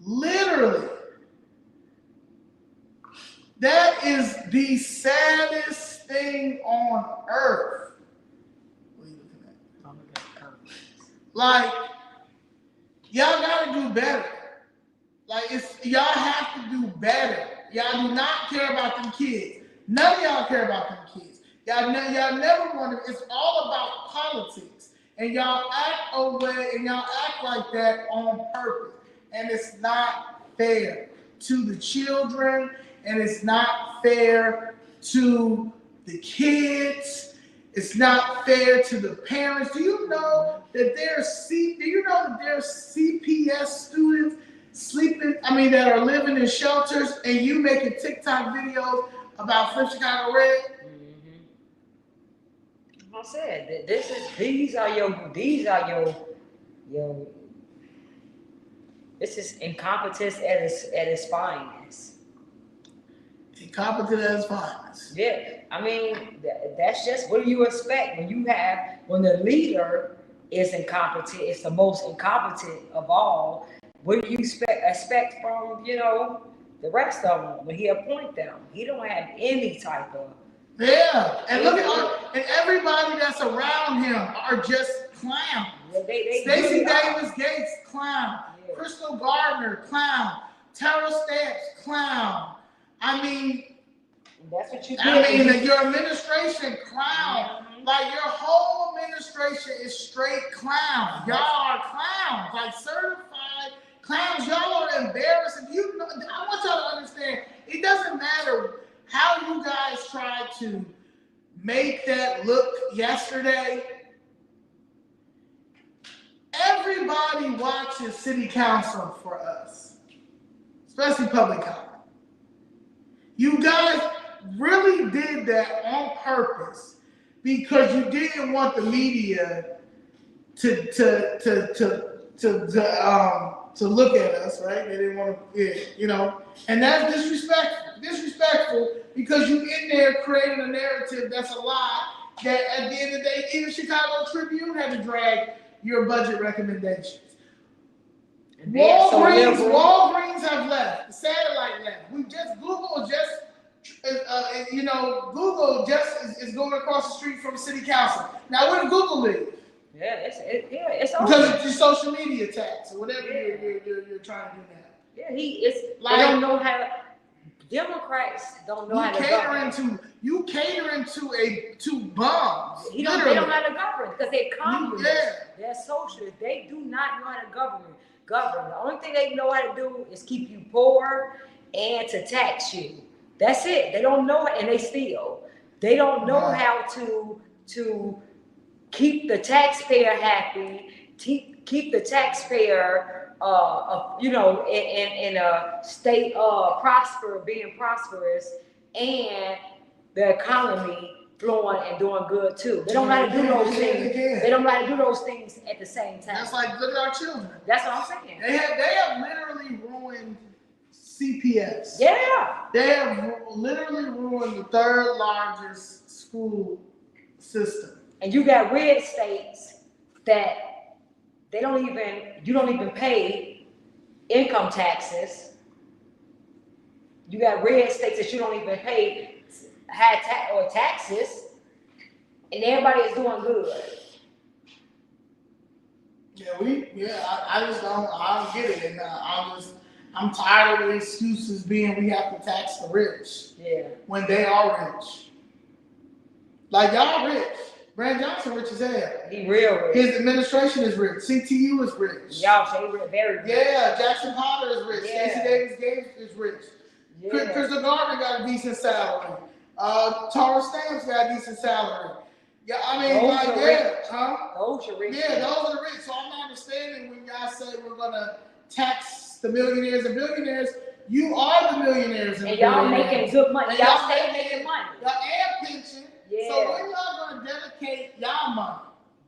literally. That is the saddest thing on earth. What are you looking at? Like, y'all gotta do better. Like, y'all have to do better. Y'all do not care about them kids. None of y'all care about them kids. Y'all never want to. It's all about politics. And y'all act away and y'all act like that on purpose. And it's not fair to the children. And it's not fair to the kids. It's not fair to the parents. Do you know that there's CPS students that are living in shelters, and you making TikTok videos about Flip Chicago Red? Mm-hmm. I said these are your this is incompetence at its finest. Incompetent at its finest. Yeah, I mean that's just what do you expect when the leader is incompetent? It's the most incompetent of all. What do you expect from the rest of them when he appoint them? He don't have any type of and and everybody that's around him are just clowns. Yeah, Stacey Davis Gates, clown. Yeah. Crystal Gardner, clown. Tara Stamps, clown. I mean, that's what you did. Your administration, clown. Mm-hmm. Like your whole administration is straight clown. Y'all are clowns, like certified clowns. Y'all are embarrassing. I want y'all to understand. It doesn't matter how you guys tried to make that look yesterday. Everybody watches city council for us, especially public comment. You guys really did that on purpose because you didn't want the media to look at us, right? They didn't want to, and that's disrespectful because you in there creating a narrative that's a lie that at the end of the day, even Chicago Tribune had to drag your budget recommendations. Walgreens have left. The satellite left. Google is going across the street from city council. Now, where did Google live? Yeah, it's over. Because it's your social media tax or whatever you're trying to do now. Yeah, they don't know how. Democrats don't know how to govern. You catering to bums. They don't know how to govern because they're communists. Yeah. They're socialists. They do not know how to govern. The only thing they know how to do is keep you poor and to tax you. That's it. They don't know, and they steal. They don't know how to keep the taxpayer happy, keep the taxpayer, in a state being prosperous, and the economy flowing and doing good too. They don't know how to do those things. They don't know how to do those things at the same time. That's like, look at our children. That's what I'm saying. They have literally ruined CPS. Yeah. They have literally ruined the third largest school system. And you got red states that you don't even pay income taxes. You got red states that you don't even pay taxes, and everybody is doing good. I just don't get it, and I'm tired of the excuses being we have to tax the rich. Yeah. When they are rich. Like, y'all rich. Brad Johnson rich as hell. He real rich. His administration is rich. CTU is rich. Y'all say very rich. Yeah, Jackson Potter is rich. Yeah. Stacey Davis is rich. Yeah. Crystal Gardner got a decent salary. Tara Stamps got a decent salary. Yeah, I mean, Those are rich. Huh? Those are rich. Yeah, those are the rich. So I'm not understanding when y'all say we're gonna tax the millionaires and billionaires. You are the millionaires and y'all making good money. And Y'all stay making money. Y'all add pension. Yeah. So when y'all gonna dedicate y'all money?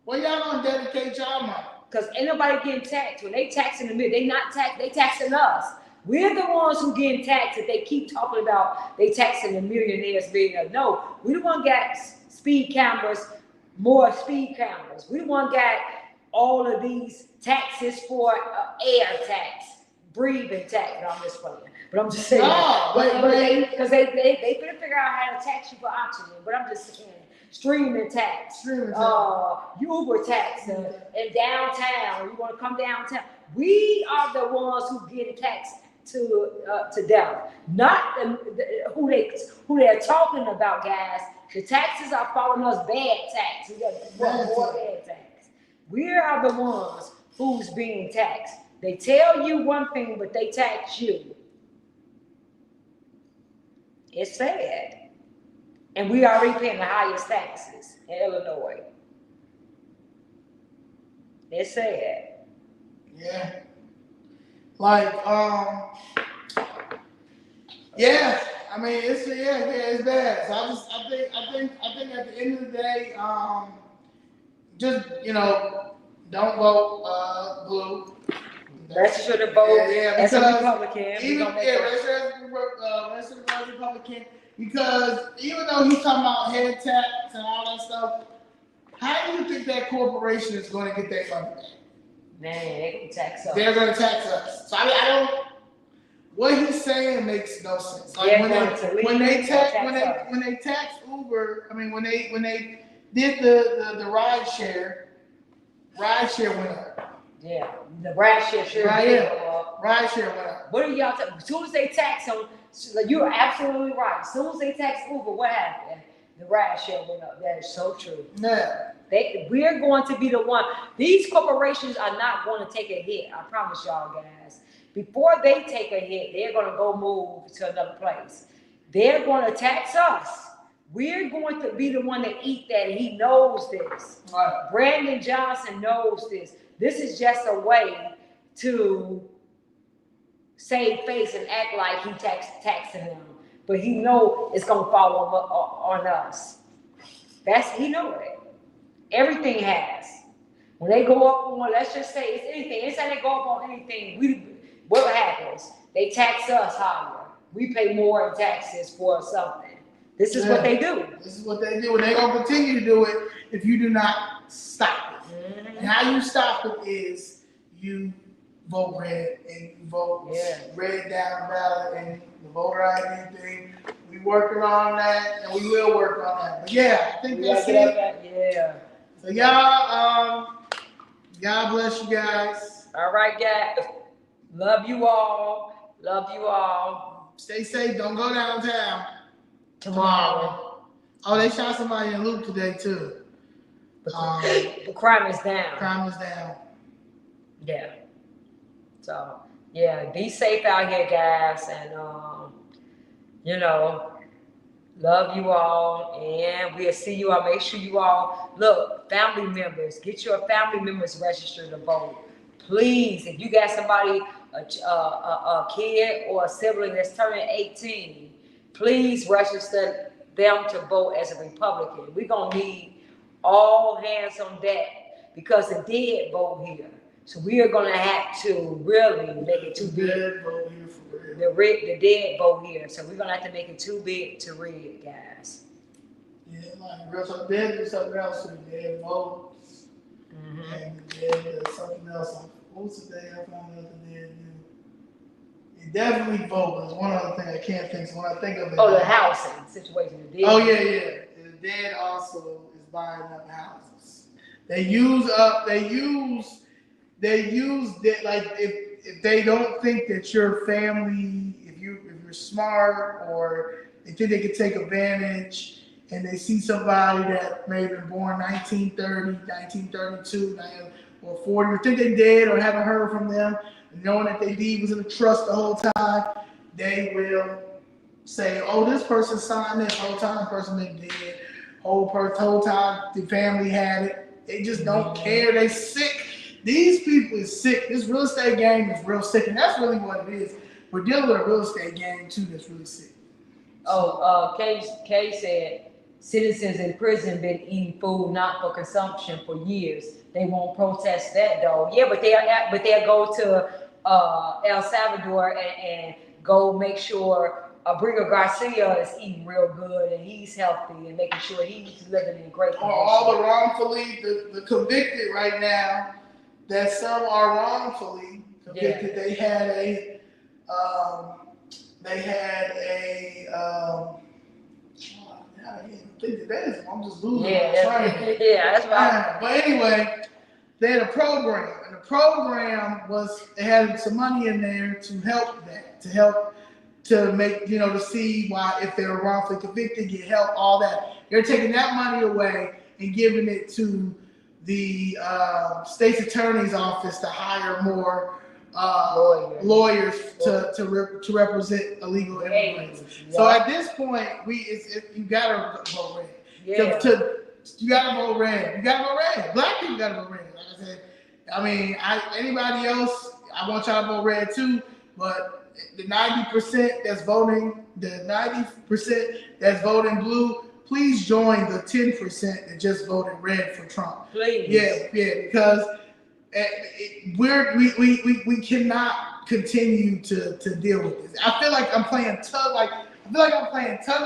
When y'all gonna dedicate y'all money? Because ain't nobody getting taxed. When they taxing the they not tax. They taxing us. We're the ones who getting taxed. That they keep talking about they taxing the millionaires. No, we the one got speed cameras, more speed cameras. We the one got all of these taxes for air tax, breathing tax. No, I'm just playing. But I'm just saying. Because they finna figure out how to tax you for oxygen. But I'm just saying. Streaming tax, Uber tax, and downtown. You want to come downtown? We are the ones who get taxed to death, not who they're talking about, guys. The taxes are following us bad tax. We got more bad tax. We are the ones who's being taxed. They tell you one thing, but they tax you. It's sad. And we already paying the highest taxes in Illinois. It's sad. Yeah. Like, yeah. I mean, it's bad. So I think at the end of the day, just don't vote blue. Register to vote as a Republican. Register as a Republican. Because even though he's talking about head tax and all that stuff, how do you think that corporation is going to get their money back? Man, they can tax us. They're going to tax us. So I don't. What he's saying makes no sense. Like when they tax Uber, I mean when they did the ride share went up. Yeah, the ride share sure did go up. Ride share went up. What do y'all? As soon as they tax them. You're absolutely right. As soon as they tax Uber, what happened? The ride share went up. That is so true. Yeah. We're going to be the one. These corporations are not going to take a hit. I promise y'all guys. Before they take a hit, they're going to go move to another place. They're going to tax us. We're going to be the one that eat that, and he knows this. Right. Brandon Johnson knows this. This is just a way to save face and act like he taxing them, but he know it's gonna fall on us. He know it. Everything has. When they go up on, let's just say it's anything. Anytime they go up on anything, what happens? They tax us higher. We pay more in taxes for something. This is what they do. This is what they do, and they're gonna continue to do it if you do not stop it. Mm-hmm. And how you stop it is you vote red and you vote red down the ballot and the voter ID thing. We working on that and we will work on that. But yeah, I think that's it. Yeah. So y'all, God bless you guys. All right, guys. Love you all. Love you all. Stay safe. Don't go downtown tomorrow. Oh, they shot somebody in Luke today too. The crime is down. Crime is down. Yeah. So, yeah, be safe out here, guys, and You know, love you all, and we'll see you all. Make sure you all look, family members, get your family members registered to vote. Please, if you got somebody, a kid or a sibling that's turning 18, please register them to vote as a Republican. We're gonna need all hands on deck because the dead vote here. So we are gonna have to really make it too big. Dead vote here for real. The dead vote here. So we're gonna have to make it too big to read, guys. Yeah, like real talk. Dead is something else too. Dead votes. And dead something else. What was the day I found out the dead knew? You definitely vote. There's one other thing I can't think. So when I think of it. Oh, the housing situation. The dead. Oh yeah. The dead also is buying up houses. They use that, like if they don't think that your family, if you're smart, or they think they can take advantage, and they see somebody that may have been born 1930, 1932, or 40, or think they're dead or haven't heard from them, knowing that their deed was in a trust the whole time, they will say, oh, this person signed this whole time, the person been dead, whole time the family had it. They just don't care. They sick. These people is sick. This real estate game is real sick, and that's really what it is. We're dealing with a real estate game too that's really sick. Kay said citizens in prison been eating food not for consumption for years. They won't protest that though. Yeah, but they'll go to El Salvador and go make sure Abrigo Garcia is eating real good and he's healthy and making sure he's living in great condition. All the wrongfully the convicted right now, that some are wrongfully convicted. Yeah. They had a I'm just losing my train. Yeah, that's right. But anyway, they had a program, and the program was, they had some money in there to help to make, to see why, if they were wrongfully convicted, get help, all that. They're taking that money away and giving it to the state's attorney's office to hire more lawyers to represent illegal immigrants. Yeah. So at this point, you gotta vote red. Yeah. You gotta vote red. You gotta vote red. Black people gotta vote red. Like I said, I mean, anybody else, I want y'all to vote red too. But the 90% that's voting, blue, please join the 10% that just voted red for Trump. Please. Yeah, because we cannot continue to deal with this. I feel like I'm playing tug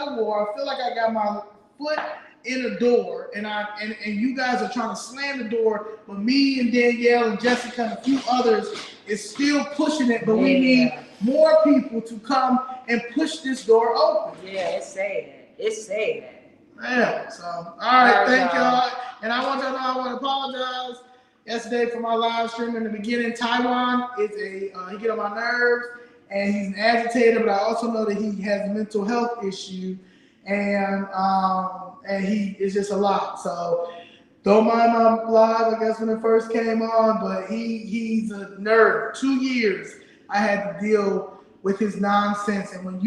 of war. I feel like I got my foot in a door, and you guys are trying to slam the door, but me and Danielle and Jessica and a few others is still pushing it. But we need more people to come and push this door open. Yeah, it's sad. It's sad. Yeah. So all right, thank y'all. And I want y'all to know I want to apologize yesterday for my live stream in the beginning. Taiwan is he get on my nerves, and he's an agitator, but I also know that he has a mental health issue, and he is just a lot. So don't mind my live, I guess, when it first came on, but he's a nerd. 2 years I had to deal with his nonsense, and when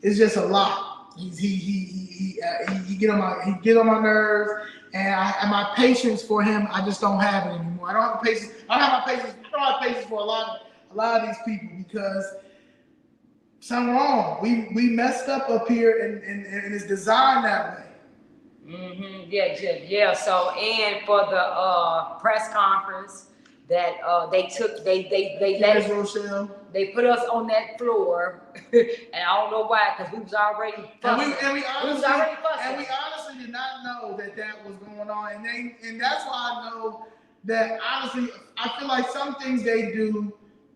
it's just a lot. He get on my nerves, and my patience for him, I just don't have it anymore. I don't have patience. I don't have patience for a lot of these people, because something wrong. We messed up here, and it's designed that way. Mm-hmm. Yeah. So, and for the press conference that they put us on that floor, and I don't know why, because we was already fussing. And we honestly did not know that was going on, and that's why I know that, honestly, I feel like some things they do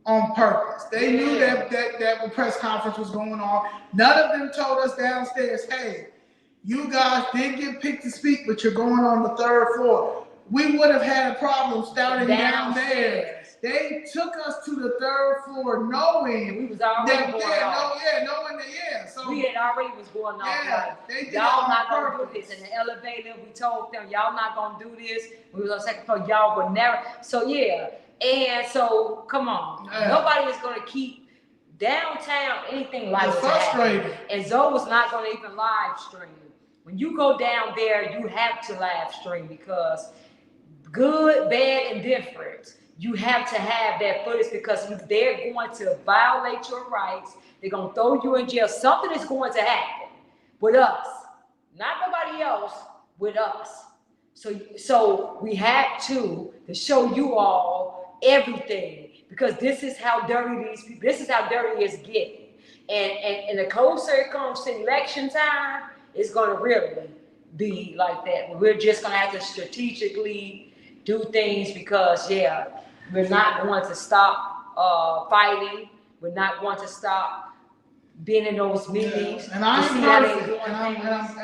on purpose. They knew that the press conference was going on. None of them told us downstairs, hey, you guys did get picked to speak, but you're going on the 3rd floor. We would have had a problem starting down there. They took us to the 3rd floor knowing we was already going off. So we had already was going off. Yeah, like, y'all not gonna do this in the elevator. We told them y'all not gonna do this. We was on 2nd floor. Y'all would never. So yeah, and so come on, nobody is gonna keep downtown, anything like It's that. frustrating. And Zoe was not going to even live stream. When you go down there, you have to live stream because good, bad, and different. You have to have that footage because they're going to violate your rights. They're going to throw you in jail. Something is going to happen with us, not nobody else, with us. So we have to show you all everything because this is how dirty these people. This is how dirty it's getting. And the closer it comes to election time, it's going to really be like that. We're just going to have to strategically do things because, yeah, we're not going to stop fighting. We're not going to stop being in those meetings. Yeah. And I ain't perfect.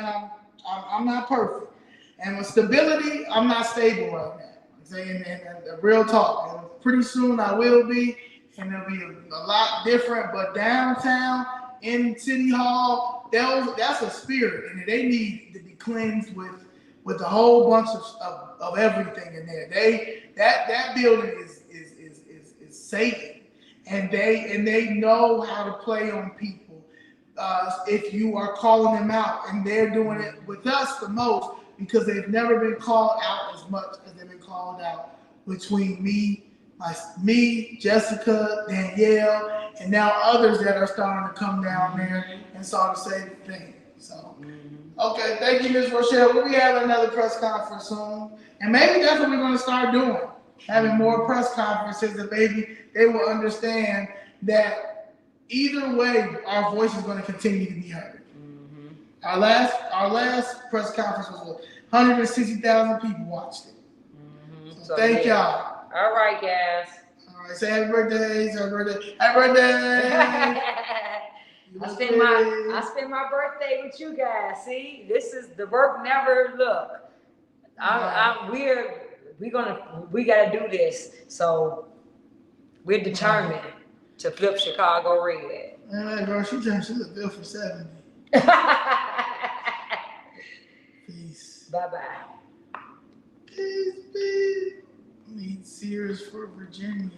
I'm not perfect. And with stability, I'm not stable right now. I'm saying, and real talk. And pretty soon I will be, and it'll be a lot different. But downtown in City Hall, that's a spirit, and they need to be cleansed with a whole bunch of everything in there. That building is Satan, and they know how to play on people. If you are calling them out, and they're doing it with us the most because they've never been called out as much as they've been called out between me, Jessica, Danielle, and now others that are starting to come down there and saw the same thing. So, okay, thank you, Ms. Rochelle. We'll be having another press conference soon, and maybe that's what we're going to start doing, having more press conferences, and maybe they will understand that either way, our voice is going to continue to be heard. Our last press conference was 160,000 people watched it. So thank y'all. All right, guys. All right, say happy birthday, happy birthday, happy birthday. I spend my birthday with you guys. See, this is the work never look. We gotta do this. So we're determined to flip Chicago red. Man, girl, she look good for 70. Peace. Bye-bye. Peace, peace. Need Sears for Virginia.